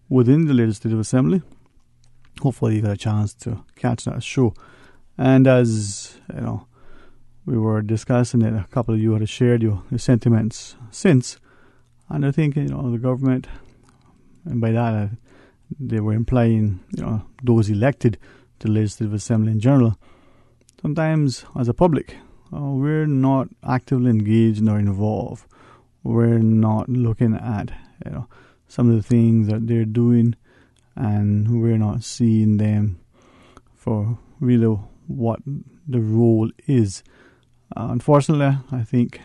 within the Legislative Assembly. Hopefully you got a chance to catch that show. And as we were discussing it, a couple of you had shared your sentiments since. And I think, the government, and by that they were implying, those elected to the Legislative Assembly in general, sometimes as a public, we're not actively engaged nor involved. We're not looking at, some of the things that they're doing, and we're not seeing them for really what the role is. Unfortunately, I think,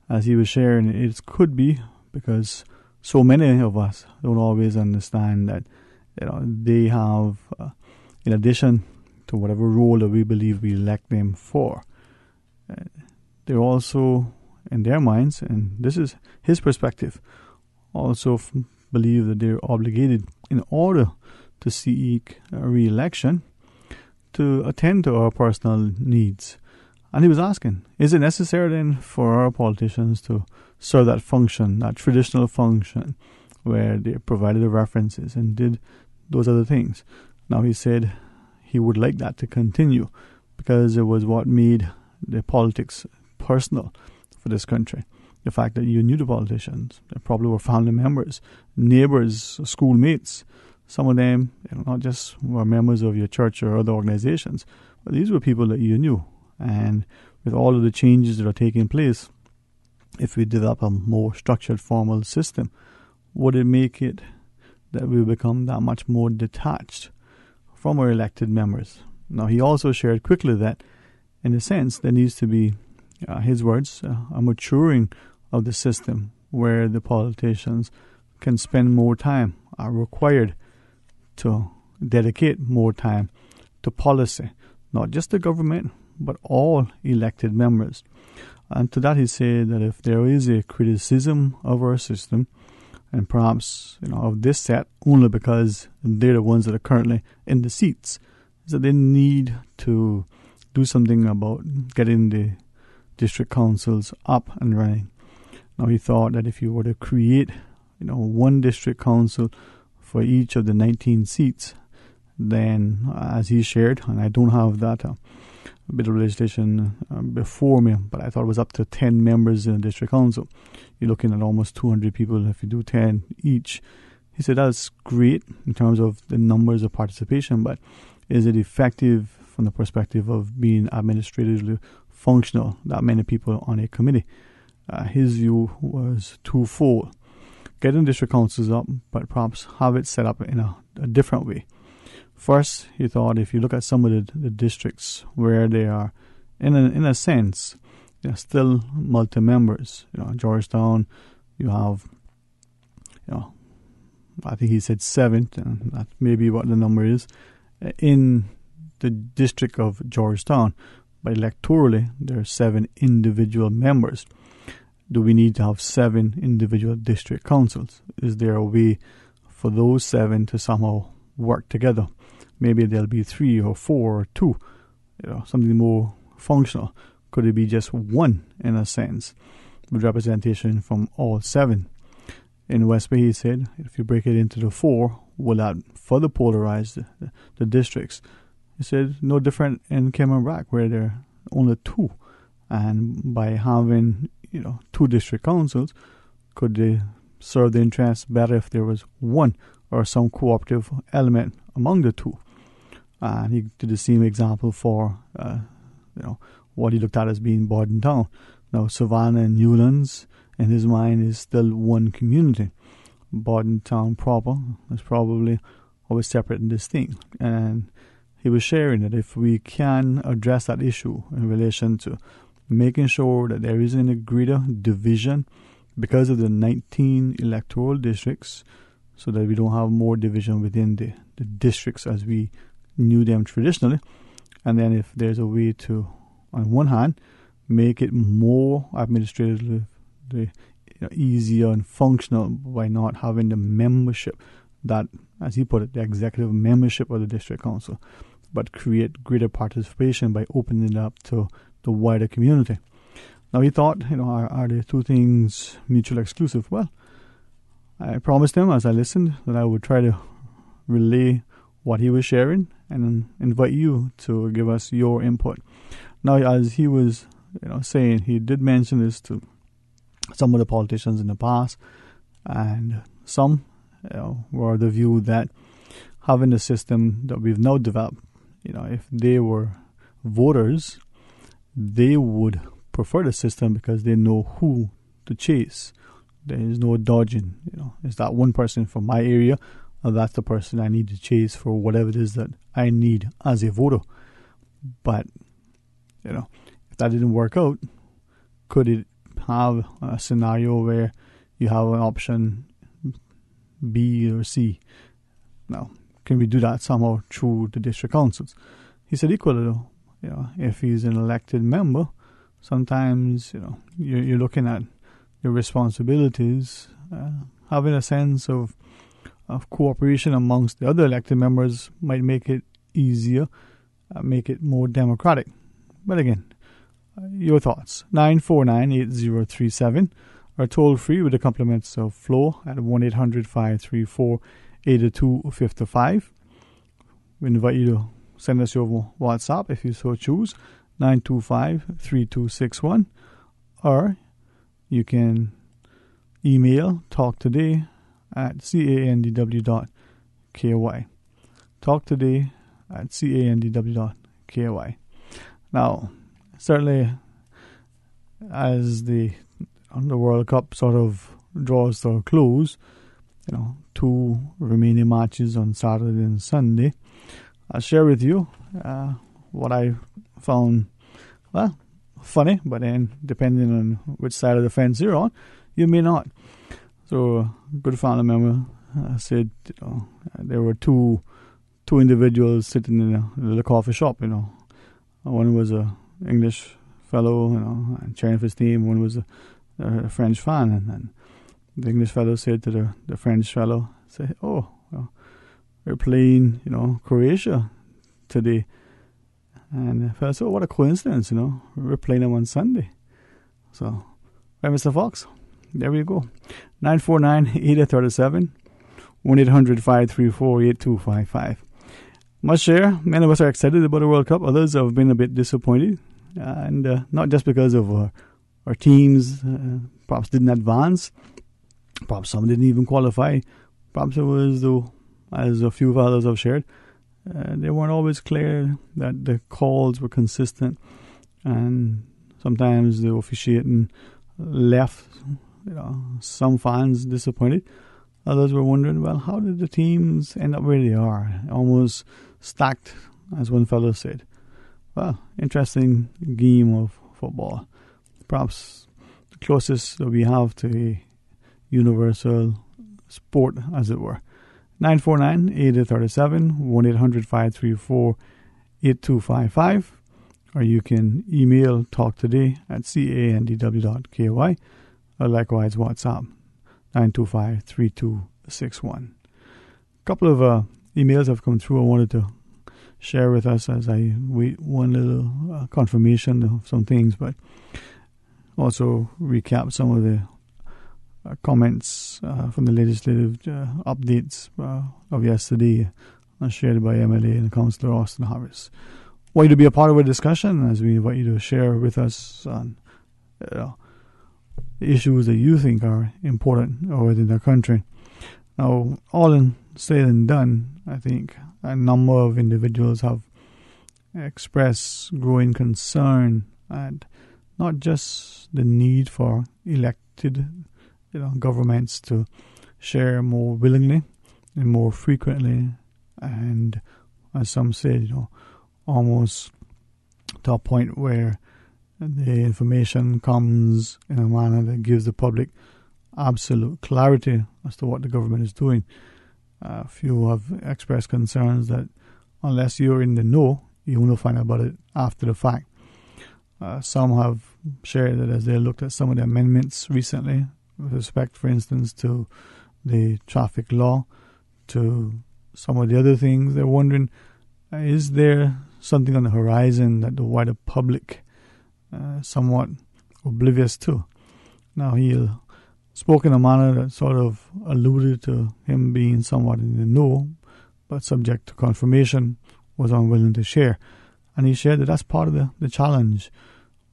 as he was sharing, it could be because so many of us don't always understand that they have, in addition to whatever role that we believe we elect them for, they're also, in their minds, and this is his perspective, also believe that they're obligated, in order to seek a re-election, to attend to our personal needs. And he was asking, is it necessary then for our politicians to serve that function, that traditional function, where they provided the references and did those other things? Now he said he would like that to continue because it was what made the politics personal for this country. The fact that you knew the politicians, they probably were family members, neighbors, schoolmates. Some of them, not just were members of your church or other organizations, but these were people that you knew. And with all of the changes that are taking place, if we develop a more structured, formal system, would it make it that we become that much more detached from our elected members? Now, he also shared quickly that, in a sense, there needs to be, his words, a maturing of the system where the politicians can spend more time, are required to dedicate more time to policy, not just the government, but all elected members. And to that he said that if there is a criticism of our system, and perhaps of this set only because they're the ones that are currently in the seats, is that they need to do something about getting the district councils up and running. Now he thought that if you were to create one district council for each of the 19 seats, then as he shared, and I don't have that bit of legislation before me, but I thought it was up to 10 members in a district council. You're looking at almost 200 people if you do 10 each. He said that's great in terms of the numbers of participation, but is it effective from the perspective of being administratively functional, that many people on a committee? His view was twofold. Getting district councils up, but perhaps have it set up in a different way. First, he thought if you look at some of the districts where they are, in a sense, they're still multi-members. Georgetown, you have, I think he said 7, and that may be what the number is, in the district of Georgetown. But electorally, there are 7 individual members. Do we need to have 7 individual district councils? Is there a way for those 7 to somehow work together? Maybe there'll be 3 or 4 or 2, something more functional. Could it be just 1 in a sense, with representation from all 7? In West Bay, he said, if you break it into the 4, will that further polarize the districts? He said, no different in Cayman, where there are only 2. And by having 2 district councils, could they serve the interests better if there was 1 or some cooperative element among the 2? And he did the same example for what he looked at as being Borden Town. Now Savannah and Newlands, in his mind, is still one community. Borden Town proper is probably always separate and distinct. And he was sharing that if we can address that issue in relation to making sure that there isn't a greater division because of the 19 electoral districts, so that we don't have more division within the districts as we knew them traditionally. And then if there's a way to, on one hand, make it more administratively easier and functional by not having the membership, that, as he put it, the executive membership of the district council, but create greater participation by opening it up to the wider community. Now he thought, are the two things mutually exclusive? Well, I promised him as I listened that I would try to relay what he was sharing and invite you to give us your input. Now, as he was saying, he did mention this to some of the politicians in the past, and some were of the view that having the system that we've now developed, if they were voters, they would prefer the system because they know who to chase. There is no dodging. Is that one person from my area? Or that's the person I need to chase for whatever it is that I need as a voter. But, if that didn't work out, could it have a scenario where you have an option B or C? Now, can we do that somehow through the district councils? He said equally, if he's an elected member, sometimes, you're looking at your responsibilities, having a sense of cooperation amongst the other elected members might make it easier, make it more democratic. But again, your thoughts. 949-8037 are toll free with the compliments of Flo at 1-800-534-8255. We invite you to send us your WhatsApp if you so choose, 925-3261, or you can email talktoday@candw.ky. talktoday@candw.ky. Now, certainly, as the World Cup sort of draws to a close, 2 remaining matches on Saturday and Sunday, I'll share with you what I found, funny, but then depending on which side of the fence you're on, you may not. So, a good family member said, there were two individuals sitting in a little coffee shop, One was a English fellow, and cheering for his team. One was a French fan, and the English fellow said to the French fellow, we're playing, Croatia today. And the fellow said, what a coincidence, we're playing them on Sunday. So, right, Mr. Fox, there we go. 949-8037, 1-800-534-8255. Must share, many of us are excited about the World Cup. Others have been a bit disappointed. And not just because of our teams perhaps didn't advance. Perhaps some didn't even qualify. Perhaps it was, as a few of others have shared, they weren't always clear that the calls were consistent. And sometimes the officiating left some fans disappointed. Others were wondering, how did the teams end up where they are? Almost stacked, as one fellow said. Well, interesting game of football. Perhaps the closest that we have to a universal sport, as it were. 949-8037, 1-800-534-8255. Or you can email talktoday@candw.ky. Or likewise, WhatsApp, 925-3261. A couple of emails have come through I wanted to share with us as I wait one little confirmation of some things, but also recap some of the comments from the legislative updates of yesterday shared by MLA and Councillor Austin Harris. Want you to be a part of our discussion as we invite you to share with us on issues that you think are important within the country. Now, all in said and done, I think a number of individuals have expressed growing concern and not just the need for elected governments to share more willingly and more frequently, and as some said, almost to a point where the information comes in a manner that gives the public absolute clarity as to what the government is doing. A few have expressed concerns that unless you're in the know, you will find out about it after the fact. Some have shared that as they looked at some of the amendments recently, with respect, for instance, to the traffic law, to some of the other things, they're wondering, is there something on the horizon that the wider public somewhat oblivious to? Now, he'll spoke in a manner that sort of alluded to him being somewhat in the know, but subject to confirmation, was unwilling to share. And he shared that that's part of the challenge.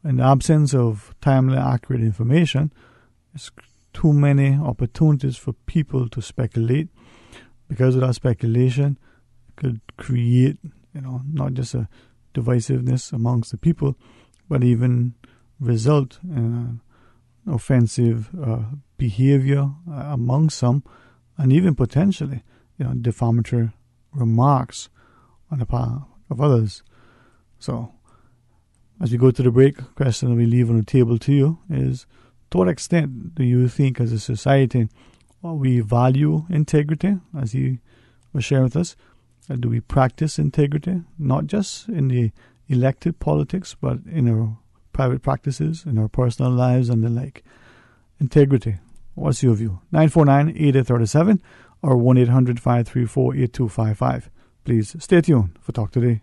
In the absence of timely, accurate information, there's too many opportunities for people to speculate. Because of that speculation, it could create, not just a divisiveness amongst the people, but even result in offensive behavior among some, and even potentially, defamatory remarks on the part of others. So, as we go to the break, the question that we leave on the table to you is, to what extent do you think as a society we value integrity, as he was sharing with us? Do we practice integrity, not just in the elected politics, but in our private practices, in our personal lives and the like? Integrity. What's your view? 949-8837 or 1-800-534-8255. Please stay tuned for Talk Today.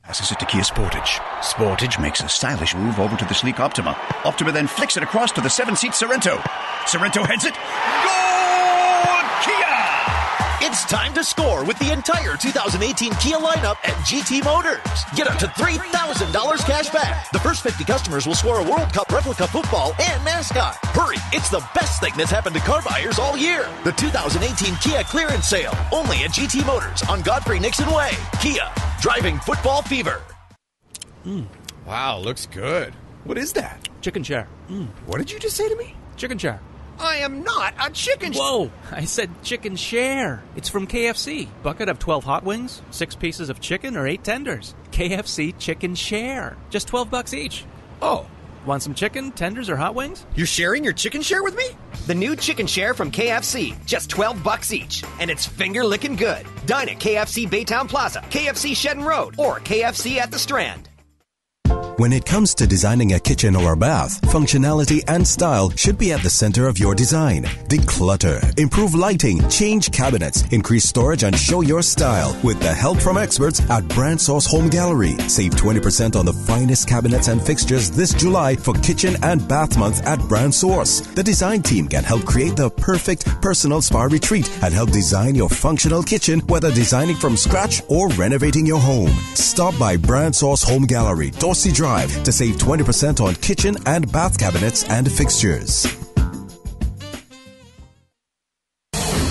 Passes it to Kia Sportage. Sportage makes a stylish move over to the sleek Optima. Optima then flicks it across to the 7-seat Sorento. Sorento heads it. Goal! Kia! It's time to score with the entire 2018 Kia lineup at GT Motors. Get up to $3,000 cash back. The first 50 customers will score a World Cup replica football and mascot. Hurry, it's the best thing that's happened to car buyers all year. The 2018 Kia clearance sale, only at GT Motors on Godfrey Nixon Way. Kia, driving football fever. Wow, looks good. What is that? Chicken chair. What did you just say to me? Chicken chair. I am not a chicken. Whoa! I said chicken share. It's from KFC. Bucket of 12 hot wings, 6 pieces of chicken, or 8 tenders. KFC chicken share. Just $12 each. Oh. Want some chicken, tenders, or hot wings? You're sharing your chicken share with me? The new chicken share from KFC. Just $12 each. And it's finger-licking good. Dine at KFC Baytown Plaza, KFC Shedden Road, or KFC at the Strand. When it comes to designing a kitchen or a bath, functionality and style should be at the center of your design. Declutter, improve lighting, change cabinets, increase storage, and show your style with the help from experts at Brand Source Home Gallery. Save 20% on the finest cabinets and fixtures this July for Kitchen and Bath Month at Brand Source. The design team can help create the perfect personal spa retreat and help design your functional kitchen, whether designing from scratch or renovating your home. Stop by Brand Source Home Gallery, Dorsey Drive, to save 20% on kitchen and bath cabinets and fixtures.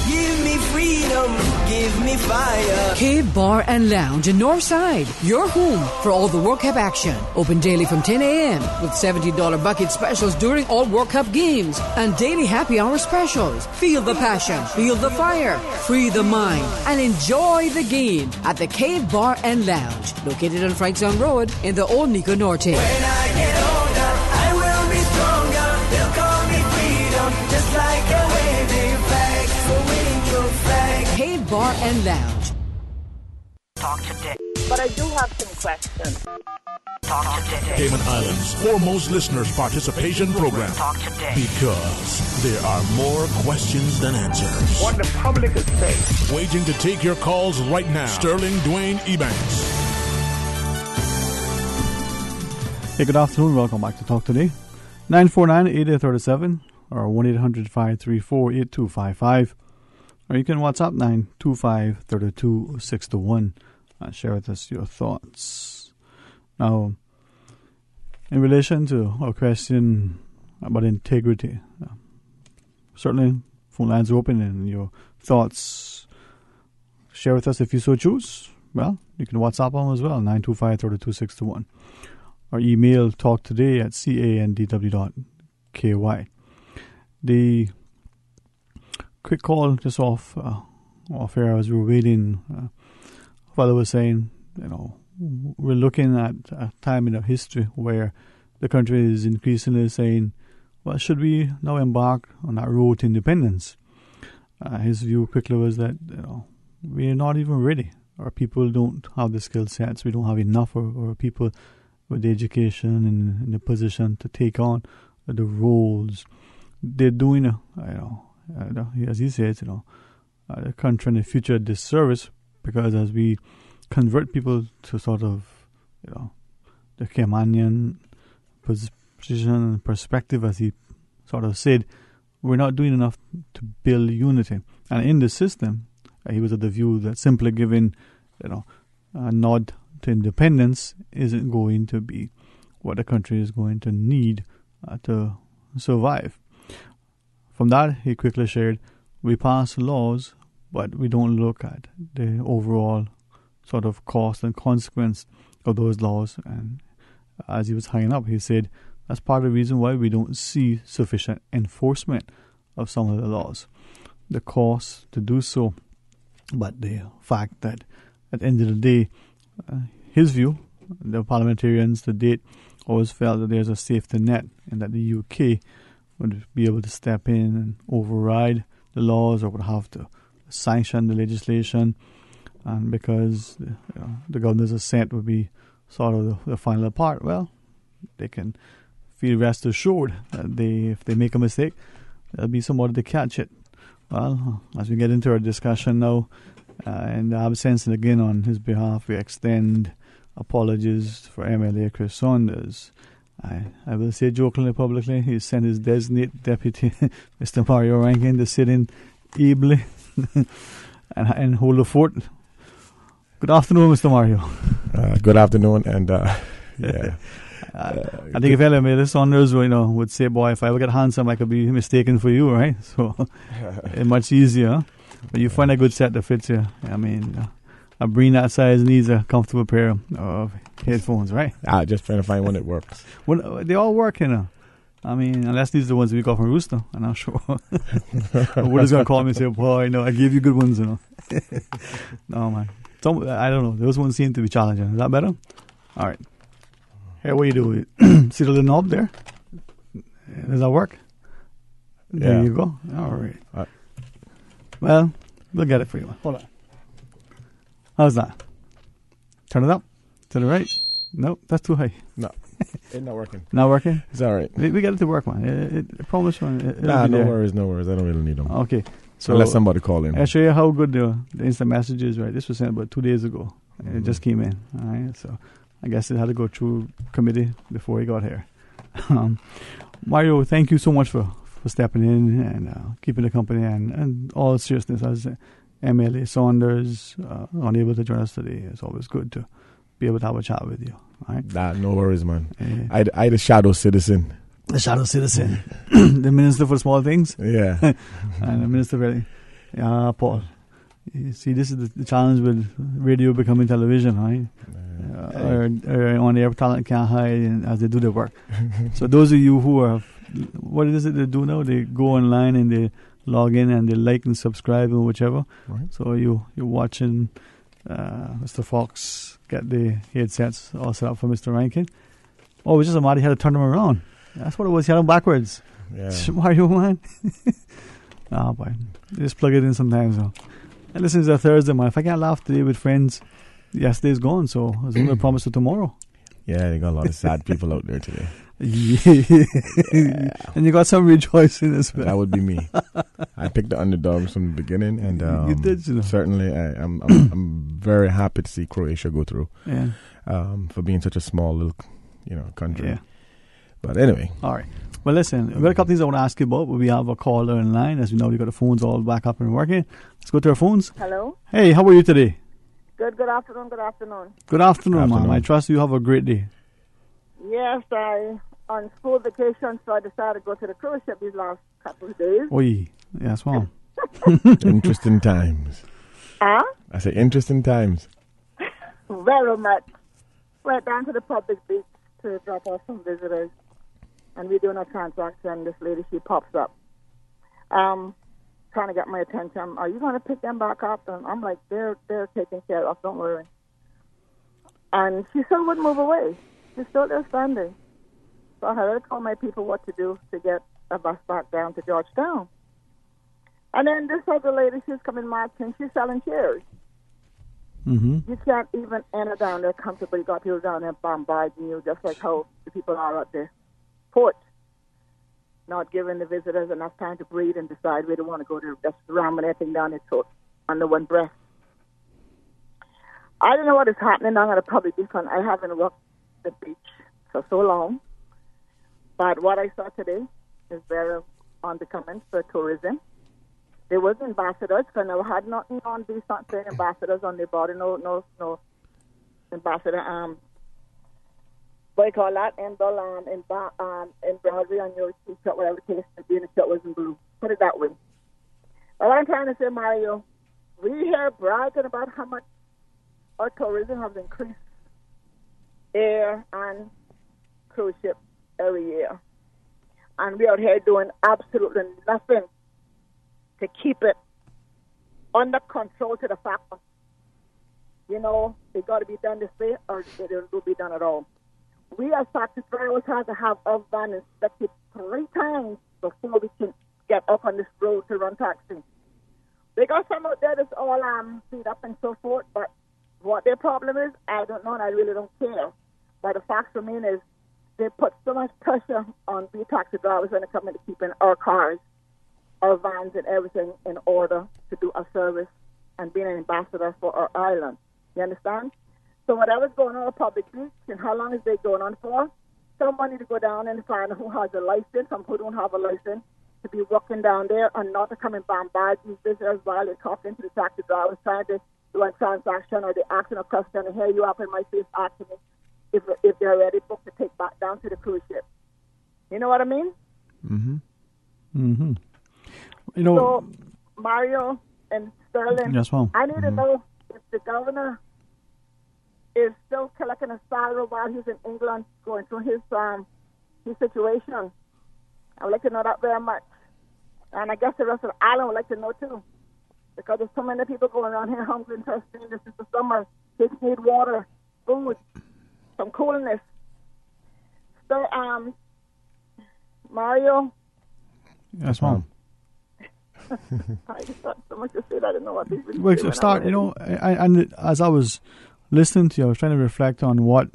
Give me freedom, give me fire. Cave Bar and Lounge in Northside, your home for all the World Cup action. Open daily from 10 a.m. with $70 bucket specials during all World Cup games and daily happy hour specials. Feel the passion, feel the fire, free the mind, and enjoy the game at the Cave Bar and Lounge, located on Frankstown Road in the Old Nico Norte. When I get older, I will be stronger. They'll call me freedom, just like a waving flag. So wave your flag. Cave Bar and Lounge. Talk today. But I do have some questions. Talk today. Cayman Islands' foremost listeners' participation program. Talk today. Because there are more questions than answers. What the public is saying. Waiting to take your calls right now. Sterling Dwayne Ebankst. Hey, good afternoon. Welcome back to Talk Today. 949-8837 or 1-800-534-8255. Or you can WhatsApp 925-3261. Share with us your thoughts. Now, in relation to our question about integrity, certainly phone lines are open and your thoughts share with us if you so choose. Well, you can WhatsApp them as well, 925-3261. Or email talktoday@candw.ky. The quick call just off air as we were waiting. Father was saying, we're looking at a time in our history where the country is increasingly saying, well, should we now embark on that road to independence? His view quickly was that, we're not even ready. Our people don't have the skill sets. We don't have enough or people with the education and in the position to take on the roles. They're doing, as he says, the country in the future a disservice, because as we convert people to sort of, the Caymanian position and perspective, as he sort of said, we're not doing enough to build unity. And in the system, he was of the view that simply giving, a nod to independence isn't going to be what the country is going to need to survive. From that, he quickly shared, we pass laws, but we don't look at the overall sort of cost and consequence of those laws. And as he was hanging up, he said, that's part of the reason why we don't see sufficient enforcement of some of the laws. The cost to do so, but the fact that at the end of the day, his view, the parliamentarians to date always felt that there's a safety net and that the UK would be able to step in and override the laws or would have to sanction the legislation, and because the governor's assent would be sort of the final part, well, they can feel rest assured that if they make a mistake, there'll be somebody to catch it. Well, as we get into our discussion now, in the absence, and again on his behalf, we extend apologies for MLA Chris Saunders. I will say jokingly publicly, he sent his designated deputy, Mr. Mario Rankin, to sit in ably and hold the fort. Good afternoon, Mr. Mario. Good afternoon, and yeah. I think if MLA Saunders would say, boy, if I ever get handsome, I could be mistaken for you, right? So it's much easier. But you find a good set that fits you. I mean, a brain that size needs a comfortable pair of headphones, right? Just trying to find one that works. Well, they all work, I mean, unless these are the ones we got from Rooster, I'm not sure. What is going to call me and say, boy, I gave you good ones, No, man. I don't know. Those ones seem to be challenging. Is that better? All right. Hey, what do you do? See the little knob there? Does that work? There you go. All right. Well, we'll get it for you. Hold on. How's that? Turn it up. To the right. Nope, that's too high. No, it's not working. Not working? It's all right. We get it to work, man. I promise you. No worries. I don't really need them. Okay. So unless somebody call in. I'll show you how good the instant message is, right? This was sent about 2 days ago. It just came in. All right. So I guess it had to go through committee before he got here. Mario, thank you so much for stepping in and keeping the company and all seriousness, as MLA Saunders unable to join us today. It's always good to be able to have a chat with you. Right? No worries, man. I the shadow citizen. The shadow citizen. The minister for small things. Yeah. And the minister for Paul. You see, this is the challenge with radio becoming television, right? Or on the air, talent can't hide as they do their work. So those of you who are, what is it they do now? They go online and they log in and they like and subscribe and whichever. Right. So you're watching Mr. Fox get the headsets all set up for Mr. Rankin. Oh, it was just a matter he had to turn them around. That's what it was. He had them backwards. Yeah. Mario, man. Boy. Just plug it in sometimes. So. And listen, it's a Thursday, man. If I can't laugh today with friends, yesterday's gone. So I was going to promise to tomorrow. Yeah, they got a lot of sad people out there today. Yeah. And you got some rejoicing as well. That would be me. I picked the underdogs from the beginning, and you did, certainly I'm very happy to see Croatia go through. Yeah. For being such a small little, country. Yeah. But anyway. All right. Well, listen, we've got a couple things I want to ask you about, but we have a caller in line. As we know, we've got the phones all back up and working. Let's go to our phones. Hello. Hey, how are you today? Good afternoon. Good afternoon. Good afternoon, ma'am. I trust you have a great day. Yes, on school vacation, so I decided to go to the cruise ship these last couple of days. Oi, yes, ma'am. Interesting times. Huh? I say interesting times. Very much. Went down to the public beach to drop off some visitors. And we're doing a transaction. This lady, she pops up. Trying to get my attention. Are you going to pick them back up? And I'm like, they're taken care of. Don't worry. And she still wouldn't move away. She's still there standing. So I had to call my people what to do to get a bus back down to Georgetown. And then this other lady, she's coming marching. She's selling chairs. Mm-hmm. You can't even enter down there comfortably. You got people down there bombarding you, just like how the people are at the port, not giving the visitors enough time to breathe and decide where they want to go. They're just ramming everything down their throat under one breath. I don't know what is happening now at a public beach. I haven't walked the beach for so long. But what I saw today, is very unbecoming for tourism. There was ambassadors, because I never had nothing on these saying ambassadors on their body, no ambassador, what do you call that, in Broadway on your t-shirt, whatever the case may be, and the shirt was in blue. Put it that way. But what I'm trying to say, Mario, we hear bragging about how much our tourism has increased air and cruise ship every year. And we are here doing absolutely nothing to keep it under control to the fact of, they got to be done this way or it will be done at all. We as taxi drivers have to have our van inspected 3 times before we can get up on this road to run taxi. They got some out there that's all beat up and so forth, but what their problem is, I don't know, and I really don't care. But the fact remains is they put so much pressure on the taxi drivers when it comes to keeping our cars, our vans and everything in order to do our service and being an ambassador for our island. You understand? So whatever's going on in the public beach and how long is they going on for, someone need to go down and find who has a license and who don't have a license to be walking down there and not to come and bombard these visitors while they're talking to the taxi drivers trying to do a transaction or they're asking a question and here you up in my face asking me if they're already booked to take back down to the cruise ship. You know what I mean? So, Mario and Sterling, yes, ma'am. I need to know if the governor is still collecting a salary while he's in England going through his situation. I would like to know that very much. And I guess the rest of the island would like to know too. Because there's so many people going around here hungry and thirsty. This is the summer. Kids need water, food, some coolness. So, Mario. Yes, ma'am. I just thought so much to say that I didn't know what people Well, start, and as I was listening to you, I was trying to reflect on what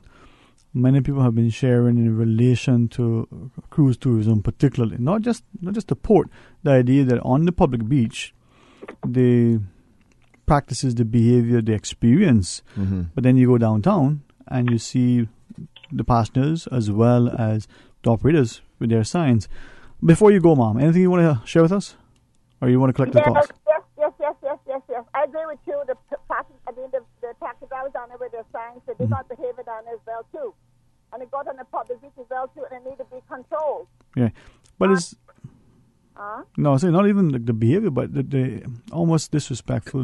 many people have been sharing in relation to cruise tourism, particularly not just the port. The idea that on the public beach, the practices, the behavior, the experience, but then you go downtown and you see the passengers as well as the operators with their signs. Before you go, Mom, anything you want to share with us, or you want to collect the thoughts? Yes. I agree with you. The taxi drivers down there with their signs, so they got behavior down there as well too. And they got on the public beach as well too, and they need to be controlled. Yeah, but it's no, say not even like the behavior, but the almost disrespectful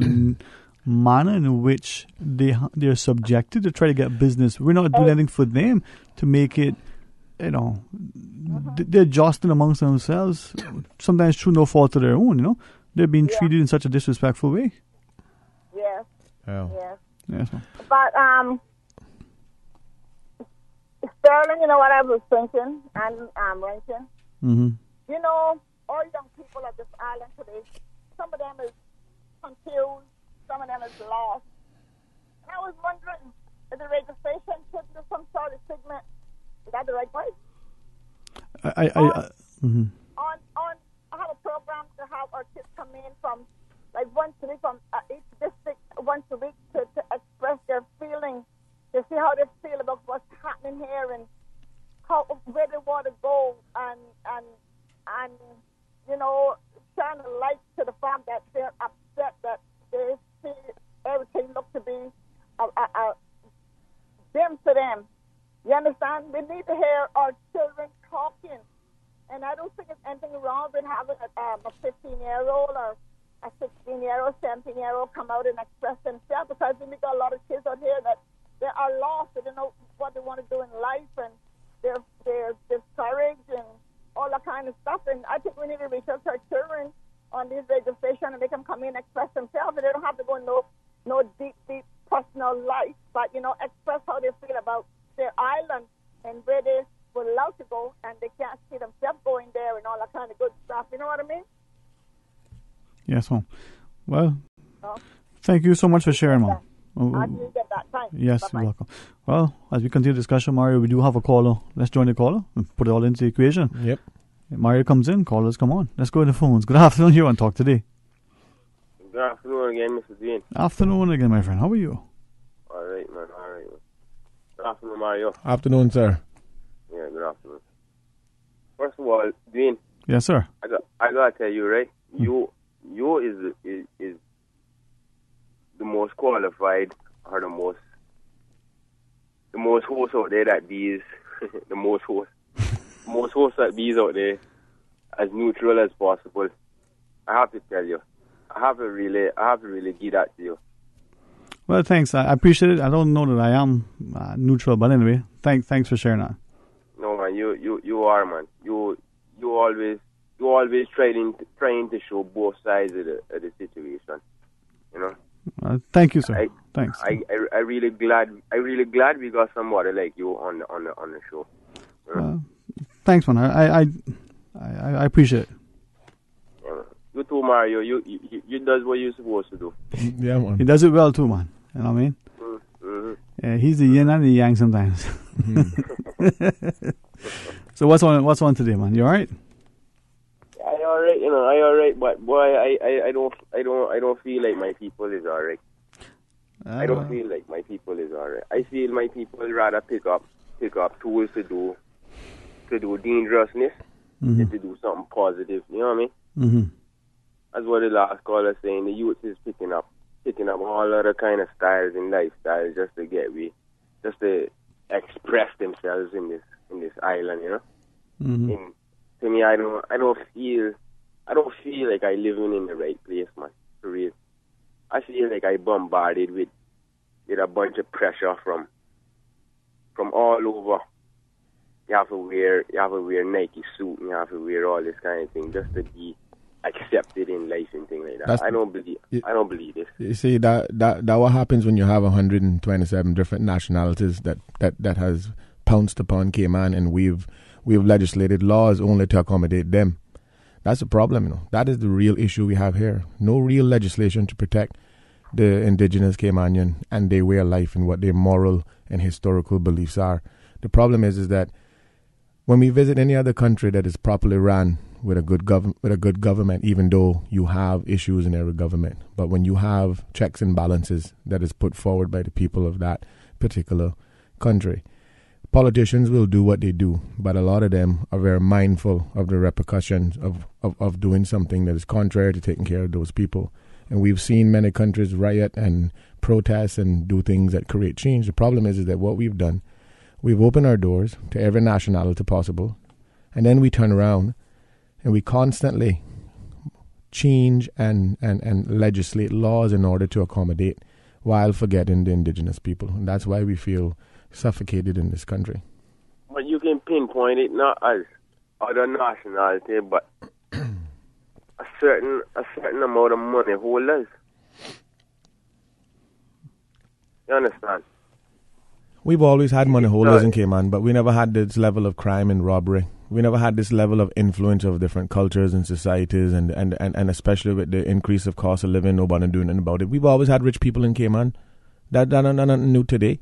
manner in which they're subjected to try to get business. We're not doing anything for them to make it. They're jostling amongst themselves, sometimes through no fault of their own. They're being treated in such a disrespectful way. Yes. Oh. Yes. But Sterling, you know what I was thinking and ranking. All young people at this island today, some of them is confused, some of them is lost. And I was wondering if the registration should do some sort of segment. Is that the right way? I have a program to have our kids come in from once a week from each district once a week to express their feelings, to see how they feel about what's happening here and where they want to go and shine a light to the fact that they're upset that they see everything look to be dim to them. You understand? We need to hear our children talking. And I don't think there's anything wrong with having a 15-year-old or a 16-year-old, 17-year-old come out and express themselves, because we got a lot of kids out here that they are lost. They don't know what they want to do in life, and they're discouraged and all that kind of stuff. And I think we need to reach out to our children on this radio station and make them come in and express themselves. And they don't have to go no deep personal life, but, express how they feel about their island and where they would love to go, and they can't see themselves going there and all that kind of good stuff. You know what I mean? Yes, Mom. Well, thank you so much for sharing, Mom. How do you get that? Thanks. Yes, Bye-bye. you're welcome. Well, as we continue the discussion, Mario, we do have a caller. Let's join the caller and put it all into the equation. Yep. Mario comes in, callers come on. Let's go to the phones. Good afternoon, you're on Talk today. Good afternoon again, Mr. Dwayne. Afternoon again, my friend. How are you? All right, man. Good afternoon, Mario. Afternoon, sir. Yeah, good afternoon. First of all, Dwayne. Yes, sir. I gotta tell you, right? You is the most qualified or the most hosts out there that these the most hosts that these out there as neutral as possible. I have to tell you, I have to really give that to you. Well, thanks. I appreciate it. I don't know that I am neutral, but anyway, thanks for sharing that. No, man, you are, man. You always trying to show both sides of the situation. You know. Thank you, sir. Thanks. I really glad we got somebody like you on the show. You know? Thanks, man. I appreciate it. You too, Mario. You does what you're supposed to do. Yeah, man. He does it well too, man. You know what I mean? Mm-hmm. Yeah, he's the yin and the yang sometimes. So what's on today, man? You all right? I all right, I all right, but boy, I don't feel like my people is all right. I don't feel like my people is all right. I feel my people rather pick up tools to do dangerousness than to do something positive. You know what I mean? Mm-hmm. That's what the last caller saying. The youth is picking up all other kind of styles and lifestyles just to express themselves in this island. You know. Mm-hmm. And to me, I don't feel like I living in the right place, man. For real. I feel like I bombarded with a bunch of pressure from all over. You have to wear Nike suit and you have to wear all this kind of thing just to be accepted in life and things like that. I don't believe this. You see that what happens when you have 127 different nationalities that has pounced upon Cayman, and we've legislated laws only to accommodate them. That's the problem, you know. That is the real issue we have here. No real legislation to protect the indigenous Caymanian and their way of life and what their moral and historical beliefs are. The problem is that when we visit any other country that is properly run with a good government, even though you have issues in every government, but when you have checks and balances that is put forward by the people of that particular country, politicians will do what they do, but a lot of them are very mindful of the repercussions of doing something that is contrary to taking care of those people. And we've seen many countries riot and protest and do things that create change. The problem is that what we've done, we've opened our doors to every nationality possible, and then we turn around and we constantly change and legislate laws in order to accommodate while forgetting the indigenous people. And that's why we feel suffocated in this country. But you can pinpoint it not as other nationality, but a certain amount of money holders. You understand? We've always had money holders in Cayman, but we never had this level of crime and robbery. We never had this level of influence of different cultures and societies, and especially with the increase of cost of living, nobody doing anything about it. We've always had rich people in Cayman. That's not new today.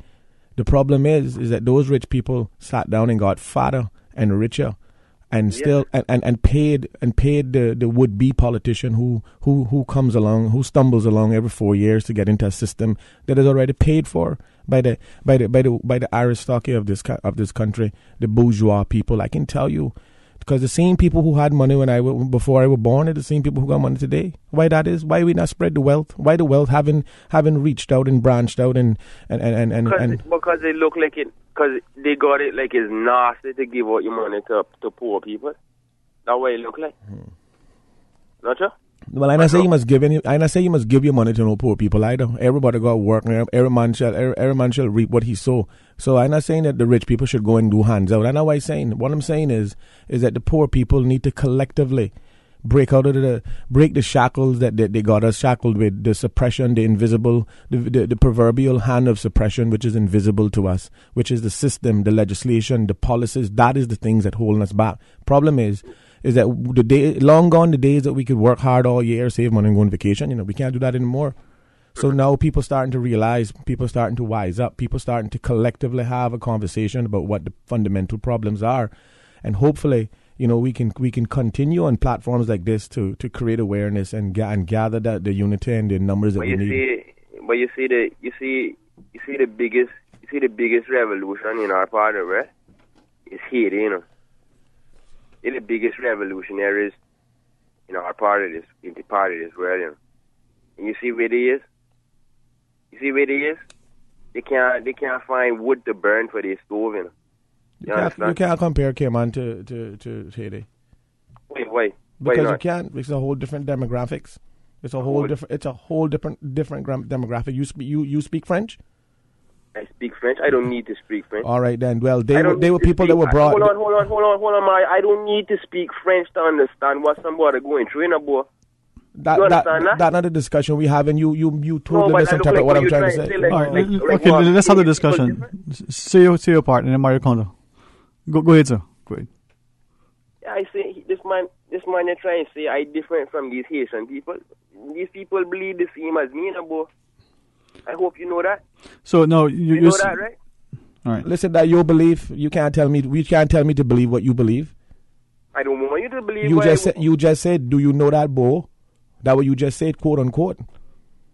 The problem is that those rich people sat down and got fatter and richer, and still and paid the would be politician who comes along, who stumbles along every 4 years to get into a system that is already paid for by the aristocracy of this country, the bourgeois people. I can tell you, because the same people who had money before I was born are the same people who got money today. Why that is? Why we not spread the wealth? Why the wealth haven't reached out and branched out and because they look like it. Because they got it like it's nasty to give out your money to poor people. That's what it look like. Not sure? Well, I not say you must give your money to no poor people either. Everybody got work. Every man shall reap what he sow. So I'm not saying that the rich people should go and do hands out. I know what I'm saying. What I'm saying is that the poor people need to collectively break the shackles that they got us shackled with, the suppression, the invisible, the proverbial hand of suppression, which is invisible to us, which is the system, the legislation, the policies. That is the things that hold us back. Problem is that long gone the days that we could work hard all year, save money and go on vacation. You know, we can't do that anymore. So now people starting to realize, people starting to wise up, people starting to collectively have a conversation about what the fundamental problems are, and hopefully, you know, we can continue on platforms like this to create awareness and gather the unity and the numbers that we need. But you see the biggest revolution in our part of it is Haiti, you know. they're the biggest revolutionaries in our part of this world, you know. And you see where they is? They can't find wood to burn for their stove, you know. You can't compare Cayman to Haiti. Why? Because you can't. It's a whole different demographics. It's a whole different demographic. You speak French? I speak French. I don't need to speak French. All right then. Well, they were people that were brought. Hold on, Mike. I don't need to speak French to understand what somebody going through, you know, boy. That's not a discussion we have, and you totally misinterpret what I'm trying to say. All right, okay, let's have the discussion. Say your part, and then Mario Kondo. Go ahead, sir. Go ahead. Yeah, I say this man is trying to say I different from these Haitian people. These people believe the same as me, you know, boy. I hope you know that. So no, you know that, right? All right. Listen, that your belief. You can't tell me. We can't tell me to believe what you believe. I don't want you to believe. You just said. Do you know that, Bo? That what you just said, quote unquote.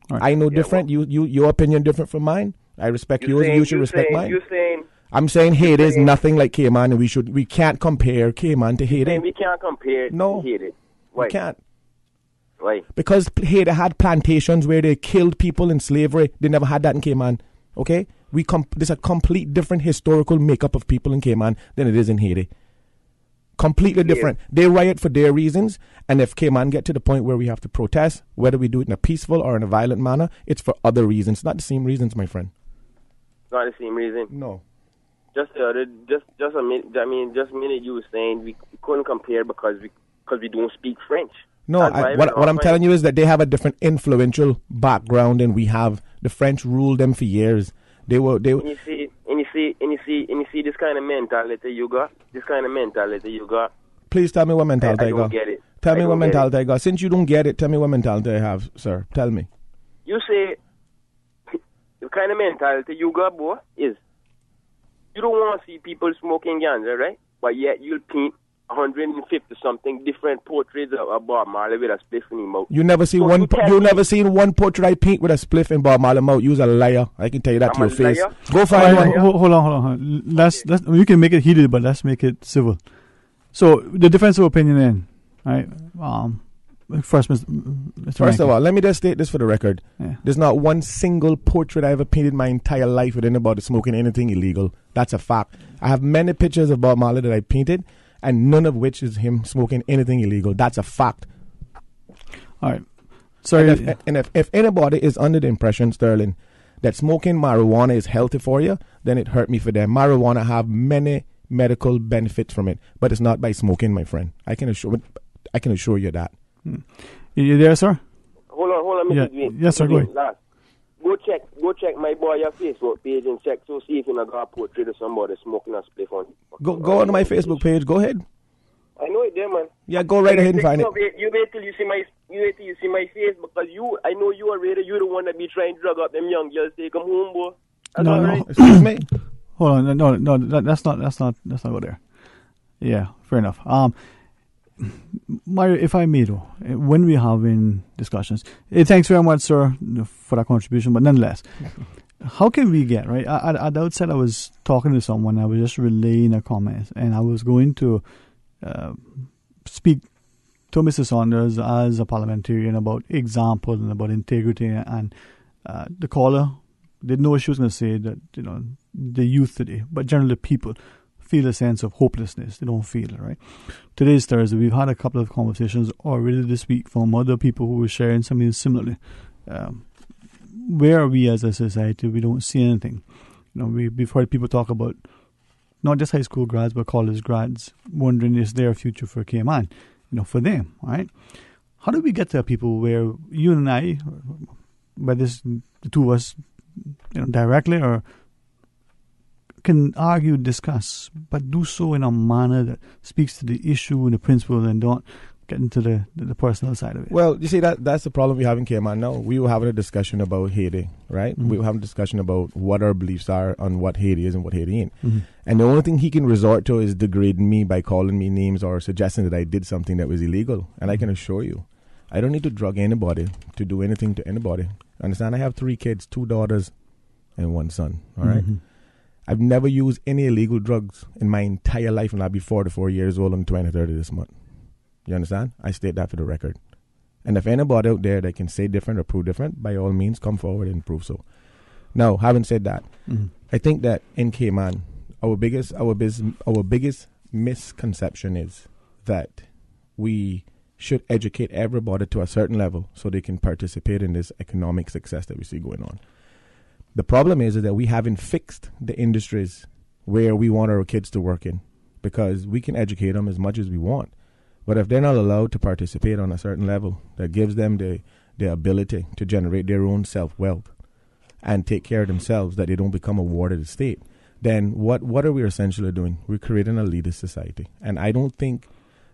Right. I know different. Well, your opinion different from mine. I respect yours. You should respect mine. I'm saying Haiti is nothing like Cayman, and we can't compare Cayman to Haiti. We can't compare. To Haiti. Why? We can't. Why? Because Haiti had plantations where they killed people in slavery. They never had that in Cayman. Okay? There's a complete different historical makeup of people in Cayman than it is in Haiti. Completely different. They riot for their reasons, and if Cayman get to the point where we have to protest, whether we do it in a peaceful or in a violent manner, it's for other reasons, not the same reasons, my friend. Not the same reason? No. Just a minute. I mean, just a minute. You were saying we couldn't compare because we don't speak French. No, what I'm telling you is that they have a different influential background, and we have. The French ruled them for years. They were. And you see this kind of mentality you got. Please tell me what mentality I got. I don't get it. Tell me what mentality I got. Since you don't get it, tell me what mentality I have, sir. Tell me. You say the kind of mentality you got, boy, is you don't want to see people smoking ganja, right? But yet you'll paint 150-something different portraits of Bob Marley with a spliff in his mouth. You never seen one portrait I paint with a spliff in Bob Marley's mouth. You's a liar. I can tell you that to your face. Liar? Go find one. Hold on. Let's you can make it heated, but let's make it civil. So the difference of opinion then, right? First of all, let me just state this for the record. Yeah. There's not one single portrait I ever painted my entire life with anybody smoking anything illegal. That's a fact. I have many pictures of Bob Marley that I painted, and none of which is him smoking anything illegal. That's a fact. All right. Sorry. If anybody is under the impression, Sterling, that smoking marijuana is healthy for you, then it hurt me for them. Marijuana have many medical benefits from it, but it's not by smoking, my friend. I can assure you that. You there, sir? Hold on, Mr. Dwayne. Yes, sir. Go ahead. Go check my boy your Facebook page and check to see if you got a portrait of somebody smoking a spliff on. Go on my Facebook page. Go ahead. I know it there, man. Yeah, go right ahead and find it. You wait till you see my face because I know you already. You the one that be trying to drug up them young girls. Take them home, boy. No. Excuse me. Hold on. No. That's not go there. Yeah, fair enough. Mario, if I may, though, when we have in discussions, thanks very much, sir, for that contribution. But nonetheless, how can we get right? At the outset, I was talking to someone. I was just relaying a comment, and I was going to speak to Mr. Saunders as a parliamentarian about example and about integrity. And the caller didn't know what she was going to say. That the youth today, but generally people, feel a sense of hopelessness. They don't feel it, right? Today's Thursday. We've had a couple of conversations already this week from other people who were sharing something similarly. Where are we as a society? We don't see anything. We've heard people talk about not just high school grads, but college grads, wondering is there a future for Cayman, for them, right? How do we get to people where you and I, whether it's the two of us, directly or can argue, discuss, but do so in a manner that speaks to the issue and the principle and don't get into the personal side of it. Well, you see, that's the problem we have in Cayman now. We were having a discussion about Haiti, right? Mm-hmm. We were having a discussion about what our beliefs are on what Haiti is and what Haiti ain't. Mm-hmm. And the only thing he can resort to is degrading me by calling me names or suggesting that I did something that was illegal. And I can assure you, I don't need to drug anybody to do anything to anybody. Understand? I have 3 kids, 2 daughters and 1 son, all right? Mm-hmm. I've never used any illegal drugs in my entire life, and I'll be 44 years old on the 23rd of this month. You understand? I state that for the record. And if anybody out there that can say different or prove different, by all means, come forward and prove so. Now, having said that, I think that in Cayman, our biggest misconception is that we should educate everybody to a certain level so they can participate in this economic success that we see going on. The problem is that we haven't fixed the industries where we want our kids to work in, because we can educate them as much as we want. But if they're not allowed to participate on a certain level that gives them the ability to generate their own self-wealth and take care of themselves, that they don't become a ward of the state, then what are we essentially doing? We're creating a elitist society. And I don't think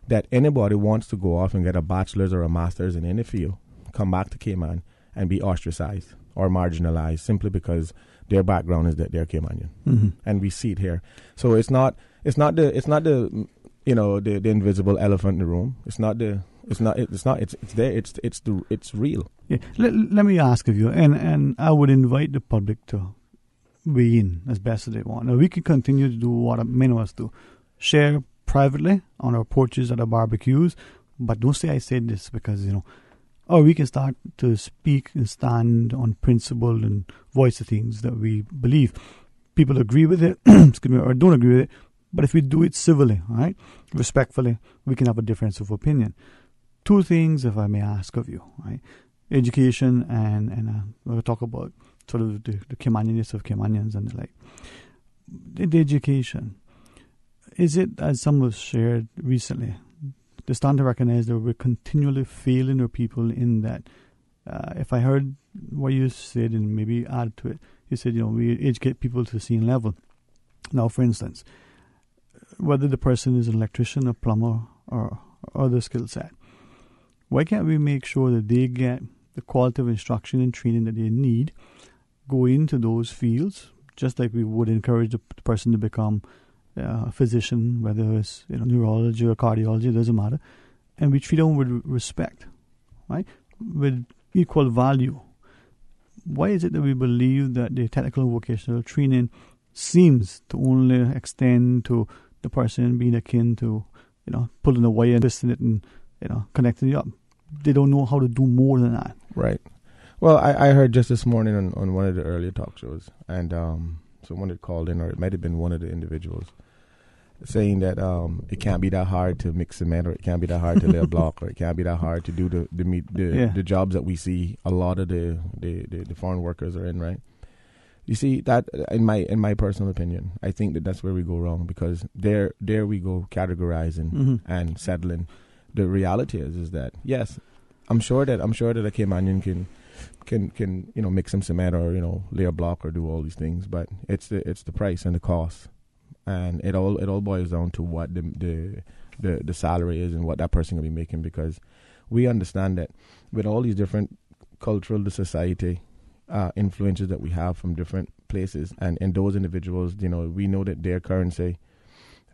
that anybody wants to go off and get a bachelor's or a master's in any field, come back to Cayman and be ostracized or marginalized simply because their background is that they're Caymanian. And we see it here. So it's not the the invisible elephant in the room. It's real. Yeah. Let me ask of you, and I would invite the public to weigh in as best as they want. Now, we can continue to do what many of us do, share privately on our porches at our barbecues, but don't say I said this, because or we can start to speak and stand on principle and voice the things that we believe. People agree with it, or don't agree with it, but if we do it civilly, right, respectfully, we can have a difference of opinion. Two things, if I may ask of you, right? Education and we'll talk about sort of the Caymanianness of Caymanians and the like. The education, is it, as some have shared recently, they're starting to recognize that we're continually failing our people in that. If I heard what you said and maybe add to it, you said, we educate people to the same level. Now, for instance, whether the person is an electrician, a plumber, or other skill set, why can't we make sure that they get the quality of instruction and training that they need, go into those fields, just like we would encourage the person to become a physician, whether it's neurology or cardiology, it doesn't matter, and we treat them with respect, right, with equal value. Why is it that we believe that the technical and vocational training seems to only extend to the person being akin to, pulling a wire and twisting it and, connecting it up? They don't know how to do more than that. Right. Well, I heard just this morning on one of the earlier talk shows, and someone had called in, or it might have been one of the individuals, saying that it can't be that hard to mix cement, or it can't be that hard to lay a block, or it can't be that hard to do the jobs that we see a lot of the foreign workers are in, right? You see, that in my personal opinion, I think that's where we go wrong, because there we go categorizing and settling. The reality is that, yes, I'm sure that a Caymanian can mix some cement, or lay a block, or do all these things, but it's the price and the cost. And it all boils down to what the salary is and what that person will be making, because we understand that with all these different cultural, the society influences that we have from different places, and those individuals, we know that their currency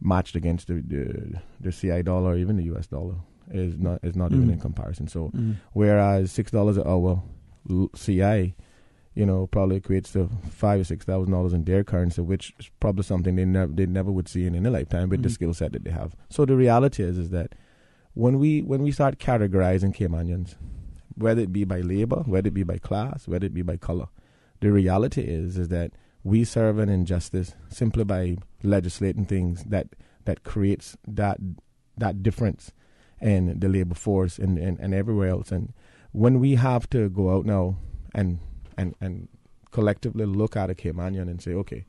matched against the CI dollar or even the US dollar is not even in comparison. So whereas $6 an hour CI, probably equates to $5,000 or $6,000 in their currency, which is probably something they never would see in a lifetime with the skill set that they have. So the reality is that when we start categorizing Caymanians, whether it be by labor, whether it be by class, whether it be by color, the reality is that we serve an injustice simply by legislating things that creates that difference in the labor force and everywhere else. And when we have to go out now and collectively look at a Caymanian and say, okay,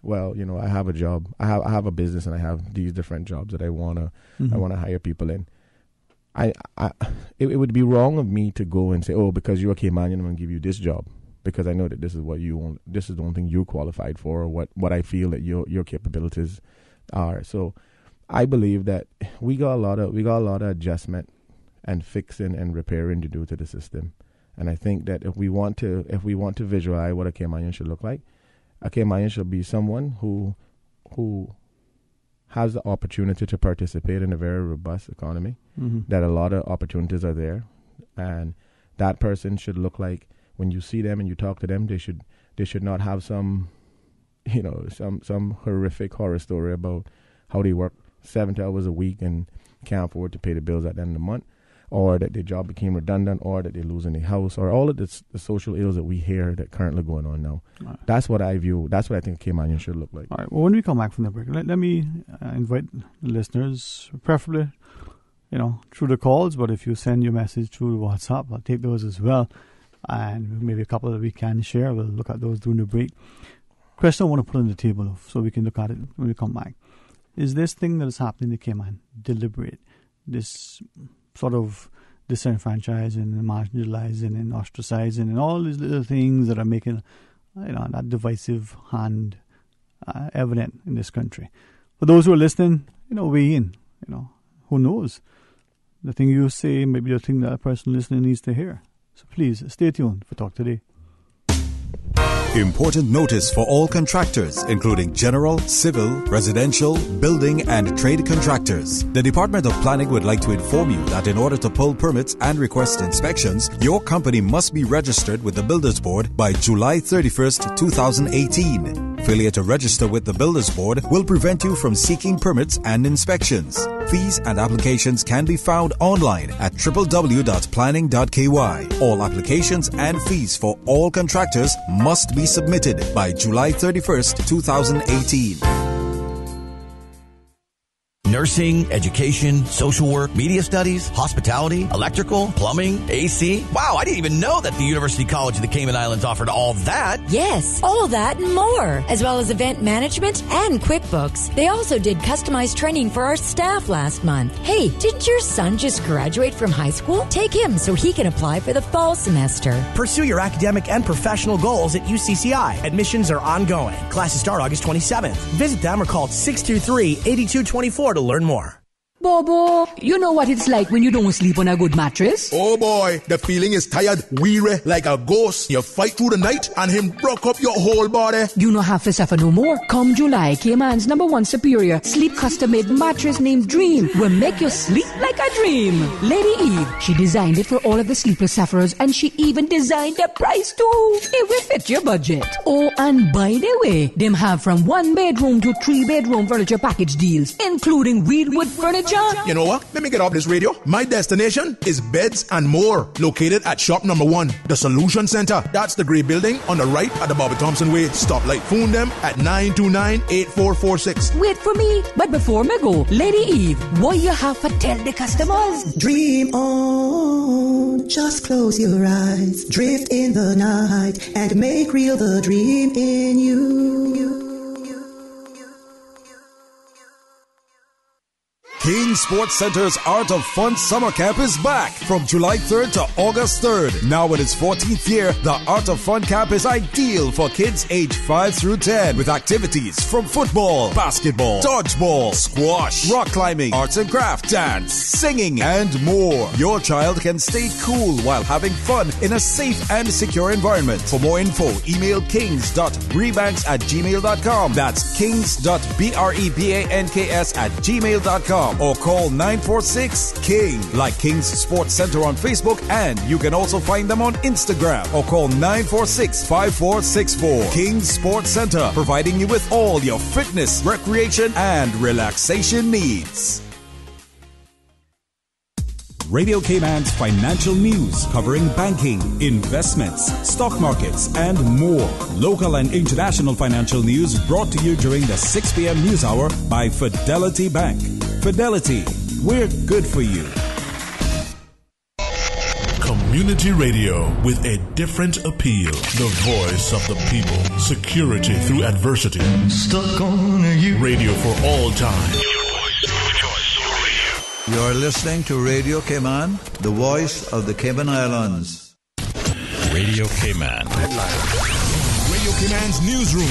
well, I have a job, I have a business, and I have these different jobs that I wanna hire people in. It would be wrong of me to go and say, oh, because you're a Caymanian, I'm gonna give you this job, because I know that this is what you want, this is the only thing you're qualified for, or what I feel that your capabilities are. So I believe that we got a lot of adjustment and fixing and repairing to do to the system. And I think that if we want to visualize what a Caymanian should look like, a Caymanian should be someone who has the opportunity to participate in a very robust economy, that a lot of opportunities are there, and that person should look like, when you see them and you talk to them, they should not have some some horrific horror story about how they work 70 hours a week and can't afford to pay the bills at the end of the month, or that their job became redundant, or that they're losing their house, or all of the social ills that we hear that currently going on now. Right. That's what I think Caymanian should look like. All right. Well, when we come back from the break, let me invite the listeners, preferably, through the calls, but if you send your message through WhatsApp, I'll take those as well. And maybe a couple that we can share. We'll look at those during the break. Question I want to put on the table so we can look at it when we come back. Is this thing that is happening in Cayman deliberate? This sort of disenfranchising and marginalizing and ostracizing and all these little things that are making that divisive hand evident in this country. For those who are listening, weigh in. Who knows? The thing you say may be the thing that a person listening needs to hear. So please stay tuned for Talk Today. Important notice for all contractors, including general, civil, residential, building, and trade contractors. The Department of Planning would like to inform you that in order to pull permits and request inspections, your company must be registered with the Builders Board by July 31st, 2018. Failure to register with the Builders Board will prevent you from seeking permits and inspections. Fees and applications can be found online at www.planning.ky. All applications and fees for all contractors must be submitted by July 31st, 2018. Nursing, education, social work, media studies, hospitality, electrical, plumbing, AC. Wow, I didn't even know that the University College of the Cayman Islands offered all that. Yes, all that and more, as well as event management and QuickBooks. They also did customized training for our staff last month. Hey, didn't your son just graduate from high school? Take him so he can apply for the fall semester. Pursue your academic and professional goals at UCCI. Admissions are ongoing. Classes start August 27th. Visit them or call 623-8224 to learn more. Bobo, you know what it's like when you don't sleep on a good mattress? Oh boy, the feeling is tired, weary, like a ghost. You fight through the night and him broke up your whole body. You don't have to suffer no more. Come July, Cayman's #1 superior sleep custom-made mattress named Dream will make you sleep like a dream. Lady Eve, she designed it for all of the sleepless sufferers, and she even designed the price too. It will fit your budget. Oh, and by the way, them have from 1-bedroom to 3-bedroom furniture package deals, including reedwood furniture. You know what? Let me get off this radio. My destination is Beds and More, located at shop #1, the Solution Center. That's the grey building on the right at the Bobby Thompson Way stoplight. Phone them at 929-8446. Wait for me, but before me go, Lady Eve, what you have to tell the customers? Dream on, just close your eyes, drift in the night, and make real the dream in you. King Sports Center's Art of Fun Summer Camp is back from July 3rd to August 3rd. Now in its 14th year, the Art of Fun Camp is ideal for kids aged 5 through 10 with activities from football, basketball, dodgeball, squash, rock climbing, arts and craft, dance, singing, and more. Your child can stay cool while having fun in a safe and secure environment. For more info, email kings.brebanks@gmail.com. That's kings.brebanks@gmail.com. Or call 946-KING, like King's Sports Center on Facebook, and you can also find them on Instagram, or call 946-5464. King's Sports Center, providing you with all your fitness, recreation, and relaxation needs. Radio Cayman's financial news covering banking, investments, stock markets, and more. Local and international financial news brought to you during the 6 p.m. news hour by Fidelity Bank. Fidelity, we're good for you. Community radio with a different appeal. The voice of the people. Security through adversity. Stuck on you. Radio for all time. You're listening to Radio Cayman, the voice of the Cayman Islands. Radio Cayman. Radio Cayman's newsroom.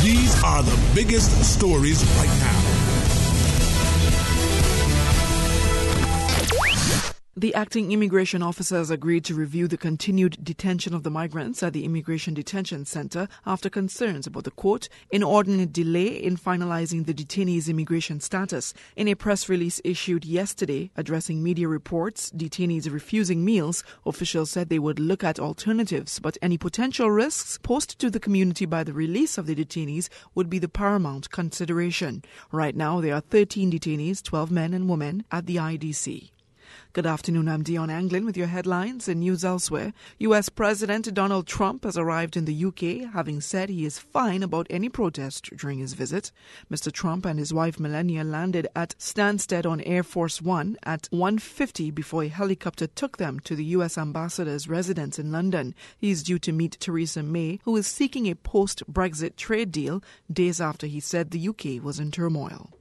These are the biggest stories right now. The acting immigration officers agreed to review the continued detention of the migrants at the Immigration Detention Center after concerns about the, quote, inordinate delay in finalizing the detainees' immigration status. In a press release issued yesterday addressing media reports, detainees refusing meals, officials said they would look at alternatives, but any potential risks posed to the community by the release of the detainees would be the paramount consideration. Right now, there are 13 detainees, 12 men and women, at the IDC. Good afternoon, I'm Dion Anglin with your headlines and news elsewhere. U.S. President Donald Trump has arrived in the U.K., having said he is fine about any protest during his visit. Mr. Trump and his wife Melania landed at Stansted on Air Force One at 1:50 before a helicopter took them to the U.S. ambassador's residence in London. He is due to meet Theresa May, who is seeking a post-Brexit trade deal, days after he said the U.K. was in turmoil.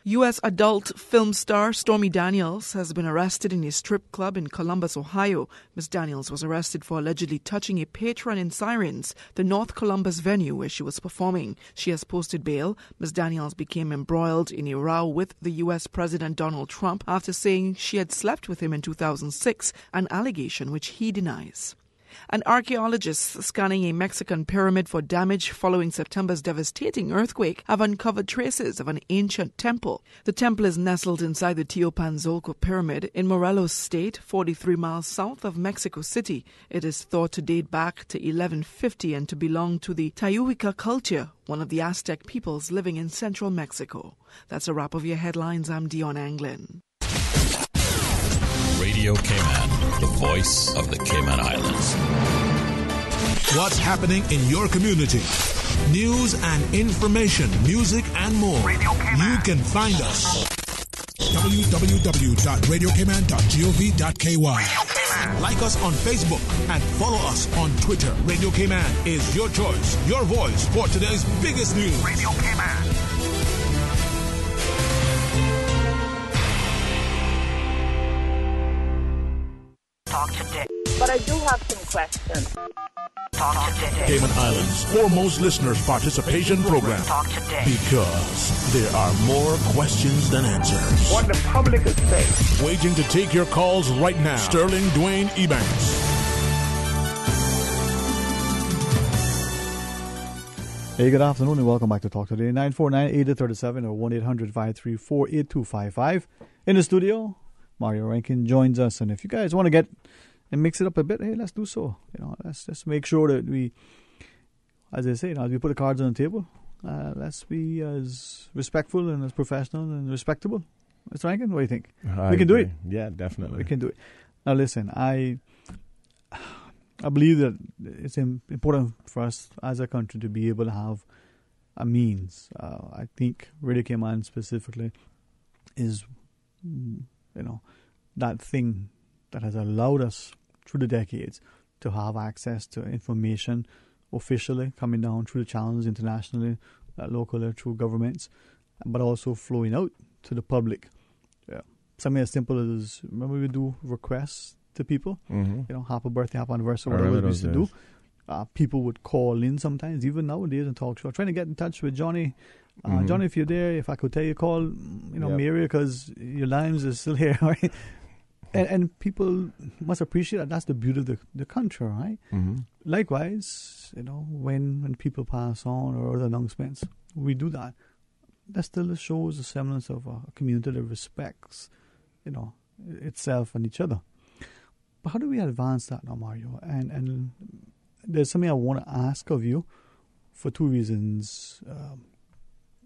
U.S. adult film star Stormy Daniels has been arrested in a strip club in Columbus, Ohio. Ms. Daniels was arrested for allegedly touching a patron in Sirens, the North Columbus venue where she was performing. She has posted bail. Ms. Daniels became embroiled in a row with the U.S. President Donald Trump after saying she had slept with him in 2006, an allegation which he denies. And archaeologists scanning a Mexican pyramid for damage following September's devastating earthquake have uncovered traces of an ancient temple. The temple is nestled inside the Teopanzolco pyramid in Morelos State, 43 miles south of Mexico City. It is thought to date back to 1150 and to belong to the Tayuica culture, one of the Aztec peoples living in central Mexico. That's a wrap of your headlines. I'm Dion Anglin. Radio Cayman, the voice of the Cayman Islands. What's happening in your community? News and information, music and more. You can find us. www.radiocayman.gov.ky. Like us on Facebook and follow us on Twitter. Radio Cayman is your choice, your voice for today's biggest news. Radio Cayman. Talk today. But I do have some questions. Talk today. Cayman Islands' foremost listeners' participation program. Talk today. Because there are more questions than answers. What the public is saying. Waiting to take your calls right now. Sterling Dwayne Ebankst. Hey, good afternoon and welcome back to Talk Today. 949-8037 or 1-800-534-8255. In the studio, Mario Rankin joins us, and if you guys want to get and mix it up a bit, hey, let's do so. Let's just make sure that we, as I say, as we put the cards on the table, let's be as respectful and as professional and respectable. Mr. Rankin, what do you think? We can do it. Yeah, definitely. We can do it. Now, listen, I believe that it's important for us as a country to be able to have a means. I think Radio Cayman specifically is, that thing that has allowed us through the decades to have access to information officially coming down through the channels internationally, locally through governments, but also flowing out to the public. Something as simple as, remember we do requests to people, happy birthday, happy anniversary, whatever we used to do. People would call in sometimes, even nowadays, and talk show. Trying to get in touch with Johnny. Johnny, if you're there, if I could tell you, call, Mary, because your lines is still here, right? And people must appreciate that. That's the beauty of the country, right? Mm-hmm. Likewise, when people pass on or other announcements, we do that. That still shows a semblance of a community that respects, itself and each other. But how do we advance that now, Mario? And there's something I want to ask of you for two reasons.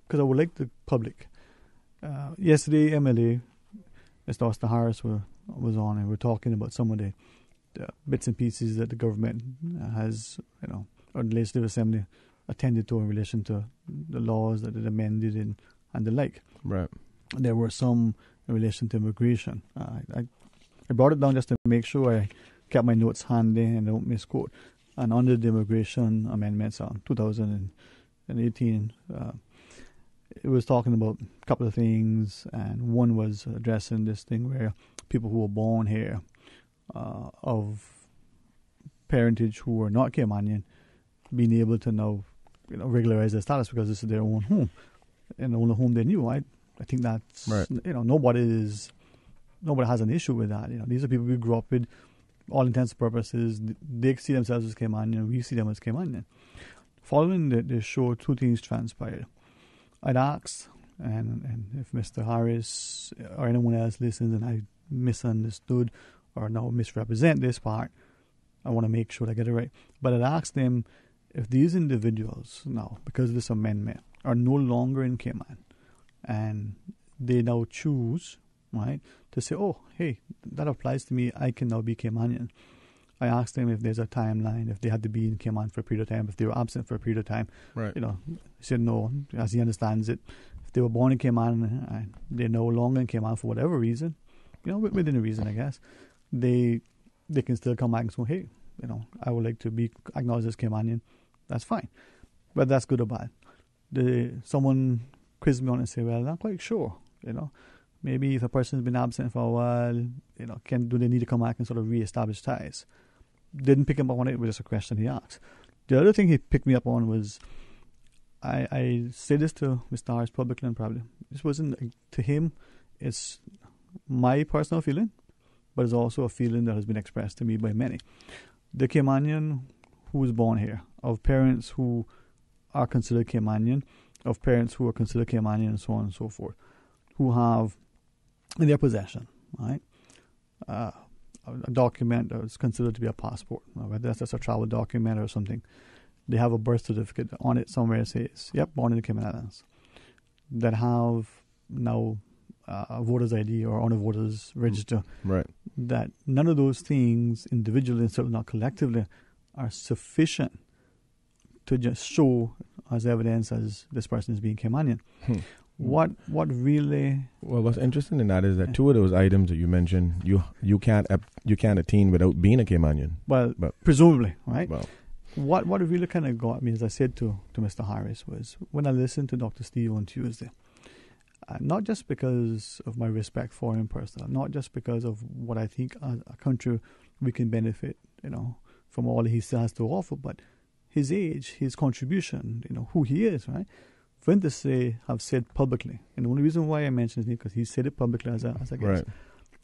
Because I would like the public. Yesterday, MLA, Mr. Austin Harris was on, and we're talking about some of the bits and pieces that the government has, or the Legislative Assembly attended to in relation to the laws that it amended and the like. Right. There were some in relation to immigration. I brought it down just to make sure I kept my notes handy and don't misquote. And under the immigration amendments on 2018, it was talking about a couple of things, and one was addressing this thing where people who were born here of parentage who were not Caymanian being able to now regularize their status because this is their own home and the only home they knew. I think that's right. Nobody is nobody has an issue with that. These are people we grew up with. All intents and purposes, they see themselves as Caymanian. We see them as Caymanian. Following the show, two things transpired. I'd asked, and if Mr. Harris or anyone else listens and I misunderstood or now misrepresent this part, I want to make sure I get it right. But I'd asked them if these individuals now, because of this amendment, are no longer in Cayman, and they now choose, right, to say, oh, hey, that applies to me, I can now be Caymanian. I asked them if there's a timeline, if they had to be in Cayman for a period of time, if they were absent for a period of time. Right. He said no, as he understands it. If they were born in Cayman and they're no longer in Cayman for whatever reason, within a reason, I guess, they can still come back and say, hey, I would like to be acknowledged as Caymanian. That's fine. But that's good or bad. Someone quizzed me on it and said, well, I'm not quite sure, Maybe if a person's been absent for a while, do they need to come back and sort of reestablish ties? Didn't pick him up on it. It was just a question he asked. The other thing he picked me up on was, I say this to Mr. Harris publicly and privately. This wasn't to him. It's my personal feeling, but it's also a feeling that has been expressed to me by many. The Caymanian who was born here, of parents who are considered Caymanian, of parents who are considered Caymanian, and so on and so forth, who have in their possession, right, a document that is considered to be a passport, whether that's just a travel document or something. They have a birth certificate on it somewhere that says, yep, born in the Cayman Islands, that have now a voter's ID or on a voter's register. Right. That none of those things individually and certainly not collectively are sufficient to just show as evidence as this person is being Caymanian. What really? Well, what's interesting in that is that two of those items that you mentioned, you can't attain without being a Caymanian. Well, presumably, right? Well, what really kind of got me, as I said to Mr. Harris, was when I listened to Dr. Steve on Tuesday. Not just because of my respect for him personally, not just because of what I think as a country we can benefit, from all he still has to offer, but his age, his contribution, who he is, right? For him to have said publicly, and the only reason why I mention it is because he said it publicly as a guest. Right.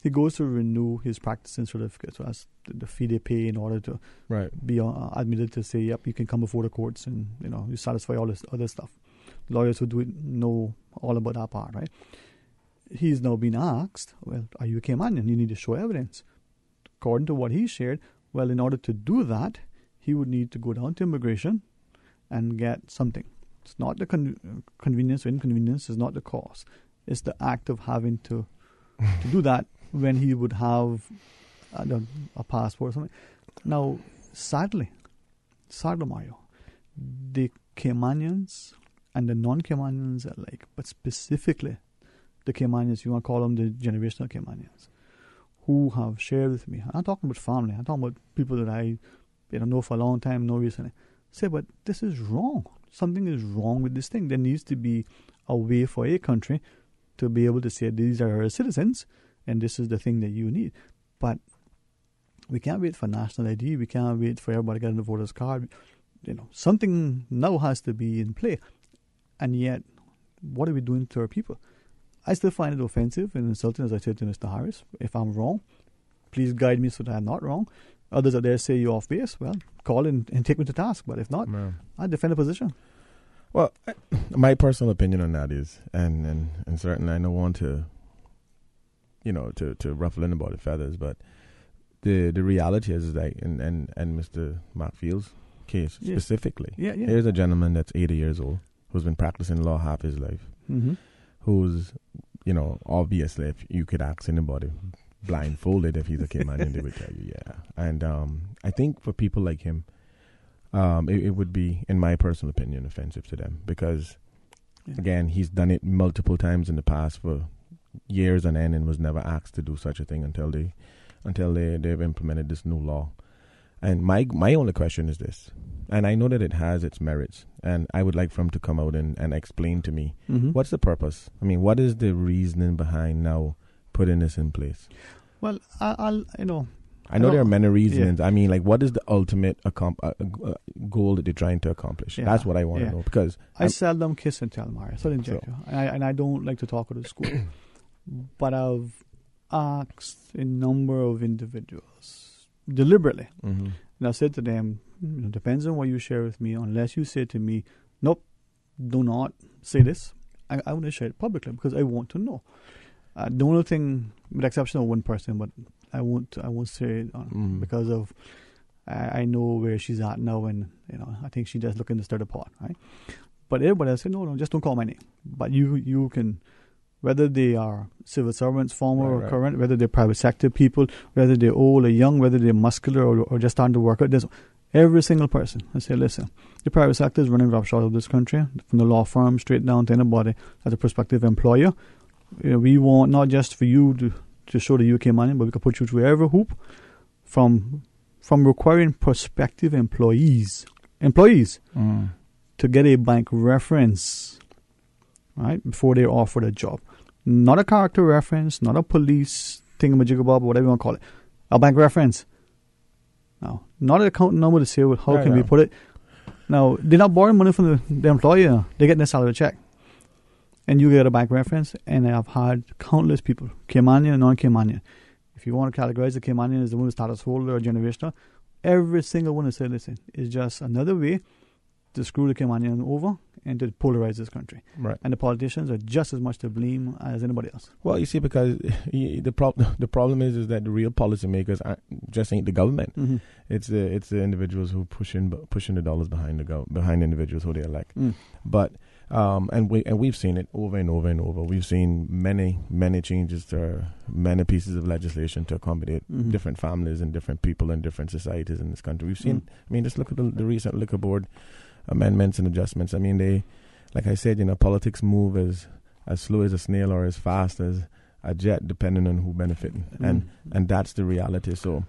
He goes to renew his practicing certificate, so that's the fee they pay in order to be admitted to say, yep, you can come before the courts and you satisfy all this other stuff. Lawyers who do it know all about that part, right? He's now been asked, well, are you a Caymanian? You need to show evidence. According to what he shared, well, in order to do that, he would need to go down to immigration and get something. It's not the convenience or inconvenience, it's not the cost. It's the act of having to do that when he would have a passport or something. Now, sadly, Mario, the Caymanians and the non-Caymanians alike, but specifically the Caymanians, you want to call them the generational Caymanians, who have shared with me. I'm not talking about family. I'm talking about people that I know for a long time, know recently. Say, but this is wrong. Something is wrong with this thing. There needs to be a way for a country to be able to say these are our citizens and this is the thing that you need. But we can't wait for national ID. We can't wait for everybody to get on the voter's card. Something now has to be in play. And yet, what are we doing to our people? I still find it offensive and insulting, as I said to Mr. Harris. If I'm wrong, please guide me so that I'm not wrong. Others out there say you're off base. Well, call and take me to task. But if not, I defend a position. Well, my personal opinion on that is, and certainly I don't want to, to ruffle anybody's feathers, but the reality is that, and Mr. Markfield's case specifically, here's a gentleman that's 80 years old who's been practicing law half his life, who's, obviously, if you could ask anybody blindfolded if he's a Caymanian, they would tell you, yeah. And I think for people like him, it would be, in my personal opinion, offensive to them because, again, he's done it multiple times in the past for years on end and was never asked to do such a thing until they've implemented this new law. And my only question is this, and I know that it has its merits, and I would like for him to come out and explain to me what's the purpose. I mean, what is the reasoning behind now putting this in place? Well, I know there are many reasons. Yeah. I mean, like, what is the ultimate goal that they're trying to accomplish? Yeah. That's what I want to know. Because I seldom kiss and tell, Mario. So I don't like to talk out of school. But I've asked a number of individuals deliberately. Mm-hmm. And I said to them, depends on what you share with me. Unless you say to me, nope, do not say this, I want to share it publicly because I want to know. The only thing, with the exception of one person, but I won't say it because of I know where she's at now, and I think she just looking to stir the pot, right? But everybody else said, no, just don't call my name. But you can, whether they are civil servants, former or current, whether they're private sector people, whether they're old or young, whether they're muscular or just starting to work out, there's every single person. I say, listen, the private sector is running roughshod of this country, from the law firm straight down to anybody as a prospective employer. We want not just for you to show the UK money, but we can put you through every hoop from requiring prospective employees to get a bank reference, right, before they're offered a job. Not a character reference, not a police thingamajigabob, whatever you want to call it. A bank reference. Now, not an account number to say, well, how can we put it? Now, they're not borrowing money from the employer. They're getting their salary check. And you get a bank reference, and I've had countless people, Caymanian and non-Caymanian. If you want to categorize the Caymanian as the one who's status holder or generational, every single one has said, listen, it's just another way to screw the Caymanian over and to polarize this country. Right. And the politicians are just as much to blame as anybody else. Well, you see, because the problem is that the real policymakers just ain't the government. Mm-hmm. It's the individuals who pushing the dollars behind individuals who they elect. But and we've seen it over and over and over. We've seen many changes to many pieces of legislation to accommodate different families and different people and different societies in this country. We've seen. I mean, just look at the recent liquor board amendments and adjustments. I mean, they, like I said, politics move as slow as a snail or as fast as a jet, depending on who benefiting, and that's the reality. So,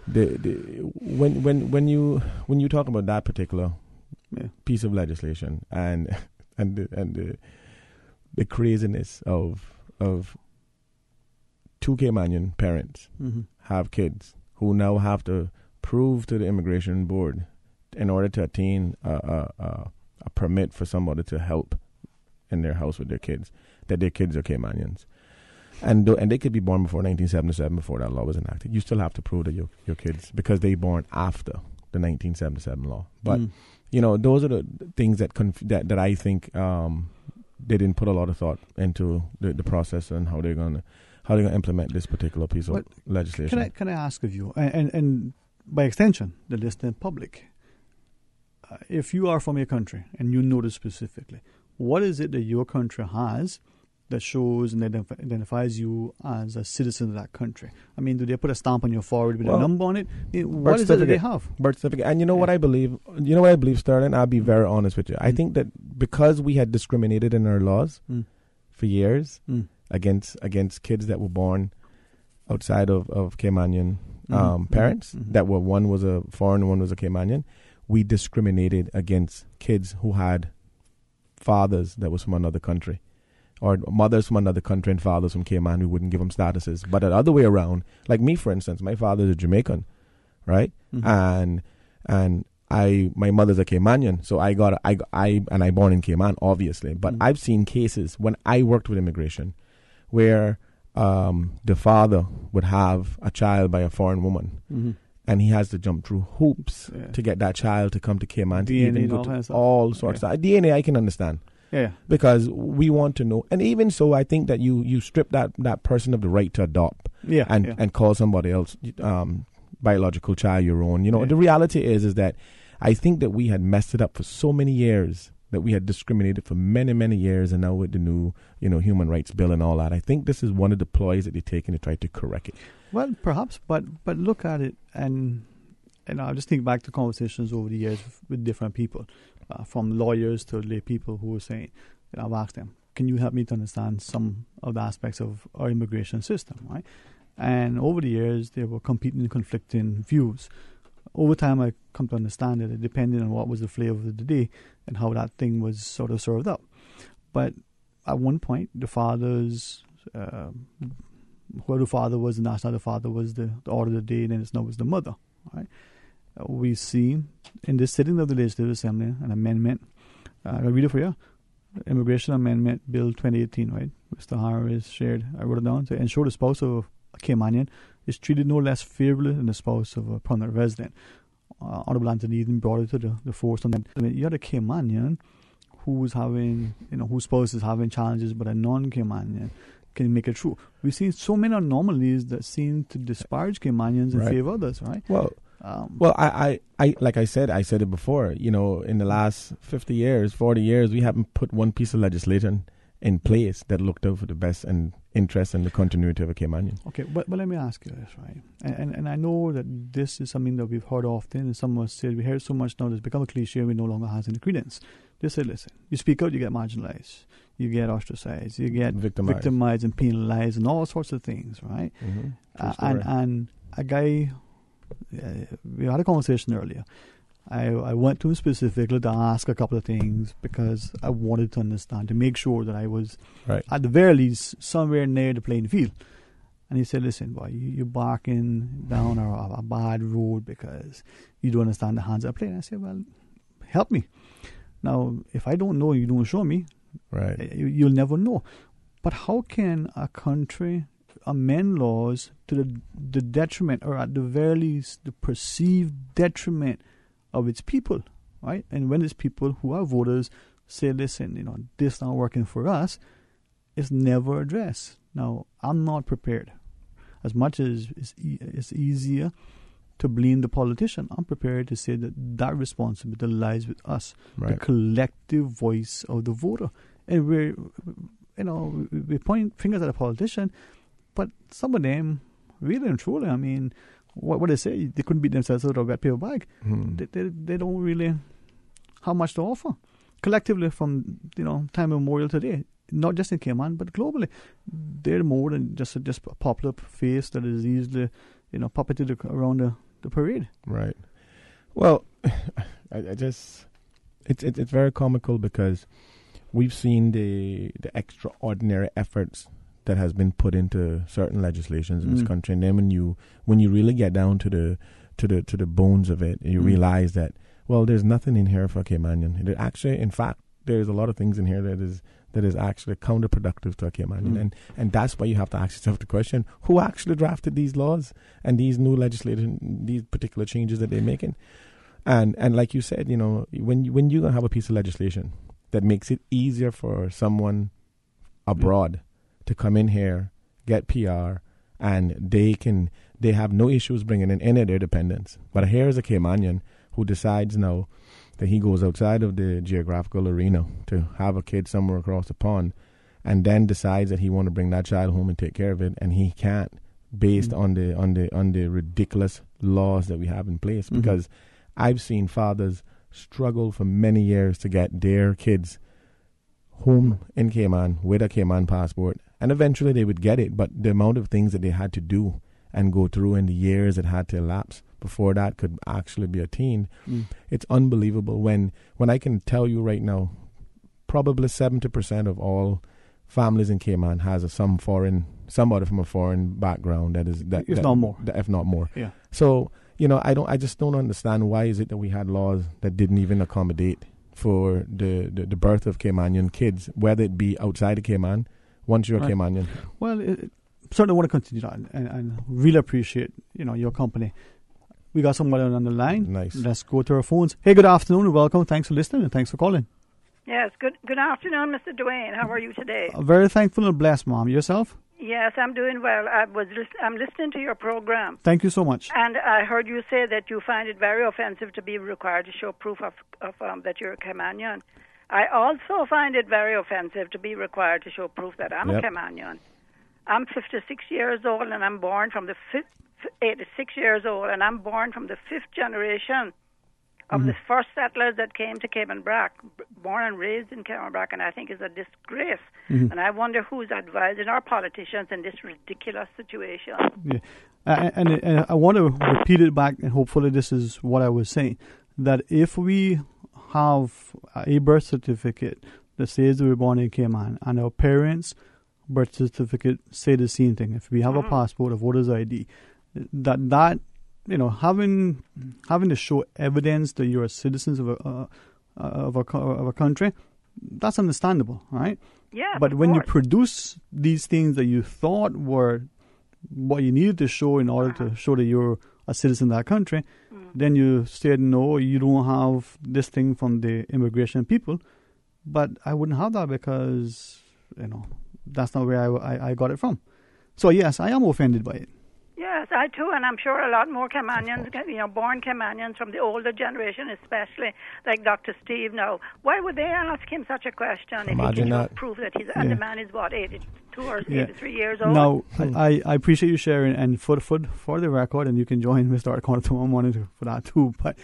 when you talk about that particular piece of legislation and the craziness of two Caymanian parents have kids who now have to prove to the immigration board in order to attain a permit for somebody to help in their house with their kids, that their kids are Caymanians. And they could be born before 1977, before that law was enacted. You still have to prove that your kids, because they born after the 1977 law. But, those are the things that I think they didn't put a lot of thought into the process and how they're going to implement this particular piece of legislation. Can I ask of you, and by extension, the listening public, if you are from your country and you know this specifically, what is it that your country has that shows and identifies you as a citizen of that country? I mean, do they put a stamp on your forehead with a number on it? What is it that they have? Birth certificate. And you know what I believe? Sterling? I'll be very honest with you. I think that because we had discriminated in our laws for years against kids that were born outside of Caymanian parents, that were, one was a foreign, one was a Caymanian, we discriminated against kids who had fathers that was from another country, or mothers from another country and fathers from Cayman. We wouldn't give them statuses. But the other way around, like me, for instance, my father is a Jamaican, right? And my mother's a Caymanian, so I born in Cayman, obviously. But I've seen cases when I worked with immigration where the father would have a child by a foreign woman. And he has to jump through hoops to get that child to come to Cayman. DNA to go to all sorts of DNA. I can understand. Yeah. Because we want to know. And even so, I think that you strip that person of the right to adopt and call somebody else biological child your own. The reality is that I think that we had messed it up for so many years, that we had discriminated for many, many years, and now with the new, human rights bill and all that, I think this is one of the ploys that they're taking to try to correct it. Well, perhaps, but look at it, and I just think back to conversations over the years with different people, from lawyers to lay people who were saying, I've asked them, can you help me to understand some of the aspects of our immigration system, right? And over the years, there were competing and conflicting views. Over time, I come to understand that it depended on what was the flavor of the day and how that thing was sort of served up. But at one point, the father's, whoever the father was, the national father was the order of the day, and then it's now was the mother. Right? We see in this sitting of the Legislative Assembly an amendment. I'll read it for you. Immigration Amendment Bill 2018, right? Mr. Harris shared. I wrote it down to ensure the spouse of Caymanian is treated no less favorably than the spouse of a permanent resident. Honorable Anthony Eden brought it to the force on them. I mean, you had a Caymanian who's having, whose spouse is having challenges, but a non-Caymanian can make it through. We've seen so many anomalies that seem to disparage Caymanians in favor of others, right? Well, I like I said it before, in the last 50 years, 40 years, we haven't put one piece of legislation in place that looked out for the best and interest and the continuity of a Caymanian. Okay, but let me ask you this, right? And I know that this is something that we've heard often, and some of us said we hear it so much now that it's become a cliche and we no longer has any credence. They say, listen, you speak out, you get marginalized, you get ostracized, you get victimized and penalized and all sorts of things, right? And a guy, we had a conversation earlier. I went to him specifically to ask a couple of things because I wanted to understand, to make sure that I was, at the very least, somewhere near the playing field. And he said, listen, boy, you're barking down a bad road because you don't understand the hands of play. And I said, well, help me. Now, if I don't know, you don't show me, you'll never know. But how can a country amend laws to the detriment, or at the very least, the perceived detriment of its people, right? And when its people who are voters say, listen, this not working for us, it's never addressed. Now, I'm not prepared. As much as it's easier to blame the politician, I'm prepared to say that responsibility lies with us, the collective voice of the voter. And we point fingers at a politician, but some of them, really and truly, I mean, what they say, they couldn't beat themselves out of a wet paper bag. They don't really have much to offer collectively from time immemorial today. Not just in Cayman, but globally, they're more than just a popular face that is easily puppeted around the parade. Right. Well, it's very comical because we've seen the extraordinary efforts that has been put into certain legislations in this country, and then when you really get down to the bones of it, you realize that there's nothing in here for Caymanian. It actually, in fact, there's a lot of things in here that is actually counterproductive to a Caymanian, and that's why you have to ask yourself the question: who actually drafted these laws and these new legislation, these particular changes that they're making? And like you said, when you're gonna have a piece of legislation that makes it easier for someone abroad to come in here, get PR, and they have no issues bringing in any of their dependents. But here's a Caymanian who decides now that he goes outside of the geographical arena to have a kid somewhere across the pond, and then decides that he want to bring that child home and take care of it, and he can't, based on the ridiculous laws that we have in place. Because I've seen fathers struggle for many years to get their kids home in Cayman with a Cayman passport, and eventually they would get it, but the amount of things that they had to do and go through and the years that had to elapse before that could actually be attained, it's unbelievable. When I can tell you right now, probably 70% of all families in Cayman has somebody from a foreign background if not more. Yeah. So I just don't understand why is it that we had laws that didn't even accommodate for the birth of Caymanian kids, whether it be outside of Cayman, once you're a Caymanian. Well, certainly want to continue that, and really appreciate your company. We got somebody on the line. Nice. Let's go to our phones. Hey, good afternoon and welcome. Thanks for listening and thanks for calling. Yes, good afternoon, Mr. Dwayne. How are you today? Very thankful and blessed, Mom. Yourself? Yes, I'm doing well. I'm listening to your program. Thank you so much. And I heard you say that you find it very offensive to be required to show proof of that you're a Caymanian. I also find it very offensive to be required to show proof that I'm a Caymanian. I'm 56 years old, and I'm born from the 86 years old, and I'm born from the fifth generation of the first settlers that came to Cayman Brac, born and raised in Cayman Brac, and I think it's a disgrace. And I wonder who's advising our politicians in this ridiculous situation. Yeah. And I want to repeat it back, and hopefully this is what I was saying, that if we have a birth certificate that says that we're born in Cayman, and our parents' birth certificate say the same thing, if we have a passport, a voter's ID, that having to show evidence that you're a citizen of a country, that's understandable, right? Yeah. But when you produce these things that you thought were what you needed to show in order to show that you're a citizen of that country, then you said, no, you don't have this thing from the immigration people. But I wouldn't have that because, that's not where I got it from. So, yes, I am offended by it. Yes, I too, and I'm sure a lot more Caymanians, born Caymanians from the older generation, especially like Dr. Steve now. Why would they ask him such a question Imagine if he that. can prove that and the man is, 82 or 83 years old? Now, I appreciate you sharing, and for the record, and you can join Mr. Arcona tomorrow morning for that too, but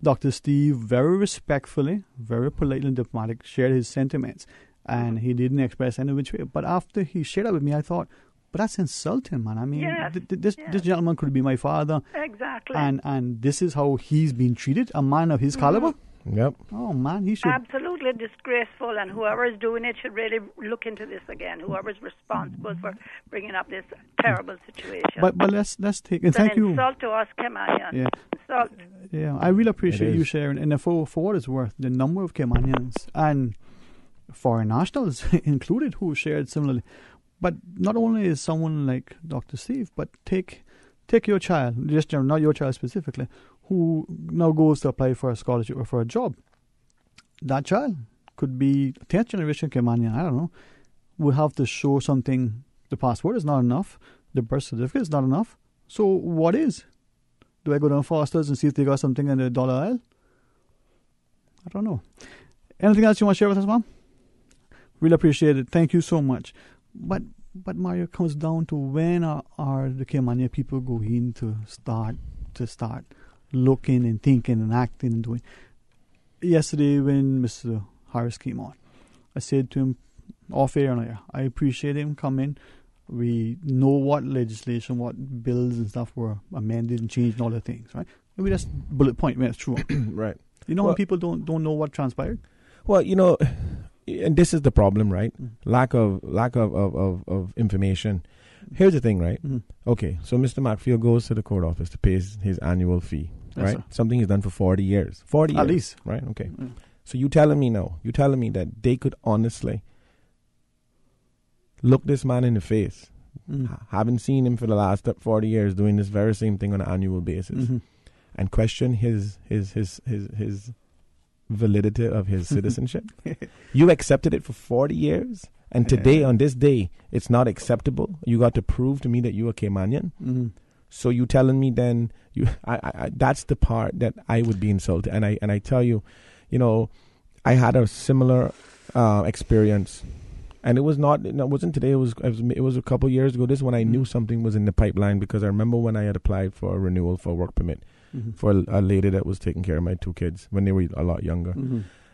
Dr. Steve very respectfully, very politely and diplomatic shared his sentiments, and he didn't express any which way. But after he shared that with me, I thought, but that's insulting, man. I mean, this gentleman could be my father. Exactly. And this is how he's been treated, a man of his caliber? Yep. Oh, man, he should. Absolutely disgraceful, and whoever is doing it should really look into this again. Whoever is responsible for bringing up this terrible situation. But let's take, and it's thank an you. insult to us, Caymanians. Yeah. Insult. Yeah, I really appreciate you sharing. And for what it's worth, the number of Caymanians and foreign nationals included who shared similarly. But not only is someone like Dr. Steve, but take your child, just not your child specifically, who now goes to apply for a scholarship or for a job. That child could be 10th generation Caymanian, I don't know, would have to show something. The passport is not enough. The birth certificate is not enough. So what is? Do I go down Foster's and see if they got something in the dollar aisle? I don't know. Anything else you want to share with us, Mom? Really appreciate it. Thank you so much. But Mario, comes down to when are the Caymanian people going to start looking and thinking and acting and doing. Yesterday when Mr. Harris came on, I said to him off air and air, I appreciate him coming. We know what legislation, what bills and stuff were amended and changed and all the things, right? And we just bullet point when it's true. Right. When people don't know what transpired? Well, and this is the problem, right? Lack of information. Here's the thing, right? Okay, so Mr. Macfield goes to the court office to pay his annual fee, Yes, right? sir. Something he's done for 40 years. 40 At years. least. Right, okay. So you're telling me that they could honestly look this man in the face, haven't seen him for the last 40 years doing this very same thing on an annual basis, and question his validity of his citizenship. You accepted it for 40 years, and today, on this day, it's not acceptable. You got to prove to me that you are Caymanian. So you telling me then I that's the part that I would be insulted. And I tell you, I had a similar experience, and it wasn't today. It was a couple years ago. This is when I knew something was in the pipeline, because I remember when I had applied for a renewal for a work permit for a lady that was taking care of my 2 kids when they were a lot younger.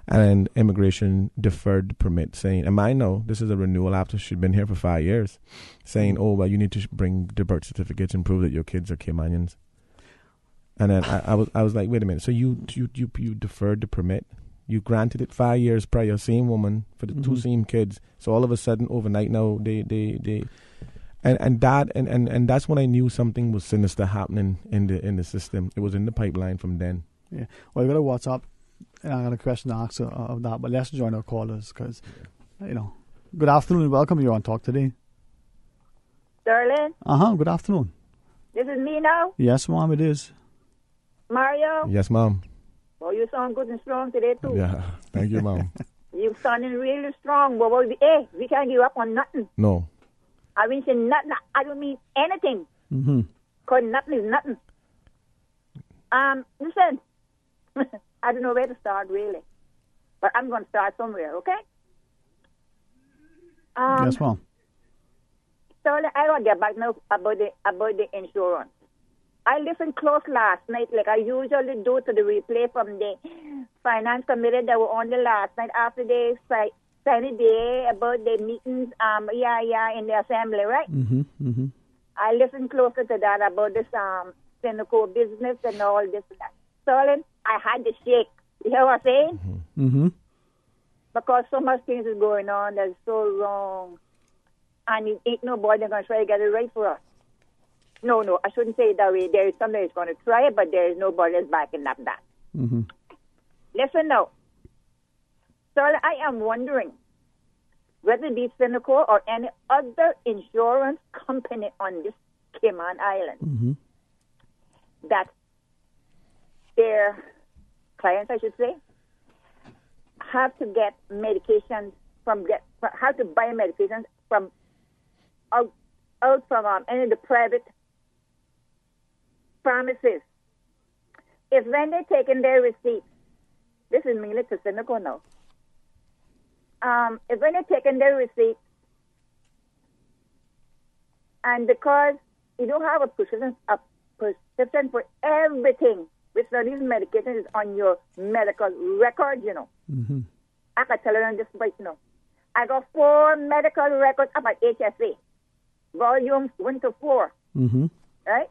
And immigration deferred the permit, saying, and I know this is a renewal after she'd been here for 5 years, saying, oh, well, you need to bring the birth certificates and prove that your kids are Caymanians. And then I was like, wait a minute, so you deferred the permit? You granted it 5 years prior, same woman, for the 2 same kids. So all of a sudden, overnight now, they and that's when I knew something was sinister happening in the system. It was in the pipeline from then. Yeah. Well, you got a WhatsApp, and I got a question to ask of that, but let's join our callers because, good afternoon and welcome. You're on Talk today. Darlene, Good afternoon. this is me now. Yes, Mom, it is. Mario. Yes, Mom. Oh, you sound good and strong today, too. Yeah, thank you, Mom. You sounding really strong. But we can't give up on nothing. No. I mean, say nothing. I don't mean anything. Because nothing is nothing. Listen, I don't know where to start, really. But I'm going to start somewhere, okay? Yes, Mom. So I want to get back now about the insurance. I listened close last night, like I usually do, to the replay from the finance committee that were on the last night after they signed a day about the meetings, in the assembly, right? I listened closer to that about this Seneco business and all this and that. So I had to shake. You hear what I'm saying? Because so much things is going on that's so wrong. And it ain't nobody going to try to get it right for us. No, I shouldn't say it that way. There is somebody who's going to try it, but there is nobody that's backing up that. Listen now. So I am wondering, whether it be Synacle or any other insurance company on this Cayman Island, that their clients, I should say, have to get medications have to buy medications from out from any of the private pharmacies. If when they're taking their receipts, this is mainly to Synacle now. If when they're taking their receipts, and because you don't have a prescription for everything, which now these medications is on your medical record, you know. I can tell you this right now. I got 4 medical records up at HSA, volumes 1 to 4, right?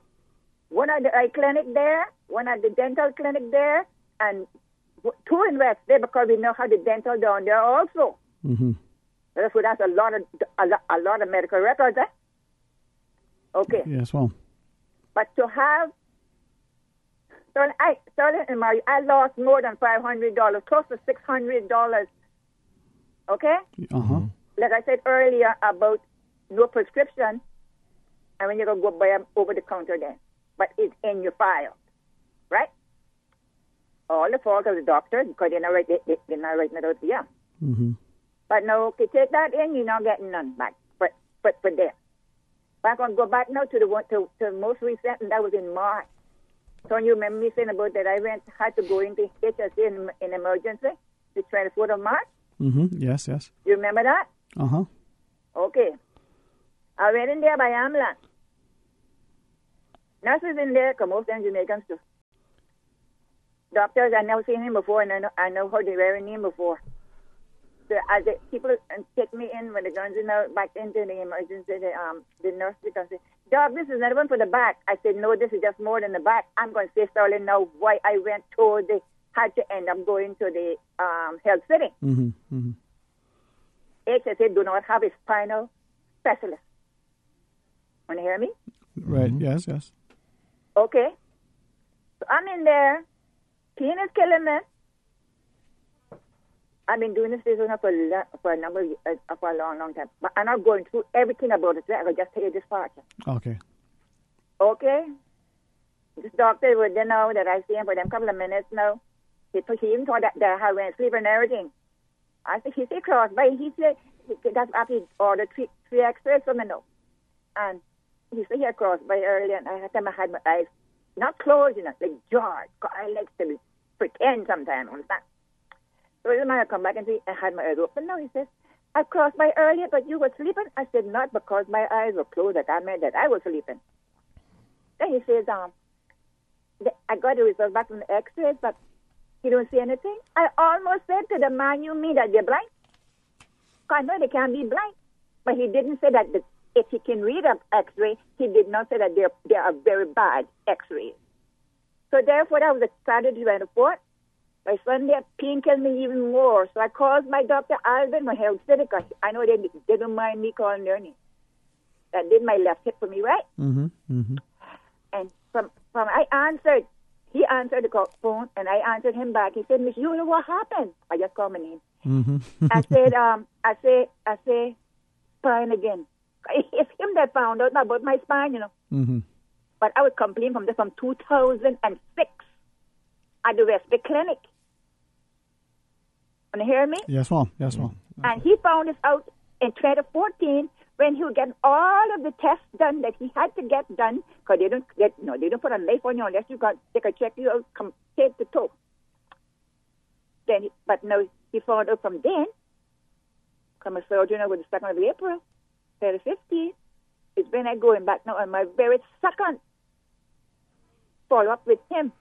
One at the eye clinic there, one at the dental clinic there, and 2 in West there because we know how the dental down there also. So that's a lot of medical records, eh? Okay. Yes, well. But to have, I lost more than $500, close to $600. Okay? Like I said earlier about no prescription, and when you're going to go buy them over the counter then. But it's in your file, right? All the fault of the doctor because they're not writing it out here. But no, okay, take that in, you're not getting none back. But for there. But I'm going to go back now to the most recent, and that was in March. So you remember me saying about that I had to go into HSA in emergency, the 24th of March? Yes. You remember that? Okay. I went in there by ambulance. Nurses in there, because most Jamaicans too. Doctors, I never seen him before, and I know how they were in him before. So as people take me in when the guns are back into the emergency, the nurse because they, Doc, this is not one for the back. I said, no, this is just more than the back. I'm going to say, Sterling, now why I went to had to end up going to the health city. HSA do not have a spinal specialist. Want to hear me? Right, yes. Okay. So I'm in there. Pain is killing me. I've been doing this business for a number of years, for a long time. But I'm not going through everything about it. I will just tell you this part. Okay. This doctor would know that I see him for them couple of minutes now. He even thought that I went to sleep and everything. I said, he said cross by. He said, that's after he ordered three x-rays for me now. And he said, he crossed by early, and I had my eyes not closed, like George. I like to pretend sometimes, understand? So the man come back and say, I had my eyes open. No, he says, I crossed by earlier, but you were sleeping. I said, not because my eyes were closed. That meant that I was sleeping. Then he says, I got the results back from the x-rays, but he don't see anything. I almost said to the man, you mean that they're blind? I know they can't be blind. But he didn't say that if he can read an x-ray, he did not say that they are very bad x-rays. So therefore, that was a Saturday 24th. By Sunday, pain killed me even more. So I called my doctor, Alvin, my health city, because I know they don't mind me calling their name. That did my left hip for me, right? And from I answered. He answered the phone, and I answered him back. He said, Miss Eula, what happened? I just called my name. I said, spine again. It's him that found out about my spine, But I was complaining from 2006 at the Westby Clinic. Want to hear me? Yes, ma'am. And he found this out in 2014 when he was getting all of the tests done that he had to get done, because they don't put a knife on you unless they can check you out from head to toe. But now he found out from then, come a surgeon over the 2nd of April, 2015, it's when I going back now on my very second follow-up with him.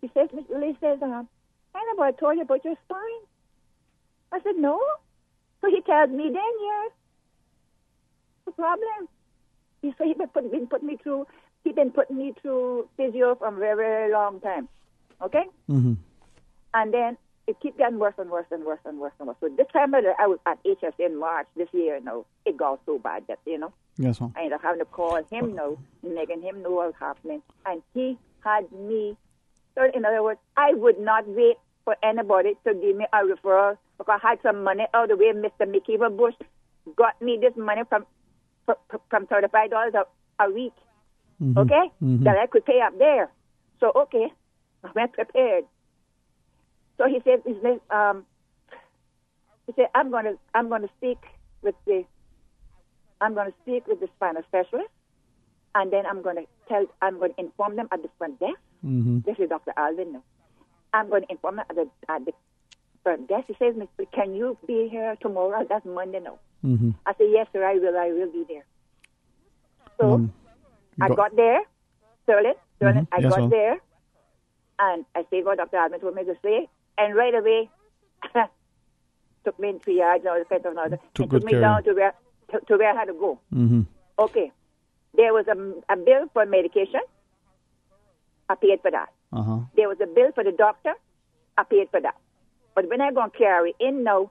He says, Miss Lily says, I never told you about your spine. I said, no. So he tells me then, yes. No problem. He said he's been putting me through physio for a very, very long time. Okay? And then it keeps getting worse and worse and worse and worse and worse. So this time I was at HSA in March this year, it got so bad that, Yes, ma'am. I ended up having to call him now, making him know what was happening. And he had me. So in other words, I would not wait for anybody to give me a referral for because I had some money out of the way. Mr. Mickey Bush got me this money from $35 a week, okay, that I could pay up there. So, okay, I went prepared. So he said, I'm going to speak with the spinal specialist, and then I'm going to inform them at the front desk. This is Dr. Alvin now. I'm going to inform them at the front desk. He says, Mr. Can you be here tomorrow? That's Monday now. I said, yes, sir, I will be there. So I got there, Sterling, I got there, and I said what Dr. Alvin told me to say, and right away, took me in 3 yards, took me down to where I had to go. Okay. There was a bill for medication. I paid for that. There was a bill for the doctor. I paid for that. But when I go and carry in now,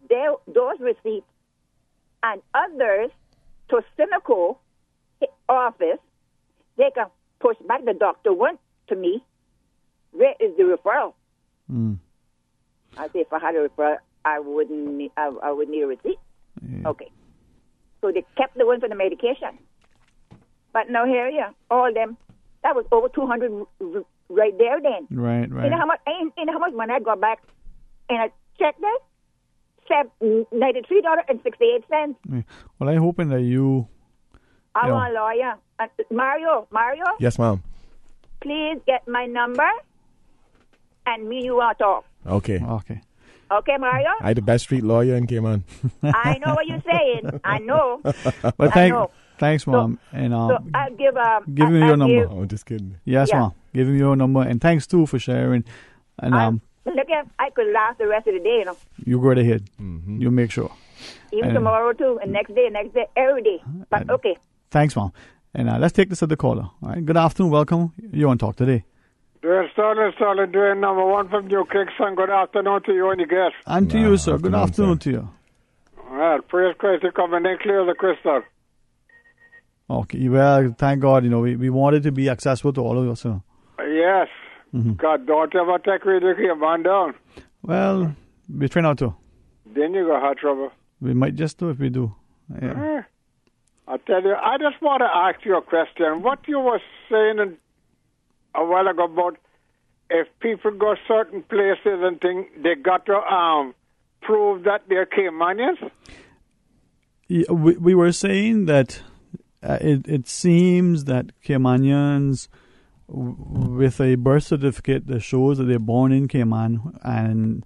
those receipts and others to Cineco office, they can push back. The doctor went to me. Where is the referral? I say if I had a referral, I would need a receipt. Yeah. Okay. So they kept the one for the medication. But now here you are, all them. That was over 200 right there then. Right. You know how much money I got back and I checked that? $93.68. Well, I'm hoping that you... I want a lawyer. Mario? Yes, ma'am. Please get my number and me you want to talk. Okay, Okay, Mario? I the best street lawyer in Cayman. I know what you're saying. I know. But thanks, Mom. So, and so I'll give me your number. Oh, just kidding. Yes, Mom. Give me your number. And thanks, too, for sharing. And look, I could last the rest of the day, you know. You go right ahead. You make sure. Even tomorrow, too. And next day, every day. But, okay. Thanks, Mom. And let's take this other caller. All right. Good afternoon. Welcome. You're on Talk today. Sterling, doing number one from New Kingston. Good afternoon to you and your guests. And to you, sir. Good afternoon to you. Well, praise Christ, you're coming in clear the crystal. Okay, well, thank God, we wanted to be accessible to all of us. Yes. God, don't ever take Radio Cayman down. Well, we try not to. Then you got hot trouble. We might just do if we do. Yeah. I tell you, I just want to ask you a question. What you were saying a while ago about if people go certain places and think they got to prove that they're Caymanians? Yeah, we were saying that it seems that Caymanians with a birth certificate that shows that they're born in Cayman, and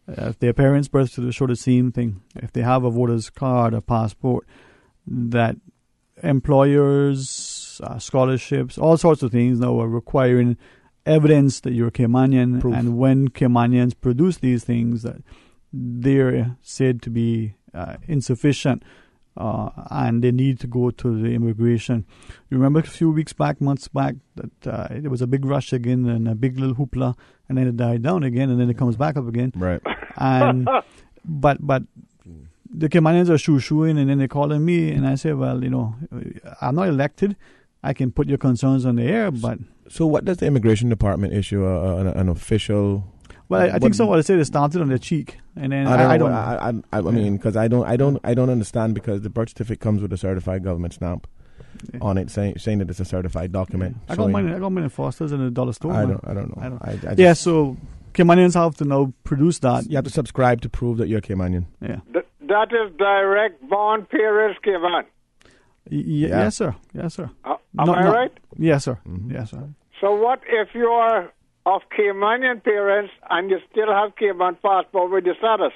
if their parents' birth certificate show the same thing, if they have a voter's card or passport, that employers, scholarships, all sorts of things now are requiring evidence that you're Caymanian. Proof. And when Caymanians produce these things, that they're said to be insufficient, and they need to go to the immigration. You remember a few months back, that there was a big rush again and a big little hoopla, and then it died down again, and then it comes back up again. Right. And but the Caymanians are shoo-shooing, and then they're calling me, and I say, well, I'm not elected. I can put your concerns on the air, but... So what does the immigration department issue, an official... Well, I think so. What I say, they stamped it on their cheek, and then I mean, because I don't understand, because the birth certificate comes with a certified government stamp on it, saying that it's a certified document. I got mine in Foster's in a dollar store. I don't know. So Caymanians have to now produce that. You have to subscribe to prove that you're Caymanian. Yeah. That is direct born parents Cayman. Yes, sir. Am I right? Yes, sir. Yes, sir. So what if you're of Caymanian parents and you still have Cayman passport with your status?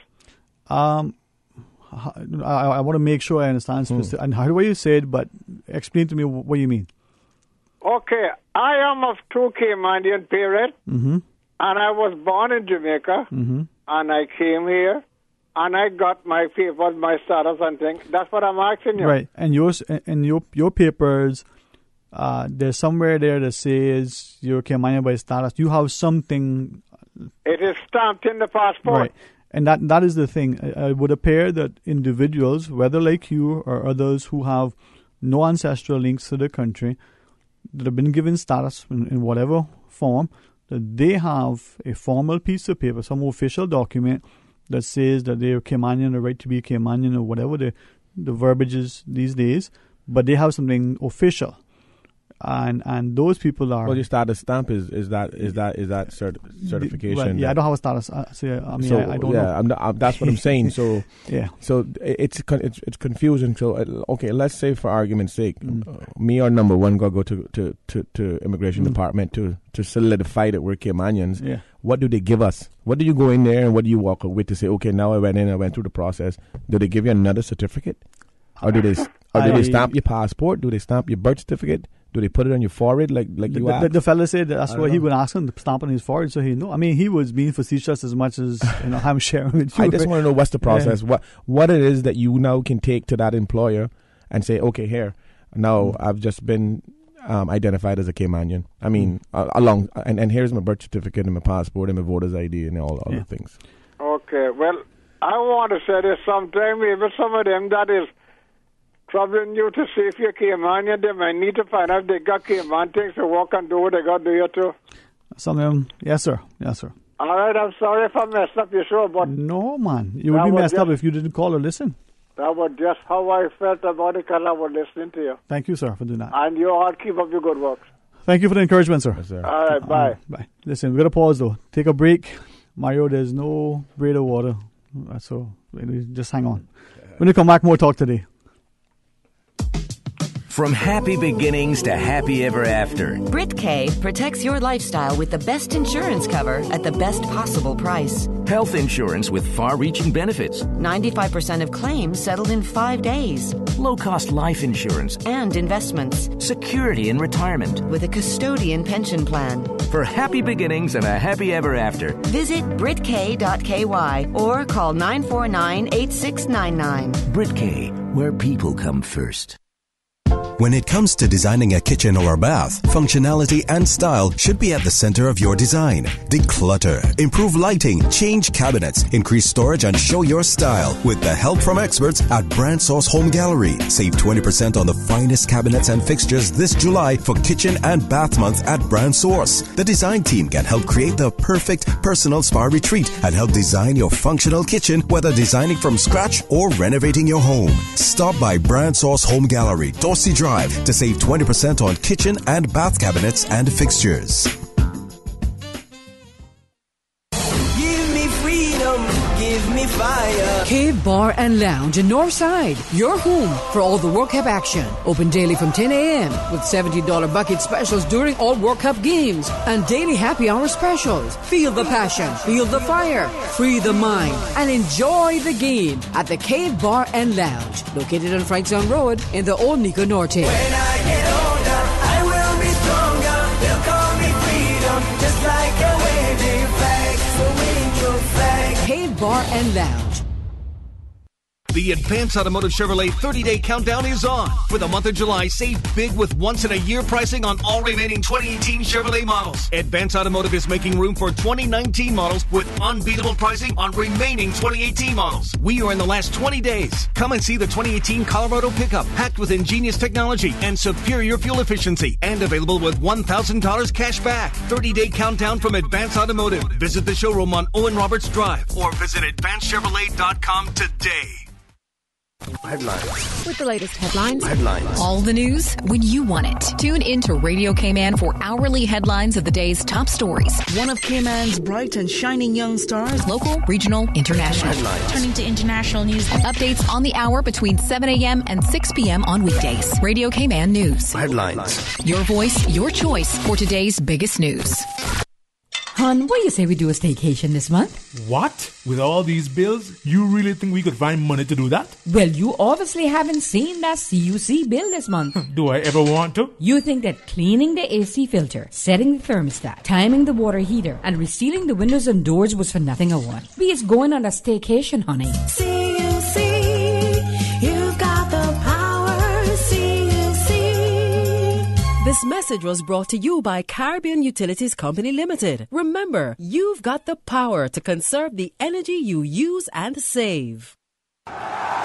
I want to make sure I understand specific. And how do you say it? But explain to me what you mean. Okay, I am of two Caymanian parents, and I was born in Jamaica, and I came here, and I got my papers, my status and things. That's what I'm asking you. Right, and your papers, there's somewhere there that says you're Caymanian by status. You have something. It is stamped in the passport. Right, and that is the thing. It would appear that individuals, whether like you or others who have no ancestral links to the country, that have been given status in whatever form, that they have a formal piece of paper, some official document that says that they're Caymanian, the right to be Caymanian, or whatever the verbiage is these days, but they have something official. And those people are. Well, your status stamp is that certification. Well, yeah, I don't have a status. I don't know. Yeah, that's what I'm saying. So yeah, so it's confusing. So okay, let's say for argument's sake, me or number one go to immigration department to solidify that we're Caymanians. Yeah. What do they give us? What do you go in there and what do you walk away to say? Okay, now I went through the process. Do they give you another certificate, or do they stamp your passport? Do they stamp your birth certificate? Do they put it on your forehead like you asked? The fella said that's why he would ask him to stamp on his forehead, so he know. I mean, he was being facetious as much as I'm sharing with you. I just want to know what's the process. Yeah. What it is that you now can take to that employer and say, okay, here, now I've just been identified as a Caymanian. I mean, and here's my birth certificate and my passport and my voter's ID and all other things. Okay, well, I want to say this sometime. Maybe some of them that is troubling you to see if you're Caymanian, they might need to find out if they got Cayman things to walk and do what they got to do here too. Some of them, yes sir. All right, I'm sorry if I messed up your show, but... No, man. You would be messed up if you didn't call or listen. That was just how I felt about it because I was listening to you. Thank you, sir, for doing that. And you all keep up your good work. Thank you for the encouragement, sir. Yes, sir. All right, bye. Bye. Listen, we're going to pause, though. Take a break. Mario, there's no bread or water. So just hang on. When we come back, more talk today. From happy beginnings to happy ever after. Brit K protects your lifestyle with the best insurance cover at the best possible price. Health insurance with far-reaching benefits. 95% of claims settled in 5 days. Low-cost life insurance. And investments. Security in retirement. With a custodian pension plan. For happy beginnings and a happy ever after. Visit BritK.ky or call 949-8699. Brit K, where people come first. When it comes to designing a kitchen or a bath, functionality and style should be at the center of your design. Declutter, improve lighting, change cabinets, increase storage, and show your style with the help from experts at Brand Source Home Gallery. Save 20% on the finest cabinets and fixtures this July for Kitchen and Bath Month at Brand Source. The design team can help create the perfect personal spa retreat and help design your functional kitchen, whether designing from scratch or renovating your home. Stop by Brand Source Home Gallery, Dorsey Drive, to save 20% on kitchen and bath cabinets and fixtures. Give me freedom, give me fire. Cave Bar and Lounge in Northside, your home for all the World Cup action. Open daily from 10 a.m. with $70 bucket specials during all World Cup games and daily happy hour specials. Feel the passion, feel the fire, free the mind, and enjoy the game at the Cave Bar and Lounge, located on Frankstown Road in the Old Nico Norte. When I get older, I will be stronger. They'll call me freedom, just like a waving flag. So wave your flag. Cave Bar and Lounge. The Advanced Automotive Chevrolet 30-day countdown is on. For the month of July, save big with once-in-a-year pricing on all remaining 2018 Chevrolet models. Advanced Automotive is making room for 2019 models with unbeatable pricing on remaining 2018 models. We are in the last 20 days. Come and see the 2018 Colorado pickup, packed with ingenious technology and superior fuel efficiency, and available with $1,000 cash back. 30-day countdown from Advanced Automotive. Visit the showroom on Owen Roberts Drive or visit AdvancedChevrolet.com today. Headlines. With the latest headlines. All the news when you want it. Tune in to Radio Cayman for hourly headlines of the day's top stories. One of Cayman's bright and shining young stars. Local, regional, international. Turning to international news. Updates on the hour between 7 a.m. and 6 p.m. on weekdays. Radio Cayman News. Headlines. Your voice, your choice for today's biggest news. Hon, what do you say we do a staycation this month? What? With all these bills, you really think we could find money to do that? Well, you obviously haven't seen that CUC bill this month. Do I ever want to? You think that cleaning the AC filter, setting the thermostat, timing the water heater, and resealing the windows and doors was for nothing or what? Be it's going on a staycation, honey. CUC, you've got the power, CUC. This message was brought to you by Caribbean Utilities Company Limited. Remember, you've got the power to conserve the energy you use and save.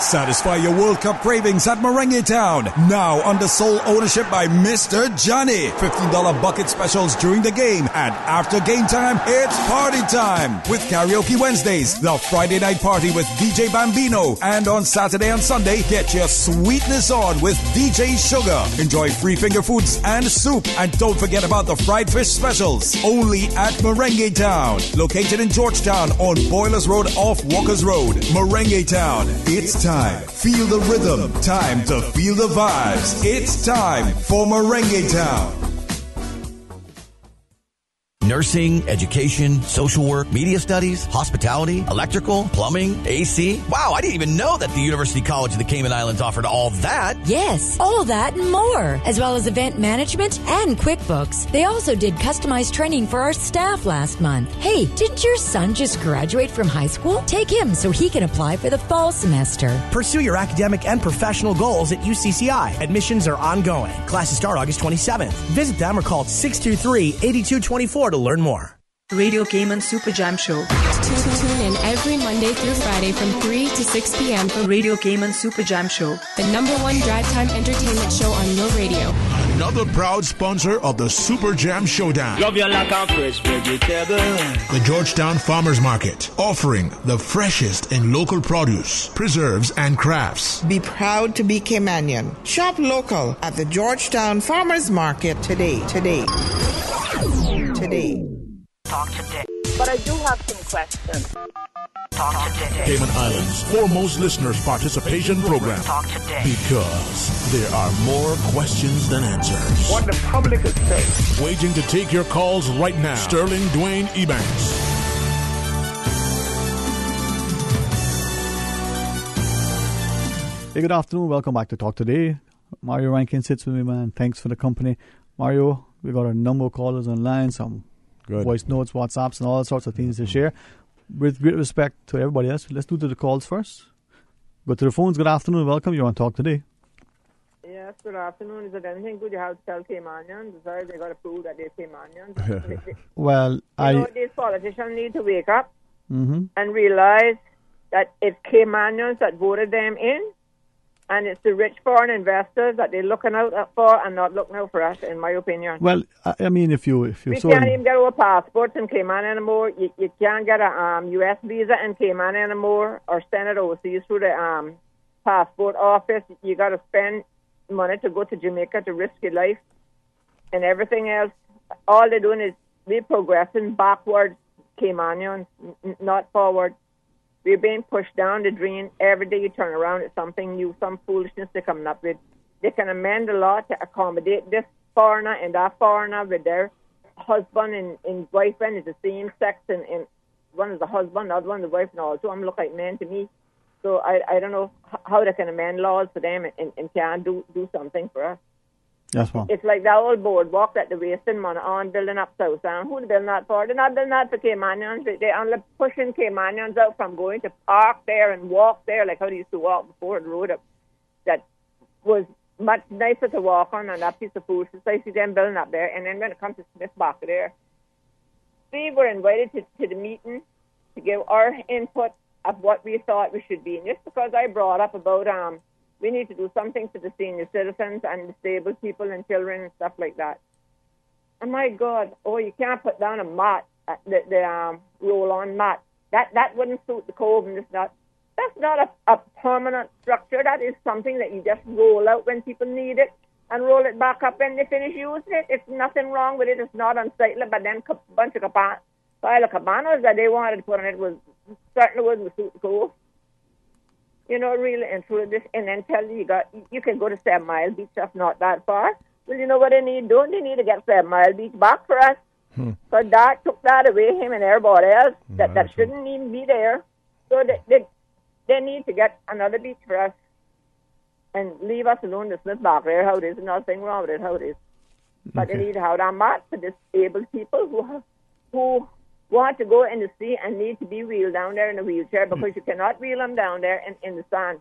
Satisfy your World Cup cravings at Merengue Town. Now under sole ownership by Mr. Johnny. $15 bucket specials during the game. And after game time, it's party time. With Karaoke Wednesdays, the Friday night party with DJ Bambino. And on Saturday and Sunday, get your sweetness on with DJ Sugar. Enjoy free finger foods and soup. And don't forget about the fried fish specials. Only at Merengue Town. Located in Georgetown on Boilers Road off Walkers Road. Merengue Town. It's time. Feel the rhythm. Time to feel the vibes. It's time for Merengue Town. Nursing, education, social work, media studies, hospitality, electrical, plumbing, AC. Wow, I didn't even know that the University College of the Cayman Islands offered all that. Yes, all that and more, as well as event management and QuickBooks. They also did customized training for our staff last month. Hey, didn't your son just graduate from high school? Take him so he can apply for the fall semester. Pursue your academic and professional goals at UCCI. Admissions are ongoing. Classes start August 27th. Visit them or call 623-8224 to learn more. Radio Cayman Super Jam Show. Tune in every Monday through Friday from 3 to 6 p.m. for Radio Cayman Super Jam Show, the #1 drive time entertainment show on your radio. Another proud sponsor of the Super Jam Showdown. Love your lack of fresh vegetable. The Georgetown Farmers Market, offering the freshest in local produce, preserves, and crafts. Be proud to be Caymanian. Shop local at the Georgetown Farmers Market today. Talk today. But I do have some questions. Talk today. Cayman Islands' foremost listeners' participation program. Talk today. Because there are more questions than answers. What the public is saying. Waiting to take your calls right now. Sterling Dwayne Ebankst. Hey, good afternoon. Welcome back to Talk Today. Mario Rankin sits with me, man. Thanks for the company. Mario, we got a number of callers online, some voice notes, WhatsApps, and all sorts of things to share. With great respect to everybody else, let's do the calls first. Go to the phones. Good afternoon. Welcome. You're on Talk Today. Yes, good afternoon. Is there anything good you have to tell Caymanians? Sorry, they got to prove that they're Caymanians. Well, these politicians need to wake up and realize that it's Caymanians that voted them in, and it's the rich foreign investors that they're looking out for and not looking out for us, in my opinion. Well, I mean, if you we can't even get our passports in Cayman anymore. You can't get a U.S. visa in Cayman anymore, or send it overseas through the passport office. You got to spend money to go to Jamaica to risk your life and everything else. All they're doing is we're progressing backwards, Caymanians, not forward. We're being pushed down the drain. Every day you turn around, it's something new, some foolishness they're coming up with. They can amend the law to accommodate this foreigner and that foreigner with their husband and boyfriend is the same sex, and one is the husband, the other one is the wife, and all. So I'm look like men to me. So I don't know how they can amend laws for them and can't do something for us. Yes, ma'am. It's like that old boardwalk that they're wasting money on building up South Sound. Who they building that for? They're not building that for Caymanians. They're only pushing Caymanians out from going to park there and walk there like how they used to walk before the road up. That was much nicer to walk on than that piece of foolishness. I see them building up there. And then when it comes to Smith Back there, we were invited to the meeting to give our input of what we thought we should be. And just because I brought up about we need to do something for the senior citizens and disabled people and children and stuff like that. And my God, you can't put down a mat, the roll-on mat. That wouldn't suit the cove and that's not a permanent structure. That is something that you just roll out when people need it and roll it back up when they finish using it. It's nothing wrong with it. It's not unsightly, but then a bunch of cabanas that they wanted to put on it certainly wouldn't suit the cove. You know, really, and through this, and then tell you can go to 7 Mile Beach. That's not that far. Well, you know what they need doing? They need to get 7 Mile Beach back for us. Because Dad took that away, him and everybody else. That shouldn't even be there. So they need to get another beach for us and leave us alone to Smith Back there, how it is. Nothing wrong with it, how it is. But they need to have that mat for disabled people who want to go in the sea and need to be wheeled down there in a wheelchair because you cannot wheel them down there in the sand.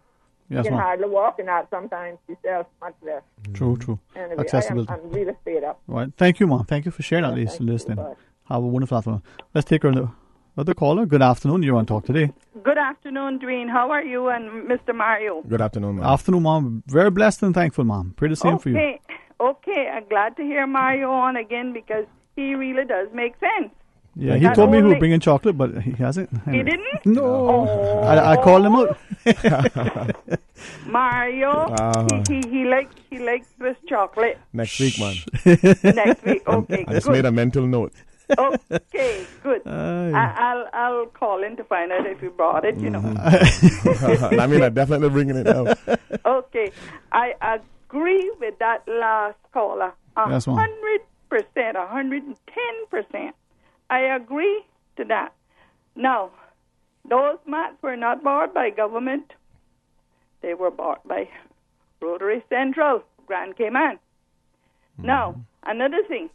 Yes, you can hardly walk in that sometimes yourself, much less. True. Anyway, Accessibility. I'm really fed up. Right. Thank you, Mom. Thank you for sharing listening. Have a wonderful afternoon. Let's take another caller. Good afternoon. You're on Talk Today. Good afternoon. afternoon, Dwayne. How are you and Mr. Mario? Good afternoon, ma'am. Afternoon, Mom. Very blessed and thankful, Mom. Pray the same for you. Okay. I'm glad to hear Mario on again because he really does make sense. Yeah, he told me he would bring in chocolate, but he hasn't. Anyway. He didn't? No. Oh. I called him out. Mario, he likes Swiss chocolate. Next week, man. Next week, okay. I just made a mental note. Okay, good. I'll call in to find out if you brought it. You know. I mean, I'm definitely bringing it out. Okay, I agree with that last caller. 100%, 110%. I agree to that. Now, those mats were not bought by government. They were bought by Rotary Central, Grand Cayman. Now, another thing.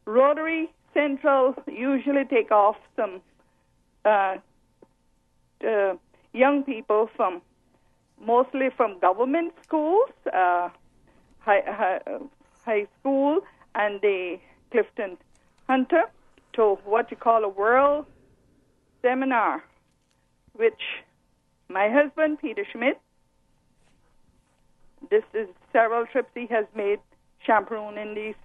Rotary Central usually take off some young people mostly from government schools, high school, and the Clifton Hunter, to what you call a world seminar, which my husband, Peter Schmidt, this is several trips he has made chaperoning these.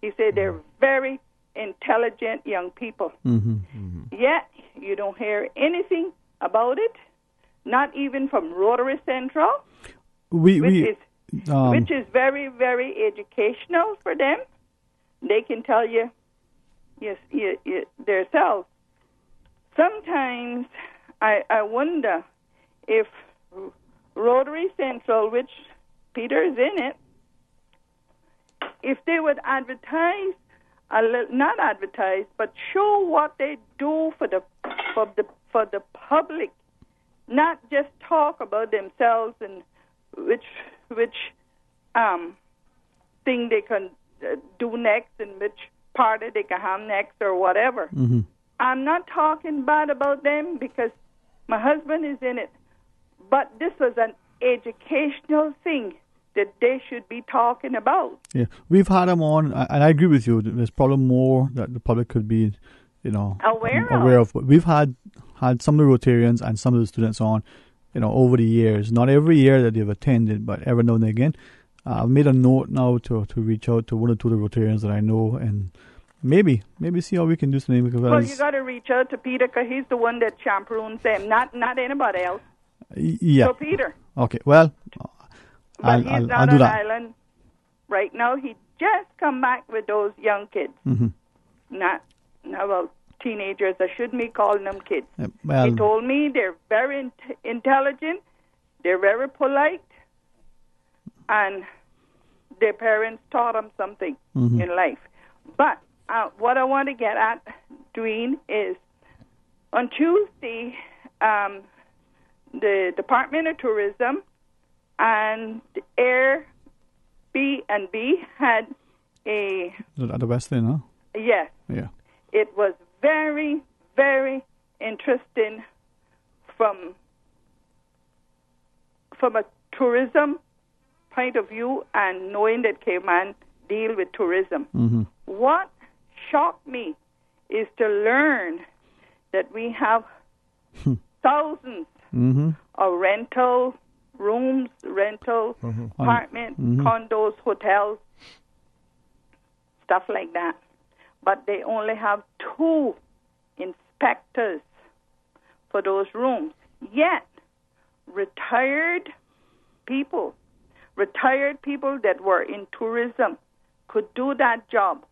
He said they're very intelligent young people. Yet you don't hear anything about it, not even from Rotary Central, which is very, very educational for them. They can tell you, yes, themselves. Sometimes I wonder if Rotary Central, which Peter is in it, if they would advertise, not advertise, but show what they do for the public, not just talk about themselves and which thing they can do next and which party they can have next or whatever. I'm not talking bad about them because my husband is in it, but this was an educational thing that they should be talking about. Yeah, we've had them on, and I agree with you. There's probably more that the public could be, aware of. But we've had some of the Rotarians and some of the students on, over the years. Not every year that they've attended, but every now and again. I've made a note now to reach out to one or two of the Rotarians that I know, and maybe see how we can do something. Well, you got to reach out to Peter because he's the one that chaperones them, not anybody else. Yeah. So Peter. Okay. Well. But he's I'll not do on that. island right now. He just come back with those young kids. Not well, teenagers. I shouldn't be calling them kids. Well, he told me they're very intelligent, they're very polite, and their parents taught them something in life. But what I want to get at, Dwayne, is on Tuesday, the Department of Tourism and Airbnb had a... At the West End, huh? Yes. Yeah. It was very, very interesting from a tourism point of view and knowing that Cayman deal with tourism. What shocked me is to learn that we have thousands of rental rooms, rental apartments, condos, hotels, stuff like that. But they only have 2 inspectors for those rooms. Yet, retired people that were in tourism could do that job.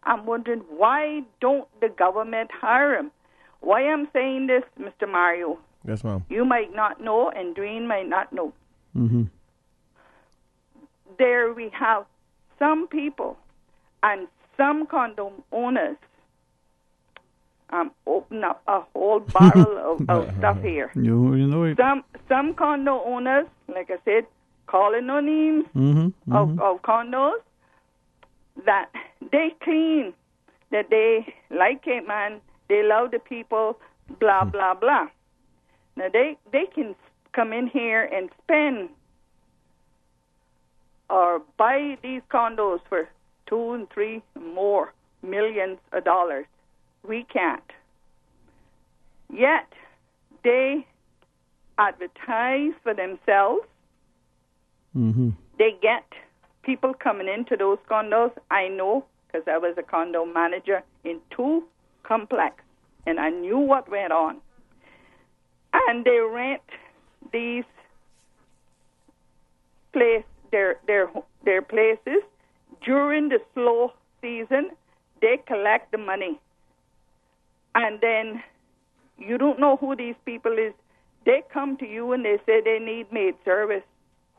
I'm wondering, why don't the government hire them? Why I'm saying this, Mr. Mario? Yes, ma'am. You might not know, and Dwayne might not know. There we have some people and some condo owners open up a whole barrel of stuff here. You know it. Some condo owners, like I said, calling no names of condos, that they clean, that they like Cayman, they love the people, blah, blah, blah. Now, they can come in here and spend or buy these condos for $2 and $3 and more millions of dollars. We can't. Yet, they advertise for themselves. Mm-hmm. They get people coming into those condos. I know because I was a condo manager in 2 complexes, and I knew what went on. And they rent these their places during the slow season. They collect the money, and then you don't know who these people is. They come to you and they say they need maid service.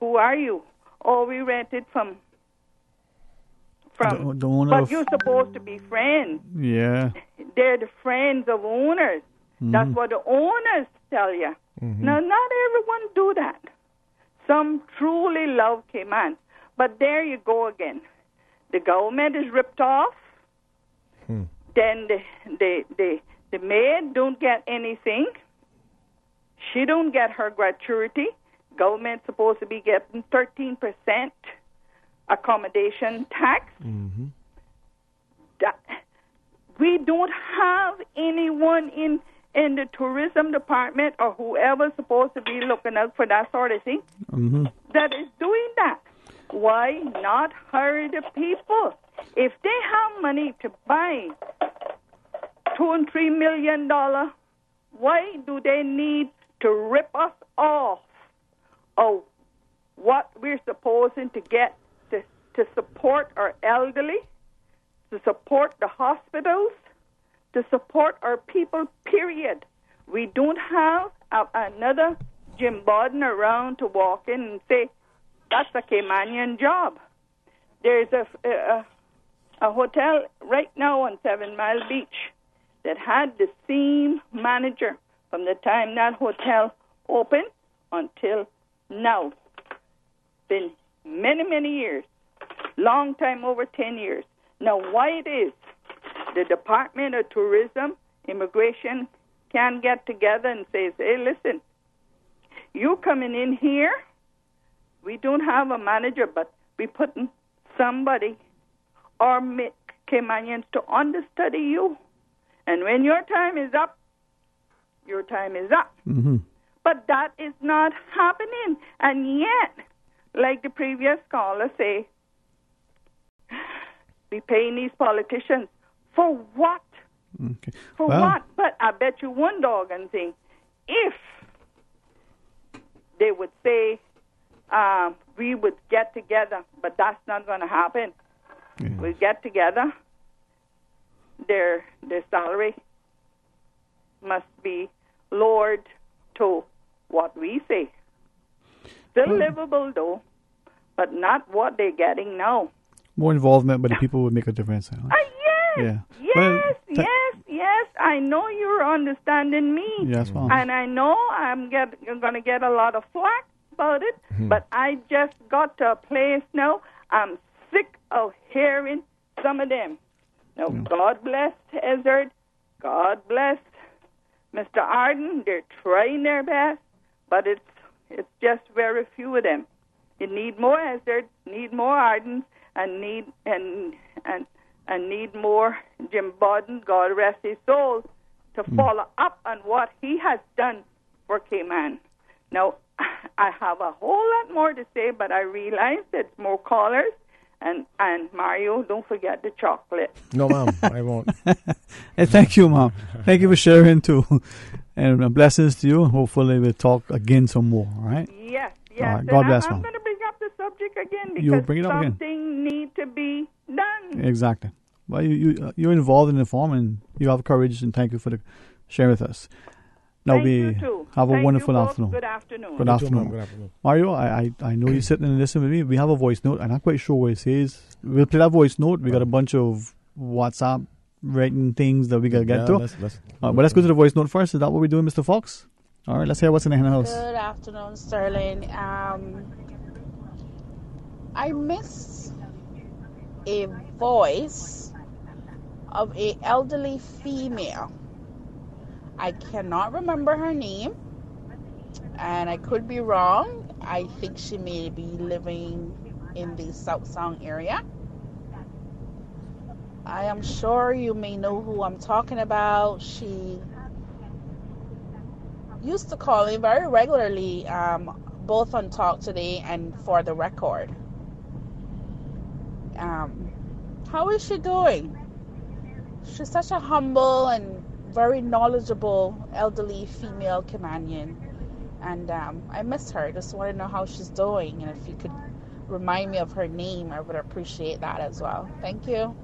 Who are you? Oh, we rented from. The owner but of... you're supposed to be friends. Yeah. They're the friends of owners. Mm-hmm. That's what the owners tell you. Mm-hmm. Now, not everyone do that. Some truly love Cayman. But there you go again. The government is ripped off. Then the maid don't get anything. She don't get her gratuity. Government's supposed to be getting 13% accommodation tax. Mm-hmm. We don't have anyone in the tourism department or whoever's supposed to be looking out for that sort of thing that is doing that. Why not hire the people? If they have money to buy $2 and $3 million, why do they need to rip us off of what we're supposing to get to support our elderly, to support the hospitals, to support our people, period? We don't have another Jim Borden around to walk in and say, that's a Caymanian job. There's a hotel right now on 7 Mile Beach that had the same manager from the time that hotel opened until now. Been many, many years. Long time, over 10 years. Now, why it is the Department of Tourism, Immigration can get together and say, hey, listen, you coming in here, we don't have a manager, but we putting somebody or Caymanians to understudy you. And when your time is up, your time is up. Mm-hmm. But that is not happening. And yet, like the previous caller say, we paying these politicians for what? Okay. For what? But I bet you one doggone thing, if they would say we would get together, but that's not going to happen. Yeah. We get together, their salary must be lowered to what we say. Still livable though, but not what they're getting now. More involvement by the people would make a difference. Yes, Yeah. yes. I know you're understanding me. Yes, ma'am. And I know I'm going to get a lot of flack about it, but I just got to a place now. I'm sick of hearing some of them. Now, God bless Ezard. God bless Mr. Arden. They're trying their best, but it's just very few of them. You need more Ezard, need more Arden, and need more Jim Borden, God rest his soul, to follow up on what he has done for Cayman. Now, I have a whole lot more to say, but I realize there's more callers. And Mario, don't forget the chocolate. No, ma'am, I won't. Hey, thank you, Mom. Thank you for sharing, too. And blessings to you. Hopefully we'll talk again some more, all right? Yes. All right. God bless, Mom. I'm going to bring up the subject again You'll because bring it up again. something needs to be done. Exactly. Well, you're involved in the forum, and you have courage, and thank you for sharing with us. Now, Thank you too. have a Thank wonderful you both. afternoon. Good afternoon. Good You too, afternoon. ma'am. Good afternoon. Mario, I know you're sitting and listening with me. We have a voice note. I'm not quite sure what it says. We'll play that voice note. We got a bunch of WhatsApp written things that we got to get to. But let's go to the voice note first. Is that what we're doing, Mr. Fox? All right, let's hear what's in the house. Good afternoon, Sterling. I miss a voice of an elderly female. I cannot remember her name, and I could be wrong. I think she may be living in the South Sound area. I am sure you may know who I'm talking about. She used to call me very regularly, both on Talk Today and for the record. How is she doing? She's such a humble and very knowledgeable elderly female Caymanian, and I miss her. Just want to know how she's doing, and if you could remind me of her name, I would appreciate that as well. Thank you.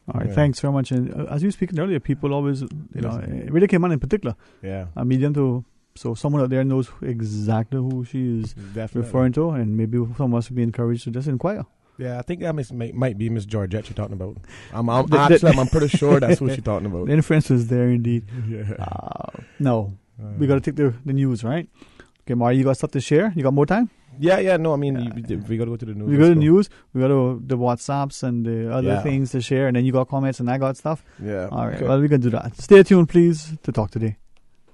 All right, thanks very much. And as you were speaking earlier, people always, Radio Cayman in particular, a medium to, so someone out there knows exactly who she is referring to, and maybe some of us would be encouraged to just inquire. Yeah, I think that might be Miss Georgette you're talking about. I'm pretty sure that's who she's talking about. The inference is there indeed. No, we got to take the news, right? Okay, Mari, you got stuff to share? You got more time? Yeah, no, I mean, we got to go to the news. We go to the news, we got to the WhatsApps and the other things to share, and then you got comments and I got stuff. Yeah. All right, well, we can do that. Stay tuned, please, to Talk Today.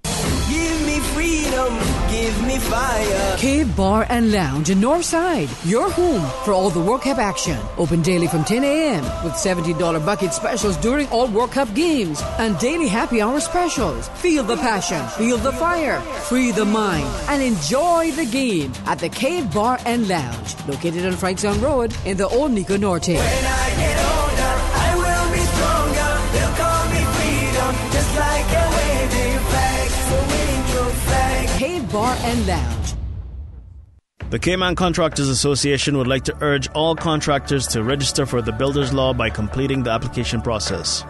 Give me freedom, give me fire. Cave Bar and Lounge in Northside, your home for all the World Cup action. Open daily from 10 a.m. with $70 bucket specials during all World Cup games and daily happy hour specials. Feel the passion, feel the fire, free the mind, and enjoy the game at the Cave Bar and Lounge, located on Frankstown Road in the Old Nico Norte. When I get older, I will be stronger. They'll call me freedom, just like a waving flag. So wave your flag. Cave Bar and Lounge. The Cayman Contractors Association would like to urge all contractors to register for the Builders Law by completing the application process.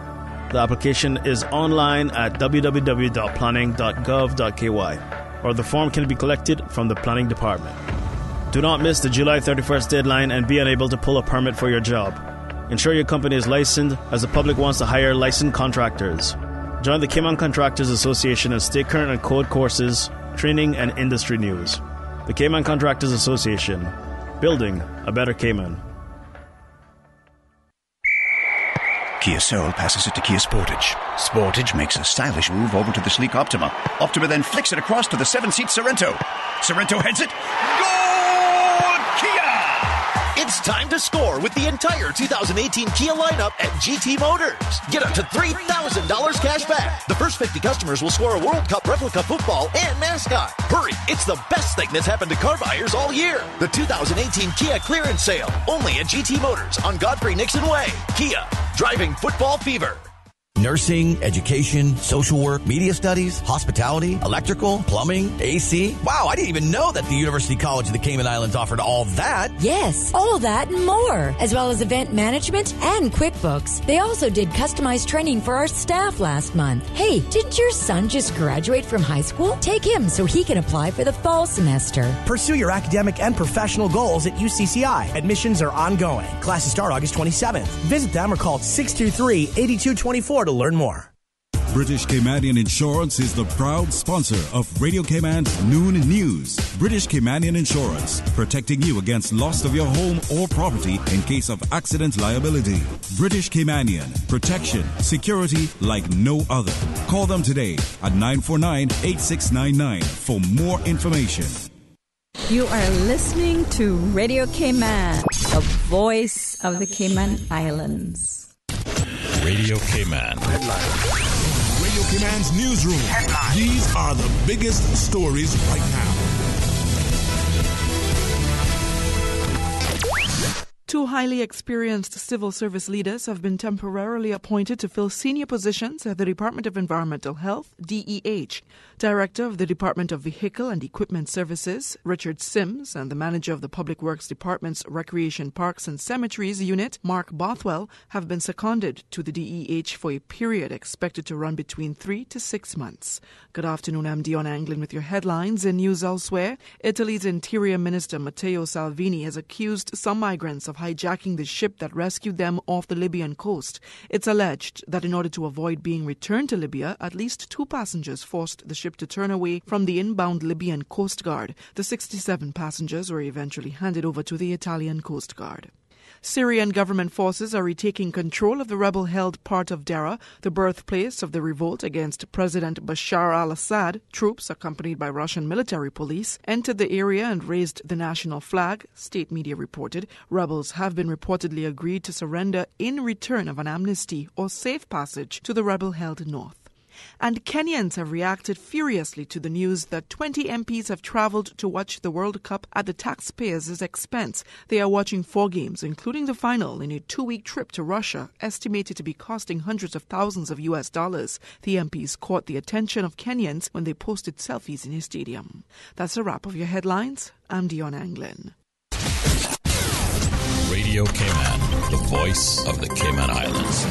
The application is online at www.planning.gov.ky, or the form can be collected from the Planning Department. Do not miss the July 31st deadline and be unable to pull a permit for your job. Ensure your company is licensed, as the public wants to hire licensed contractors. Join the Cayman Contractors Association and stay current on code courses, training, and industry news. The Cayman Contractors Association, building a better Cayman. Kia Soul passes it to Kia Sportage. Sportage makes a stylish move over to the sleek Optima. Optima then flicks it across to the 7-seat Sorrento. Sorrento heads it. Goal! Kia! It's time to score with the entire 2018 Kia lineup at GT Motors. Get up to $3,000 cash back. The first 50 customers will score a World Cup replica football and mascot. Hurry, it's the best thing that's happened to car buyers all year. The 2018 Kia clearance sale, only at GT Motors on Godfrey Nixon Way. Kia, driving football fever. Nursing, education, social work, media studies, hospitality, electrical, plumbing, AC. Wow, I didn't even know that the University College of the Cayman Islands offered all that. Yes, all that and more, as well as event management and QuickBooks. They also did customized training for our staff last month. Hey, didn't your son just graduate from high school? Take him so he can apply for the fall semester. Pursue your academic and professional goals at UCCI. Admissions are ongoing. Classes start August 27th. Visit them or call 623-8224 to learn more. British Caymanian Insurance is the proud sponsor of Radio Cayman's Noon News. British Caymanian Insurance, protecting you against loss of your home or property in case of accident liability. British Caymanian, protection, security like no other. Call them today at 949-8699 for more information. You are listening to Radio Cayman, the voice of the Cayman Islands. Radio Cayman. Radio Cayman's newsroom. Headline. These are the biggest stories right now. Two highly experienced civil service leaders have been temporarily appointed to fill senior positions at the Department of Environmental Health, DEH. Director of the Department of Vehicle and Equipment Services, Richard Sims, and the manager of the Public Works Department's Recreation Parks and Cemeteries Unit, Mark Bothwell, have been seconded to the DEH for a period expected to run between 3 to 6 months. Good afternoon, I'm Dion Anglin with your headlines. In news elsewhere, Italy's Interior Minister Matteo Salvini has accused some migrants of hijacking the ship that rescued them off the Libyan coast. It's alleged that in order to avoid being returned to Libya, at least 2 passengers forced the ship to turn away from the inbound Libyan Coast Guard. The 67 passengers were eventually handed over to the Italian Coast Guard. Syrian government forces are retaking control of the rebel-held part of Daraa, the birthplace of the revolt against President Bashar al-Assad. Troops, accompanied by Russian military police, entered the area and raised the national flag, state media reported. Rebels have been reportedly agreed to surrender in return of an amnesty or safe passage to the rebel-held north. And Kenyans have reacted furiously to the news that 20 MPs have travelled to watch the World Cup at the taxpayers' expense. They are watching 4 games, including the final, in a 2-week trip to Russia, estimated to be costing hundreds of thousands of US dollars. The MPs caught the attention of Kenyans when they posted selfies in a stadium. That's a wrap of your headlines. I'm Dion Anglin. Radio Cayman, the voice of the Cayman Islands.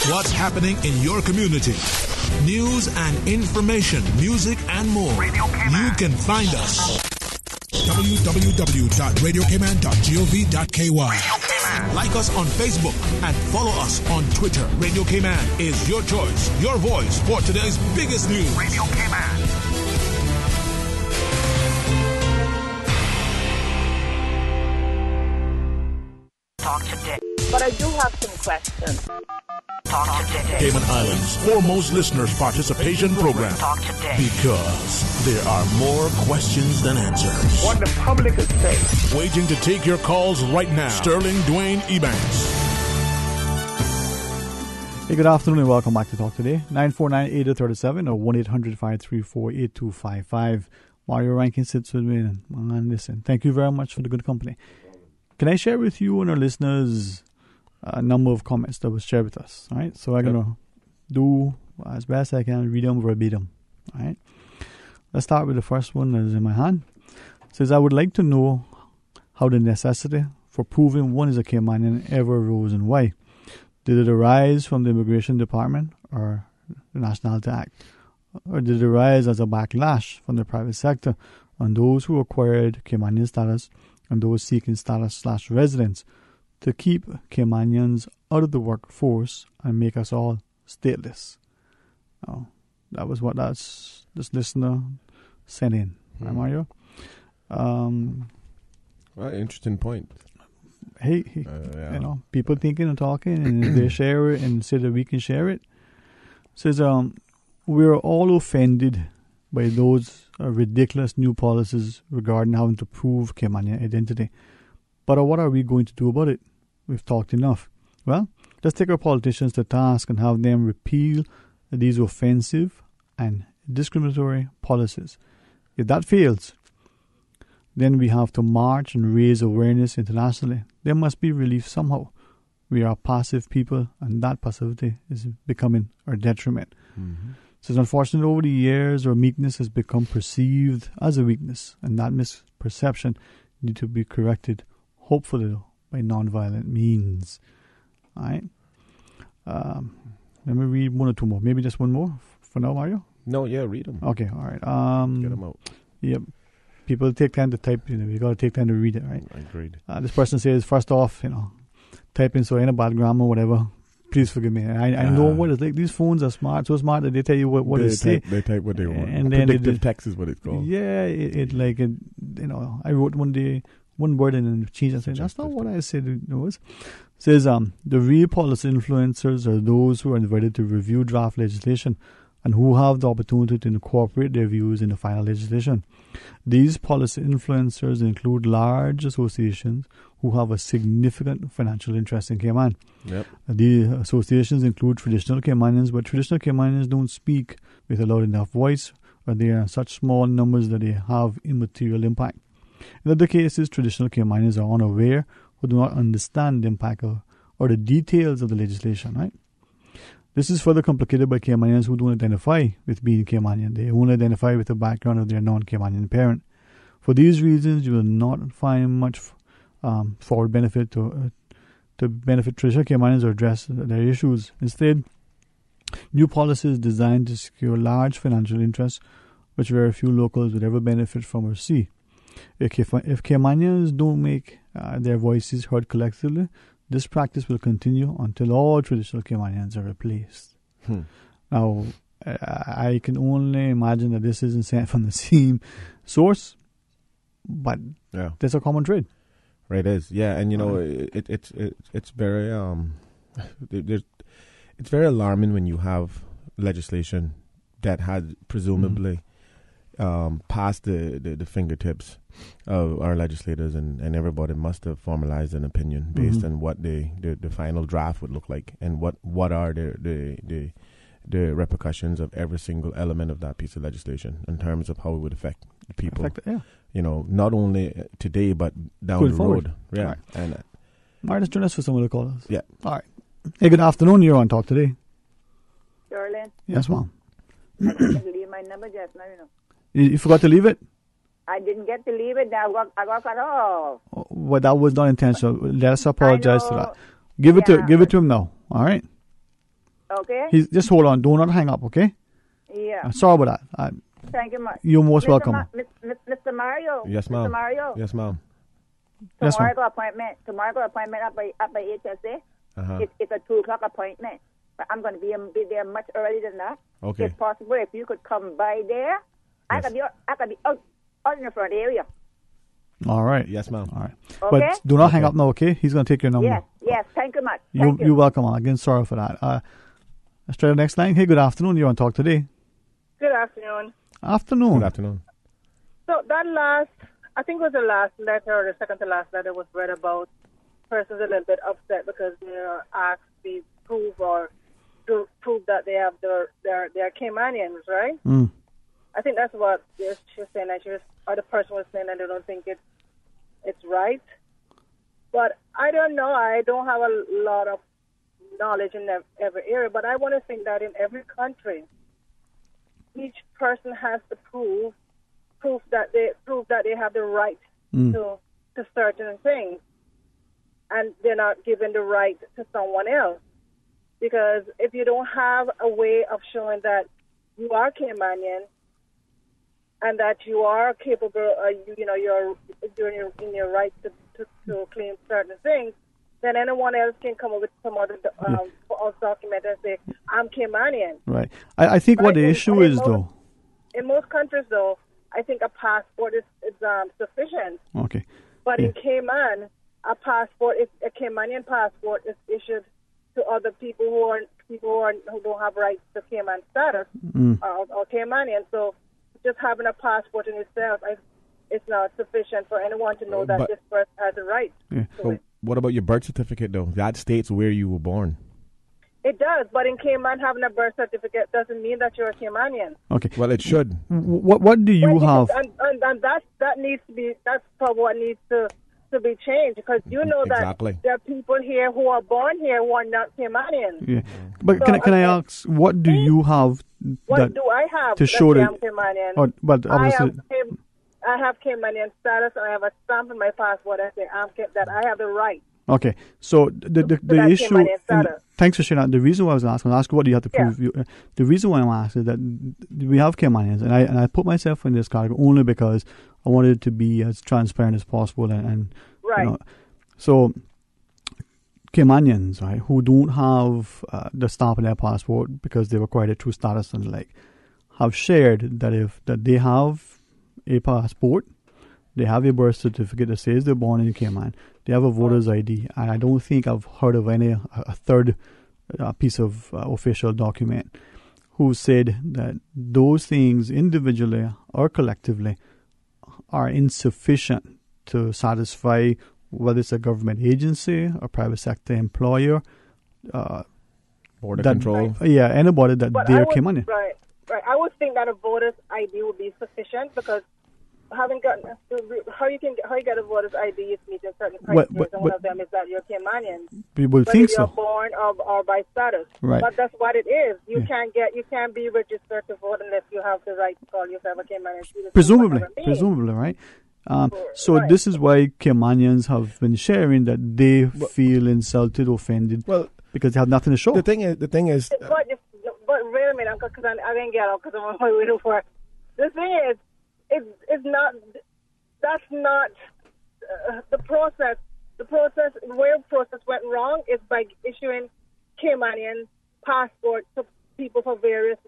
What's happening in your community? News and information, music and more. You can find us. www.radiocayman.gov.ky. Like us on Facebook and follow us on Twitter. Radio Cayman is your choice, your voice for today's biggest news. Radio Cayman. Talk today. But I do have some questions. Talk today. Cayman Islands' foremost listeners' participation program. Talk today. Because there are more questions than answers. What the public is saying. Waiting to take your calls right now. Sterling Dwayne Ebankst. Hey, good afternoon and welcome back to Talk Today. 949-8037 or 1-800-534-8255. Mario Rankin sits with me and listen. Thank you very much for the good company. Can I share with you and our listeners a number of comments that was shared with us? All right, so I'm going to do as best I can, read them verbatim. All right, let's start with the first one that is in my hand. It says, I would like to know how the necessity for proving one is a Caymanian ever arose and why. Did it arise from the Immigration Department or the Nationality Act? Or did it arise as a backlash from the private sector on those who acquired Caymanian status and those seeking status/residence to keep Caymanians out of the workforce and make us all stateless? Oh, that was what this listener sent in. Right, Mario? Well, interesting point. Hey, you know, people thinking and talking, and if they share it and say that we can share it. Says, we're all offended by those ridiculous new policies regarding having to prove Caymanian identity. But what are we going to do about it? We've talked enough. Well, let's take our politicians to task and have them repeal these offensive and discriminatory policies. If that fails, then we have to march and raise awareness internationally. There must be relief somehow. We are passive people, and that passivity is becoming our detriment. Mm-hmm. So unfortunately, over the years, our meekness has become perceived as a weakness, and that misperception needs to be corrected, hopefully, by non-violent means. All right. Let me read one or two more. Maybe just one more for now, Mario? No, yeah, read them. Okay, all right. Get them out. Yep. People take time to type, you got to take time to read it, right? Agreed. This person says, first off, typing so ain't a bad grammar, whatever. Please forgive me. I know what it's like. These phones are smart, so smart that they tell you what to say. They type what they want. And predictive text is what it's called. Yeah, I wrote one day one word and then changed and said, that's not what I said it was. It says, the real policy influencers are those who are invited to review draft legislation and who have the opportunity to incorporate their views in the final legislation. These policy influencers include large associations who have a significant financial interest in Cayman. Yep. The associations include traditional Caymanians, but traditional Caymanians don't speak with a loud enough voice, or they are in such small numbers that they have immaterial impact. In other cases, traditional Caymanians are unaware or do not understand the impact or the details of the legislation, right? This is further complicated by Caymanians who don't identify with being Caymanian. They only identify with the background of their non-Caymanian parent. For these reasons, you will not find much forward benefit to benefit traditional Caymanians or address their issues. Instead, new policies designed to secure large financial interests, which very few locals would ever benefit from or see. If Caymanians don't make their voices heard collectively, this practice will continue until all traditional Caymanians are replaced. Now, I can only imagine that this isn't sent from the same source, but there's a common thread. Right, it is. Yeah, and it's very it's very alarming when you have legislation that had presumably passed the fingertips of our legislators, and everybody must have formalized an opinion based on what the final draft would look like, and what are the the repercussions of every single element of that piece of legislation in terms of how it would affect the people. Not only today but down Going the forward. road. Yeah. Right. And All right, let's join us for someone to call us. Yeah. All right. Hey, good afternoon. You're on Talk today. Darlene. Yes, ma'am. I didn't leave my number just now, You forgot to leave it? I didn't get to leave it. Now I got cut off. Well, that was not intentional. Let us apologize for that. Give it to him now. All right. Okay. Just hold on. Do not hang up. Okay. Yeah. I'm sorry about that. Thank you much. You're most welcome. Mr. Mario. Yes, ma'am. Mr. Mario. Yes, ma'am. Tomorrow I got appointment up by HSA. Uh-huh. It's a 2:00 appointment. But I'm going to be there much earlier than that. Okay. If possible, if you could come by there, I could be out in the front area. All right. Yes, ma'am. All right. Okay. But do not hang up now, okay? He's going to take your number. Yes. Thank you much. You're welcome. Again, sorry for that. Let's try the next line. Hey, good afternoon. You're on Talk today. Good afternoon. Afternoon. Good afternoon. So that I think it was the last letter or the second to last letter was read about. Persons a little bit upset because they are asked to prove that they have their Caymanians, right? Mm. I think that's what she was saying. Or the person was saying that they don't think it's right. But I don't know. I don't have a lot of knowledge in every area. But I want to think that in every country, each person has to prove that they have the right to certain things, and they're not given the right to someone else. Because if you don't have a way of showing that you are Caymanian and that you are capable, you're in your right to claim certain things, then anyone else can come up with some other false document and say, I'm Caymanian. Right. I think what the issue is, though. In most countries, though, I think a passport is sufficient. Okay. But in Cayman, a Caymanian passport is issued to other people who don't have rights to Cayman status or Caymanian. So just having a passport in itself, it's not sufficient for anyone to know that this person has a right. Yeah. To What about your birth certificate, though? That states where you were born. It does, but in Cayman, having a birth certificate doesn't mean that you're a Caymanian. Okay. Well, it should. What do you have? And that needs to be. That's probably what needs to be changed, because you know that there are people here who are born here who are not Caymanian. Yeah. But so, can I ask, what do you have? What do I have to show that I'm Caymanian? But obviously, I have Caymanian status, and I have a stamp in my passport that say that I have the right. Okay, so the issue. Thanks for sharing that. The reason why I was asking, what do you have to prove? Yeah. The reason why I'm asking is that we have Caymanians, and I put myself in this category only because I wanted it to be as transparent as possible, and right. So Caymanians, right, who don't have the stamp in their passport because they require a true status and have shared that they have a passport, they have a birth certificate that says they're born in Cayman, they have a voter's ID, and I don't think I've heard of a third piece of official document who said that those things individually or collectively are insufficient to satisfy whether it's a government agency or private sector employer, border control. Yeah, anybody that they're Caymanian. Right. I would think that a voter's ID would be sufficient, because how you get a voter's ID is meeting certain criteria, and one of them is that you're Caymanian. People whether think you're so. born or by status. Right. But that's what it is. You can't be registered to vote unless you have the right to call yourself a Caymanian citizen. Presumably, right? So this is why Caymanians have been sharing that they feel insulted, offended, because they have nothing to show. The thing is. But wait a minute, because I didn't get out because I'm on my way to work. The thing is, that's not the process. Where the process went wrong is by issuing Caymanian passports to people for various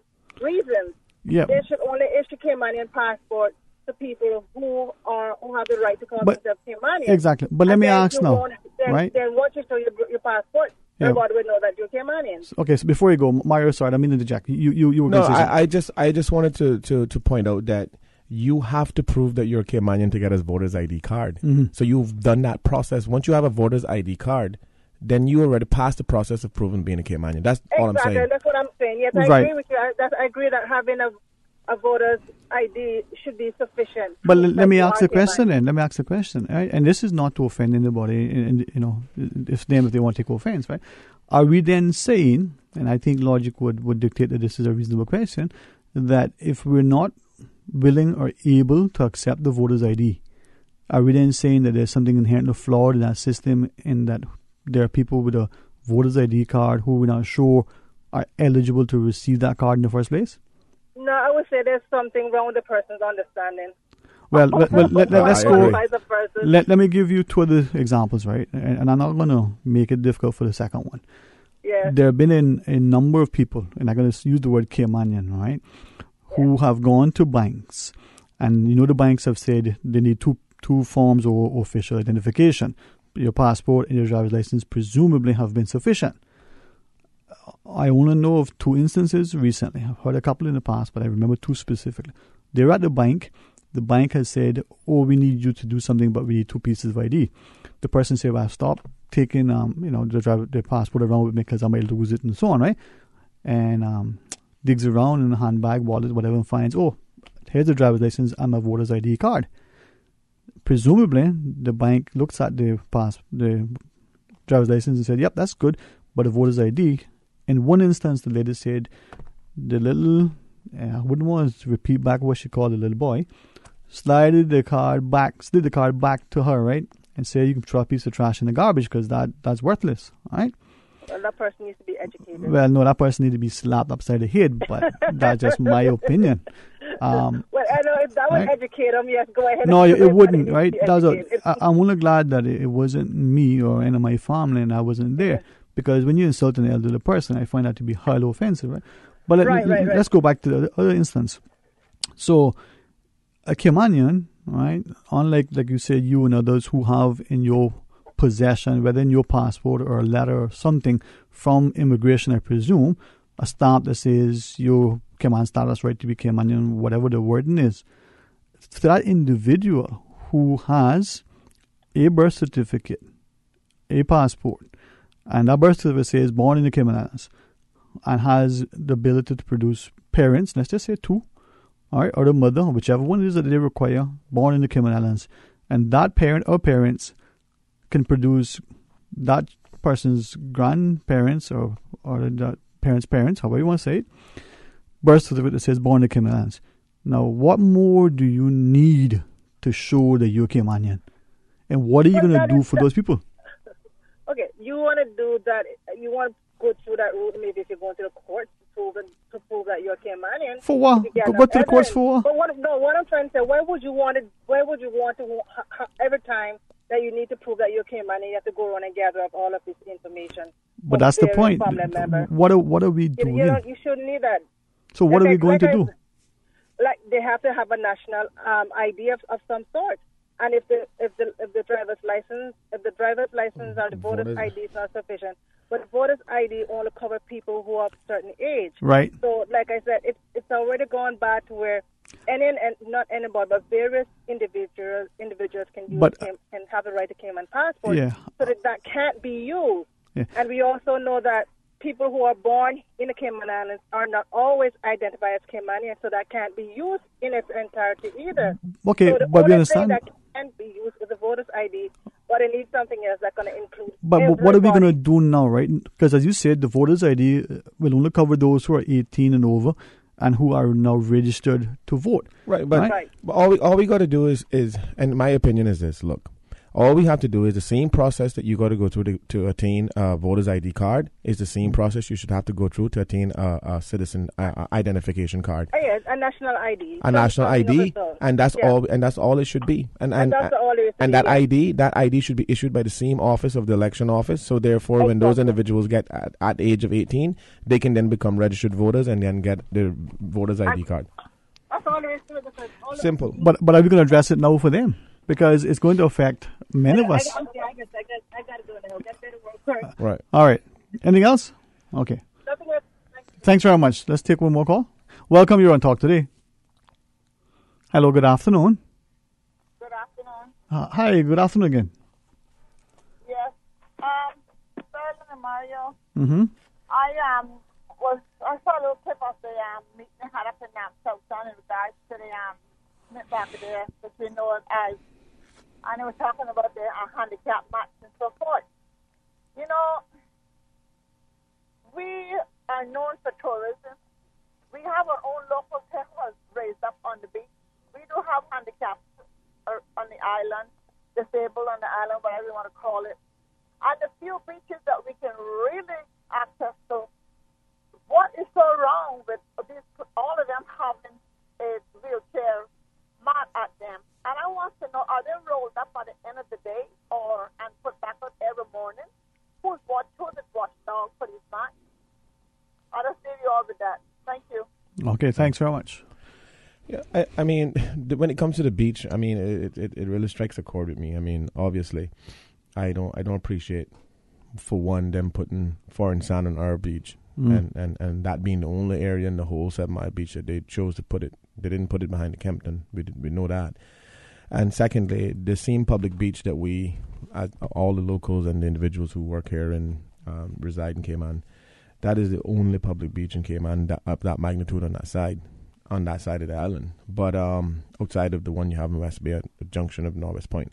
reasons. Yeah. They should only issue Caymanian passports to people who have the right to call themselves Caymanian. Exactly. But let me ask now, right? Then once you show your passport, everybody will know that you're Caymanian. Okay, so before you go, Mario, sorry, I didn't mean to interject. You were no, going to say I just wanted to point out that you have to prove that you're a Caymanian to get a voter's ID card. Mm-hmm. So you've done that process. Once you have a voter's ID card, then you already passed the process of proving being a Caymanian. That's all I'm saying. Exactly, that's what I'm saying. Yes, I agree with you. I agree that having a voter's ID should be sufficient. But let me ask the question then. Let me ask the question. Right? And this is not to offend anybody, if they want to take offense, right? Are we then saying, and I think logic would dictate that this is a reasonable question, that if we're not willing or able to accept the voter's ID, are we then saying that there's something inherently flawed in that system, in that there are people with a voter's ID card who we're not sure are eligible to receive that card in the first place? No, I would say there's something wrong with the person's understanding. Well, let's go. Let me give you two other examples, right? And I'm not going to make it difficult for the second one. Yeah. There have been a number of people, and I'm going to use the word Caymanian, right, who have gone to banks. And the banks have said they need two forms of official identification. Your passport and your driver's license presumably have been sufficient. I only know of two instances recently. I've heard a couple in the past, but I remember two specifically. They're at the bank. The bank has said, we need you to do something, but we need two pieces of ID. The person said, well, stop taking the passport around with me because I'm able to lose it and so on, right? And digs around in a handbag, wallet, whatever, and finds, here's the driver's license and my voter's ID card. Presumably, the bank looks at the driver's license and said, yep, that's good, but the voter's ID. In one instance, the lady said, the little, I wouldn't want to repeat back what she called the little boy, slid the card back to her, right? And said, you can throw a piece of trash in the garbage because that's worthless, right? Well, that person needs to be educated. Well, no, that person needs to be slapped upside the head, but that's just my opinion. Well, I know if that would educate them, yes, go ahead. No, it wouldn't, right? I'm only glad that it wasn't me or any of my family and I wasn't there. Because when you insult an elderly person, I find that to be highly offensive, right? But let's go back to the other instance. So, a Caymanian, right, unlike, like you said, you and others who have in your possession, whether in your passport or a letter or something from immigration, I presume, a stamp that says your Cayman status, right to be Caymanian, whatever the wording is. For that individual who has a birth certificate, a passport, and that birth certificate says born in the Cayman Islands, and has the ability to produce parents, let's just say two, all right, or the mother, whichever one it is that they require, born in the Cayman Islands, and that parent or parents can produce that person's grandparents or the parents, however you want to say it, birth certificate that says born in the Cayman Islands. Now, what more do you need to show that you're Caymanian? And what are you going to do for those people? Okay, you want to do that, you want to go through that route, maybe if you're going to the courts to prove that you're Caymanian. For what? Go to the courts for what? But what I'm trying to say, why would you want to every time that you need to prove that you're Caymanian, you have to go around and gather up all of this information? But that's the point. What are we doing? You shouldn't need that. So what are we going to do? Like, they have to have a national ID of some sort. And if the driver's license or the voter's ID is not sufficient, but voter's ID only cover people who are of a certain age. Right. So, like I said, it's already gone back to where not anybody, but various individuals can have the right to Cayman passport. Yeah. So that can't be used. Yeah. And we also know that people who are born in the Cayman Islands are not always identified as Caymanian, so that can't be used in its entirety either. Okay, so but we understand. That can be used with the voter's ID, but it needs something else that's going to include. But what are we going to do now, right? Because as you said, the voter's ID will only cover those who are 18 and over and who are now registered to vote. Right, but all we got to do is, and my opinion is this: look. All we have to do is the same process that you got to go through to attain a voter's ID card is the same process you should have to go through to attain a citizen identification card. Oh, yes, a national ID. A national ID, and that's all. And that's all it should be. And that's all it is. And that ID should be issued by the same office of the election office. So therefore, when those individuals get at the age of 18, they can then become registered voters and then get their voter's ID card. That's all there is to it. Simple. But are we going to address it now for them? Because it's going to affect many of us. I got to go now. That's better. Right. All right. Anything else? Okay. Nothing else. Thanks very much. Let's take one more call. Welcome. You're on Talk Today. Hello. Good afternoon. Good afternoon. Hi. Good afternoon again. Yes. So Mario. Mm-hmm. I saw a little clip of the meeting they had up in South Sun in regards to the back of there, which we know it as, and they were talking about the handicap match and so forth. You know, we are known for tourism. We have our own local temples raised up on the beach. We do have handicaps on the island, disabled on the island, whatever you want to call it. And the few beaches that we can really access to, what is so wrong with all of them having a wheelchair mat at them? And I want to know, are they rolled up by the end of the day and put back out every morning? Who's the watchdog for these mats? I'll just leave you all with that. Thank you. Okay, thanks very much. Yeah, I mean, when it comes to the beach, I mean, it really strikes a chord with me. I mean, obviously, I don't appreciate, for one, them putting foreign sand on our beach, and that being the only area in the whole 7 Mile Beach that they chose to put it. They didn't put it behind the Kempton. We know that. And secondly, the same public beach that we, all the locals and the individuals who work here and reside in Cayman, that is the only public beach in Cayman of that magnitude on that side of the island. But outside of the one you have in West Bay at the junction of Norwest Point,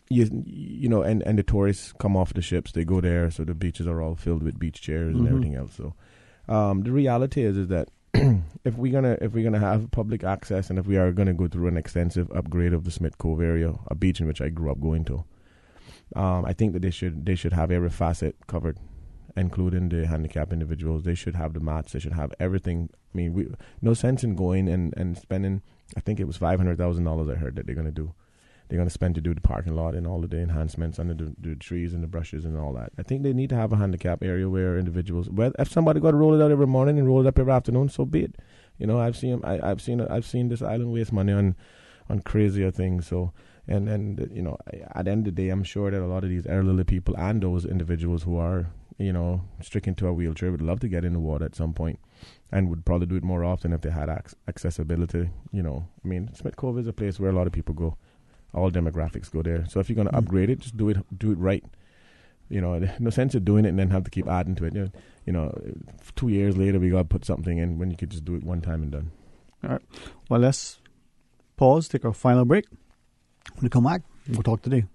you know, and the tourists come off the ships, they go there, so the beaches are all filled with beach chairs and everything else. So the reality is that if we're gonna have public access, and if we are gonna go through an extensive upgrade of the Smith Cove area, a beach in which I grew up going to, I think that they should have every facet covered, including the handicapped individuals. They should have the mats. They should have everything. I mean, no sense in going and spending, I think it was $500,000 I heard that they're going to do. They're going to spend to do the parking lot and all of the enhancements under the trees and the brushes and all that. I think they need to have a handicap area where individuals, if somebody got to roll it out every morning and roll it up every afternoon, so be it. You know, I've seen this island waste money on crazier things. So, and you know, at the end of the day, I'm sure that a lot of these elderly people and those individuals who are, you know, stricken to a wheelchair would love to get in the water at some point, and would probably do it more often if they had accessibility. You know, I mean, Smith Cove is a place where a lot of people go. All demographics go there. So if you're going to upgrade it, just do it right. You know, no sense of doing it and then have to keep adding to it. You know, 2 years later we got to put something in when you could just do it one time and done. All right. Well, let's pause, take our final break. When we come back, we'll talk today.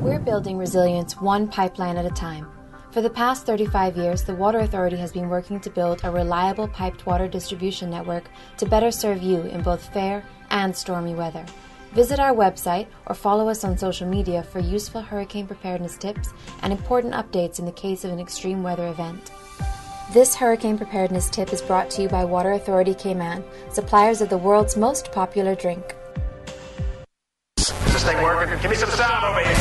We're building resilience one pipeline at a time. For the past 35 years, the Water Authority has been working to build a reliable piped water distribution network to better serve you in both fair and stormy weather. Visit our website or follow us on social media for useful hurricane preparedness tips and important updates in the case of an extreme weather event. This hurricane preparedness tip is brought to you by Water Authority Cayman, suppliers of the world's most popular drink. Is this thing working? Give me some sound over here.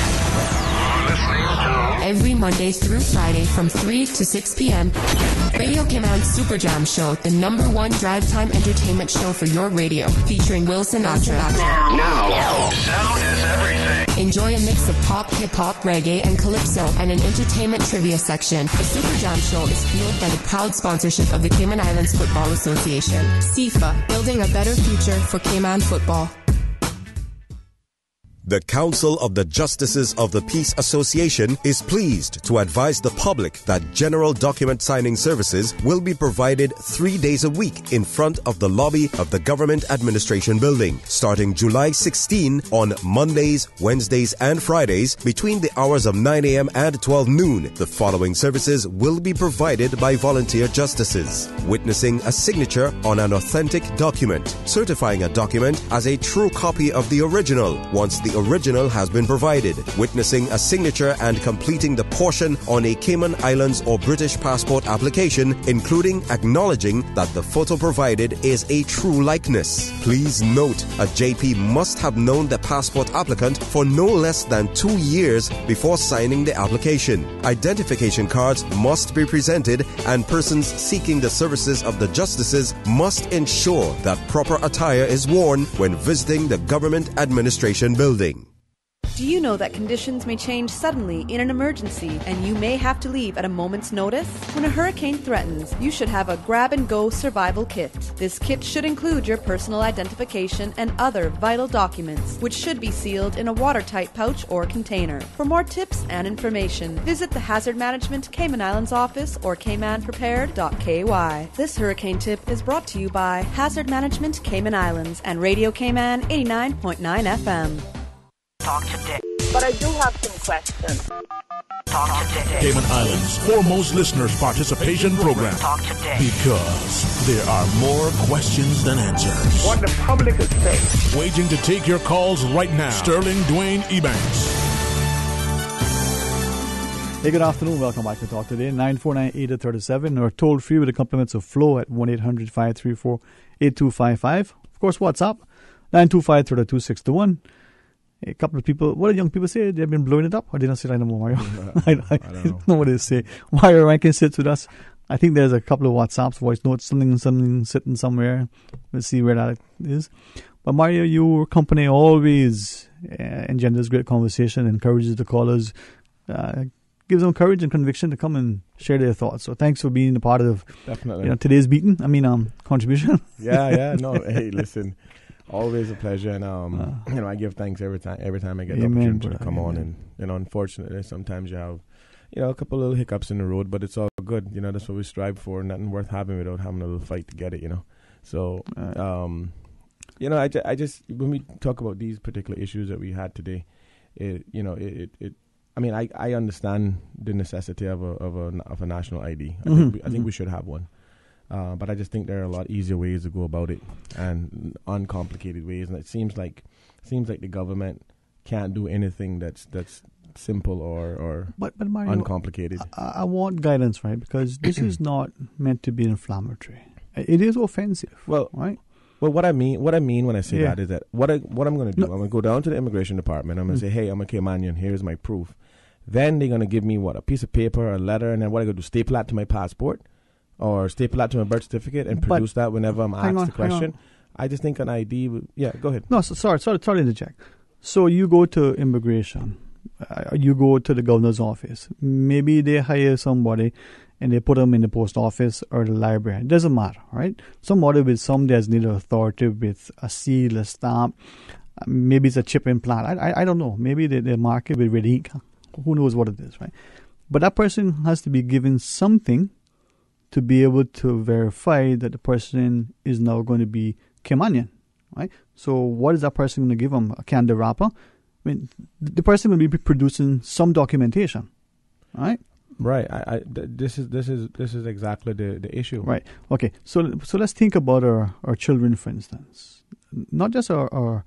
Every Monday through Friday from 3 to 6 p.m., Radio Cayman's Super Jam Show, the #1 drive time entertainment show for your radio, featuring Will Sinatra. Now, sound is everything. Enjoy a mix of pop, hip-hop, reggae, and calypso, and an entertainment trivia section. The Super Jam Show is fueled by the proud sponsorship of the Cayman Islands Football Association. CIFA, building a better future for Cayman football. The Council of the Justices of the Peace Association is pleased to advise the public that general document signing services will be provided 3 days a week in front of the lobby of the Government Administration Building, starting July 16 on Mondays, Wednesdays, and Fridays between the hours of 9 a.m. and 12 noon. The following services will be provided by volunteer justices: witnessing a signature on an authentic document, certifying a document as a true copy of the original once the original has been provided, witnessing a signature and completing the portion on a Cayman Islands or British passport application, including acknowledging that the photo provided is a true likeness. Please note, a JP must have known the passport applicant for no less than 2 years before signing the application. Identification cards must be presented, and persons seeking the services of the justices must ensure that proper attire is worn when visiting the Government Administration Building. Do you know that conditions may change suddenly in an emergency and you may have to leave at a moment's notice? When a hurricane threatens, you should have a grab-and-go survival kit. This kit should include your personal identification and other vital documents, which should be sealed in a watertight pouch or container. For more tips and information, visit the Hazard Management Cayman Islands office or caymanprepared.ky. This hurricane tip is brought to you by Hazard Management Cayman Islands and Radio Cayman 89.9 FM. Talk today. But I do have some questions. Talk today. Cayman Islands' foremost listeners' participation program. Talk today. Because there are more questions than answers. What the public is saying. Waiting to take your calls right now. Sterling Dwayne Ebankst. Hey, good afternoon. Welcome back to Talk Today. 949-8037 or toll free with the compliments of Flow at 1-800-534-8255. Of course, WhatsApp 925-3261. A couple of people, what do young people say? They've been blowing it up? Or did not say that anymore, Mario? I don't know what they say. Mario Rankin sits with us. I think there's a couple of WhatsApps, voice notes, something sitting somewhere. We'll see where that is. But Mario, your company always engenders great conversation, encourages the callers, gives them courage and conviction to come and share their thoughts. So thanks for being a part of today's contribution. No, hey, listen. Always a pleasure, and I give thanks every time I get the opportunity to come on. And unfortunately, sometimes you have, a couple of little hiccups in the road, but it's all good. That's what we strive for. Nothing worth having without having a little fight to get it. So, I just when we talk about these particular issues that we had today, I understand the necessity of a national ID. I think we should have one. But I just think there are a lot easier ways to go about it and uncomplicated ways. And it seems like the government can't do anything that's simple or Mario, uncomplicated. I want guidance, right? Because this is not meant to be inflammatory. It is offensive. Right? Well, what I mean when I say that is that what I'm going to do, I'm going to go down to the immigration department. I'm going to say, hey, I'm a Caymanian. Here's my proof. Then they're going to give me a piece of paper, a letter, and then what I going to do? Staple that to my passport. Or staple that to my birth certificate and produce that whenever I'm asked the question. I just think an ID would... Yeah, go ahead. No, sorry to interject. So you go to immigration. You go to the governor's office. Maybe they hire somebody and they put them in the post office or the library. It doesn't matter, right? Somebody with some designated authority with a seal, a stamp. Maybe it's a chip implant. I don't know. Maybe they mark it with red ink. Who knows what it is, right? But that person has to be given something to be able to verify that the person is now going to be Caymanian, right? So what is that person going to give them? A candy wrapper? I mean, the person will be producing some documentation, right? Right. This is exactly the issue. Right. Okay. So let's think about our children, for instance. Not just our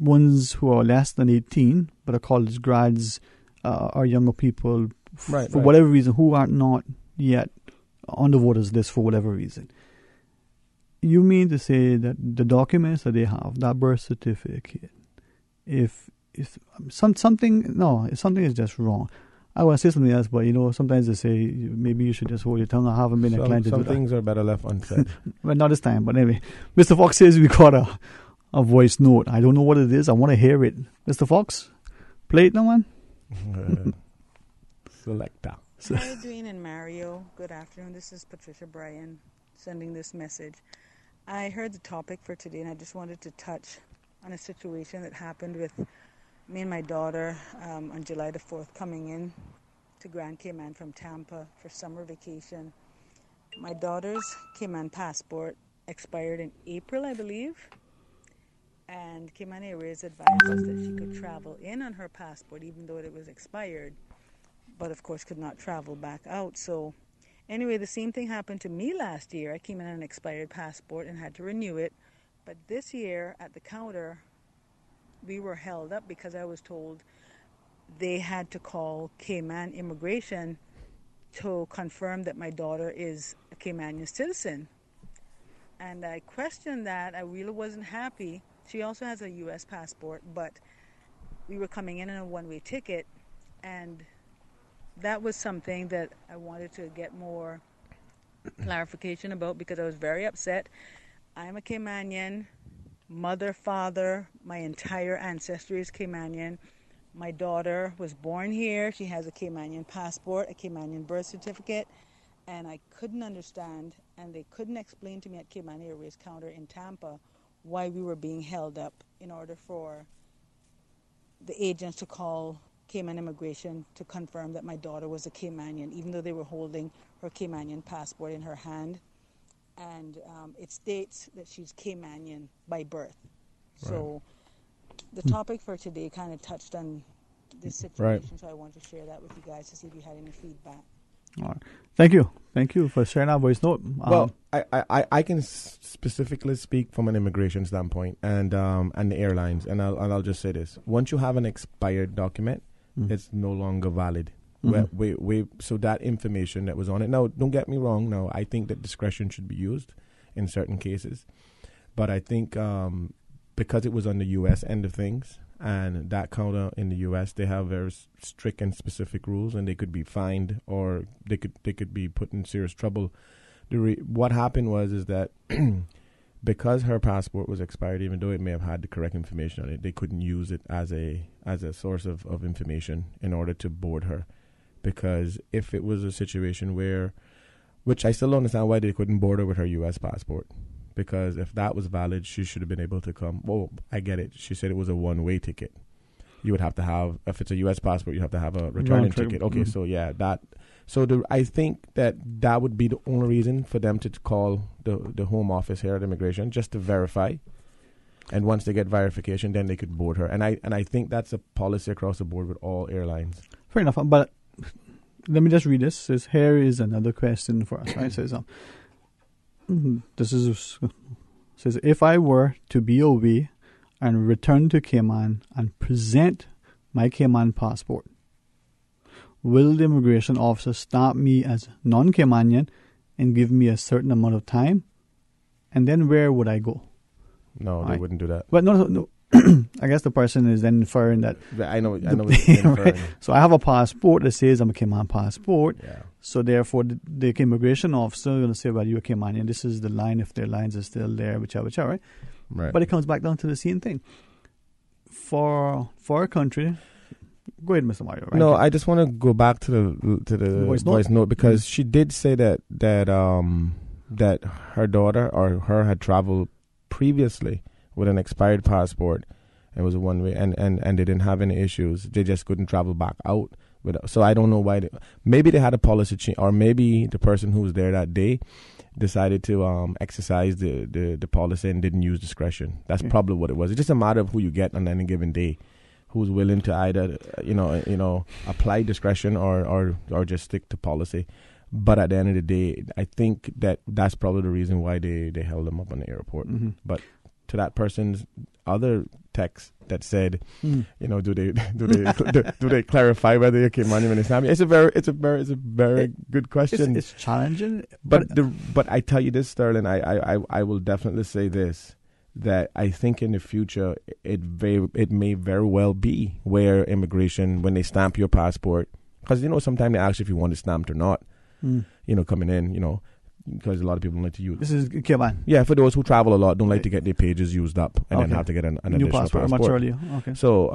ones who are less than 18, but our college grads, our younger people, for whatever reason, who are not yet on the voters list for whatever reason. You mean to say that the documents that they have, that birth certificate, if something is just wrong. I want to say something else, but sometimes they say maybe you should just hold your tongue. I haven't been inclined to do that. Some things are better left unsaid. Well, not this time, but anyway. Mr. Fox says we got a voice note. I don't know what it is. I want to hear it. Mr. Fox, play it now, man. Selector. Hi, Dwayne and Mario. Good afternoon. This is Patricia Bryan sending this message. I heard the topic for today, and I just wanted to touch on a situation that happened with me and my daughter on July the 4th, coming in to Grand Cayman from Tampa for summer vacation. My daughter's Cayman passport expired in April, I believe, and Cayman Airways advised us that she could travel in on her passport even though it was expired, but of course could not travel back out. So anyway, the same thing happened to me last year. I came in on an expired passport and had to renew it. But this year at the counter, we were held up because I was told they had to call Cayman Immigration to confirm that my daughter is a Caymanian citizen. And I questioned that. I really wasn't happy. She also has a U.S. passport, but we were coming in on a one-way ticket, and that was something that I wanted to get more clarification about because I was very upset. I'm a Caymanian, mother, father, my entire ancestry is Caymanian. My daughter was born here. She has a Caymanian passport, a Caymanian birth certificate, and I couldn't understand, and they couldn't explain to me at Cayman Airways counter in Tampa why we were being held up in order for the agents to call Cayman Immigration to confirm that my daughter was a Caymanian, even though they were holding her Caymanian passport in her hand. And it states that she's Caymanian by birth. So the topic for today kind of touched on this situation, so I wanted to share that with you guys to see if you had any feedback. All right. Thank you for sharing that voice note. Well, I can specifically speak from an immigration standpoint and the airlines, and I'll just say this: once you have an expired document, it's no longer valid. So that information that was on it. Now, don't get me wrong. No, I think that discretion should be used in certain cases, but I think because it was on the U.S. end of things, and that counter in the U.S., they have very strict and specific rules, and they could be fined or they could be put in serious trouble. What happened is that because her passport was expired, even though it may have had the correct information on it, they couldn't use it as a source of information in order to board her. Because if it was a situation which I still don't understand why they couldn't board her with her U.S. passport. Because if that was valid, she should have been able to come. Well, I get it. She said it was a one-way ticket. You would have to have, if it's a U.S. passport, you have to have a returning ticket. Okay, so yeah, that. So I think that would be the only reason for them to call the home office here at immigration, just to verify. And once they get verification, then they could board her. And I think that's a policy across the board with all airlines. Fair enough. But let me just read this. It says, here is another question for us. Right? It says, says, if I were to be away and return to Cayman and present my Cayman passport, will the immigration officer stamp me as non-Caymanian and give me a certain amount of time? And then where would I go? No, they wouldn't do that. But no. I guess the person is then inferring that. I know what you're inferring. Right? So I have a passport that says I'm a Cayman passport. Yeah. So therefore, the immigration officer is going to say, well, you're a Caymanian. This is the line, if their lines are still there, whichever, right? Right. But it comes back down to the same thing. For a country, go ahead, Mr. Mario. Right? No, I just want to go back to the voice note because she did say that her daughter or her had traveled previously with an expired passport. It was a one-way, and they didn't have any issues. They just couldn't travel back out. So I don't know why. Maybe they had a policy change, or maybe the person who was there that day decided to exercise the policy and didn't use discretion. That's probably what it was. It's just a matter of who you get on any given day, who's willing to either apply discretion or just stick to policy. But at the end of the day, I think that's probably the reason why they held them up on the airport. Mm-hmm. But to that person's other text that said, do they clarify whether you came on when it's not? It's a very good question. It's challenging, but I tell you this, Sterling, I will definitely say this, that I think in the future it may very well be where immigration, when they stamp your passport, because sometimes they ask if you want it stamped or not. Coming in, because a lot of people don't like to use. This is Cayman. Yeah, for those who travel a lot, don't like to get their pages used up and then have to get an new additional passport. Much earlier. Okay. So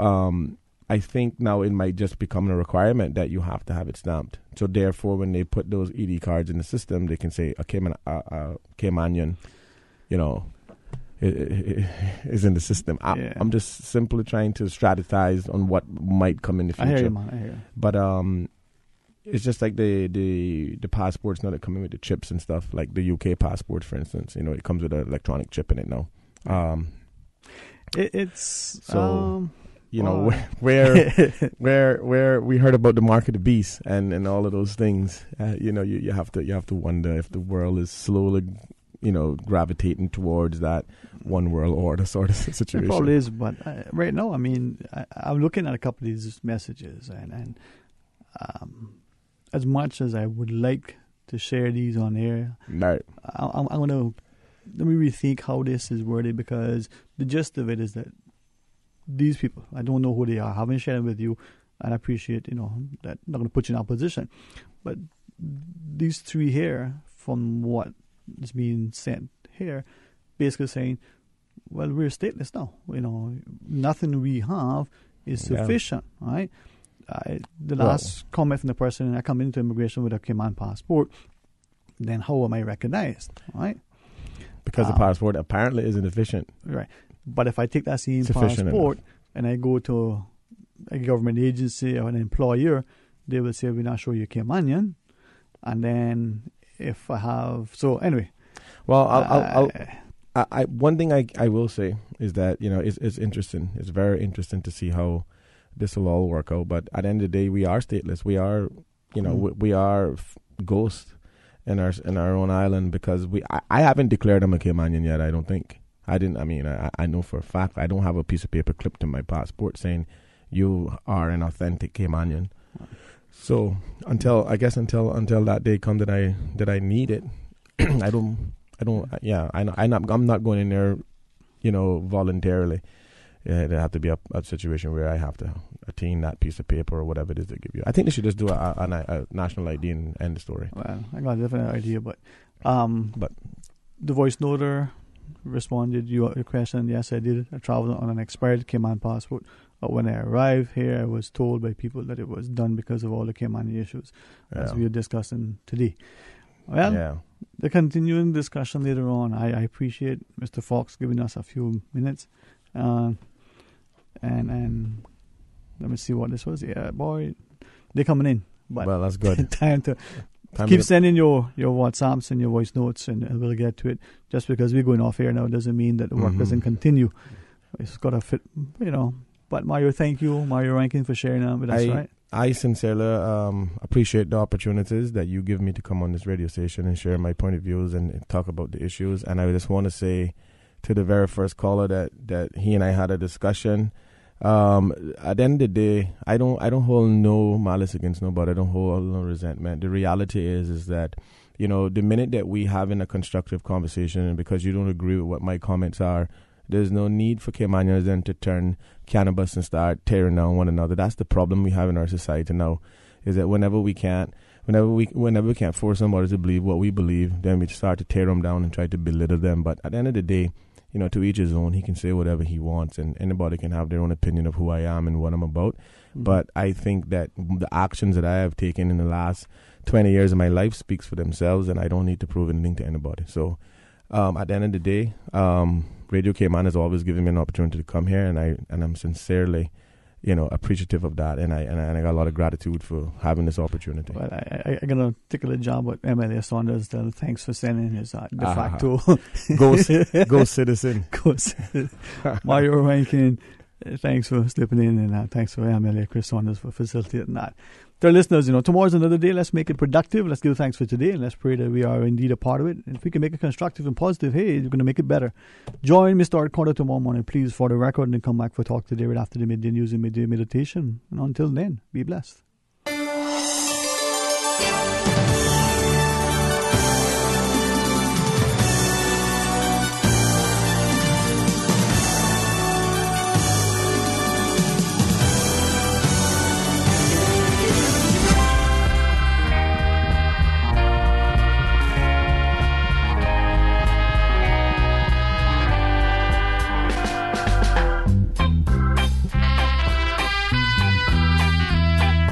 I think now it might just become a requirement that you have to have it stamped. So therefore, when they put those ED cards in the system, they can say a Caymanian, is in the system. I'm just simply trying to strategize on what might come in the future. I hear you, man. I hear you. But it's just like the passports now that come in with the chips and stuff, like the UK passport, for instance. It comes with an electronic chip in it now. Where we heard about the mark of the beast and all of those things, you have to wonder if the world is slowly, gravitating towards that one world order sort of situation. It probably is, but right now, I mean, I'm looking at a couple of these messages and as much as I would like to share these on air, right. I'm going to let me rethink how this is worded, because the gist of it is that these people, I don't know who they are, I haven't shared them with you, and I appreciate, that I'm not going to put you in that position. But these three here, from what is being sent here, basically saying, well, we're stateless now. Nothing we have is sufficient, right? The last comment from the person, I come into immigration with a Cayman passport, then how am I recognized, right? Because the passport apparently isn't efficient. Right. But if I take that same passport and I go to a government agency or an employer, they will say, we're not sure you're Caymanian. And then if I have... So anyway. Well, one thing I will say is that, it's interesting. It's very interesting to see how this will all work out. But at the end of the day, we are stateless. We are, we are ghosts in our own island because I haven't declared I'm a Caymanian yet, I don't think. I know for a fact I don't have a piece of paper clipped to my passport saying you are an authentic Caymanian. So until that day comes that I need it, I'm not going in there, voluntarily. There have to be a situation where I have to attain that piece of paper or whatever it is they give you. I think they should just do a national ID and end the story. Well, I got a different idea, but the voice noter responded your question. Yes, I did. I traveled on an expired Cayman passport. But when I arrived here, I was told by people that it was done because of all the Cayman issues, as we are discussing today. Well, the continuing discussion later on. I appreciate Mr. Fox giving us a few minutes. And let me see what this was. Yeah, boy, they're coming in. But well, that's good. Time to keep sending your WhatsApps and your voice notes, and we'll get to it. Just because we're going off air now doesn't mean that the work doesn't continue. It's got to fit, But Mario, thank you, Mario Rankin, for sharing that with us, right? I sincerely appreciate the opportunities that you give me to come on this radio station and share my point of views and talk about the issues. And I just want to say to the very first caller that he and I had a discussion. At the end of the day, I don't hold no malice against nobody. I don't hold no resentment. The reality is that, the minute that we having a constructive conversation, and because you don't agree with what my comments are, there's no need for Caymanians then to turn cannabis and start tearing down one another. That's the problem we have in our society now, is that whenever we can't force somebody to believe what we believe, then we start to tear them down and try to belittle them. But at the end of the day, to each his own. He can say whatever he wants, and anybody can have their own opinion of who I am and what I'm about. Mm-hmm. But I think that the actions that I have taken in the last 20 years of my life speaks for themselves, and I don't need to prove anything to anybody. So at the end of the day, Radio Cayman has always given me an opportunity to come here, and I'm sincerely, appreciative of that, and I got a lot of gratitude for having this opportunity. Well, I'm gonna take a little job with MLA Saunders. Thanks for sending his de facto go citizen. Mario Rankin, thanks for slipping in, and thanks for MLA Chris Saunders for facilitating that. To our listeners, tomorrow's another day. Let's make it productive. Let's give thanks for today, and let's pray that we are indeed a part of it. And if we can make it constructive and positive, hey, you're going to make it better. Join Mr. Art Carter tomorrow morning, please, for the record, and then come back for Talk Today right after the midday news and midday meditation. And until then, be blessed.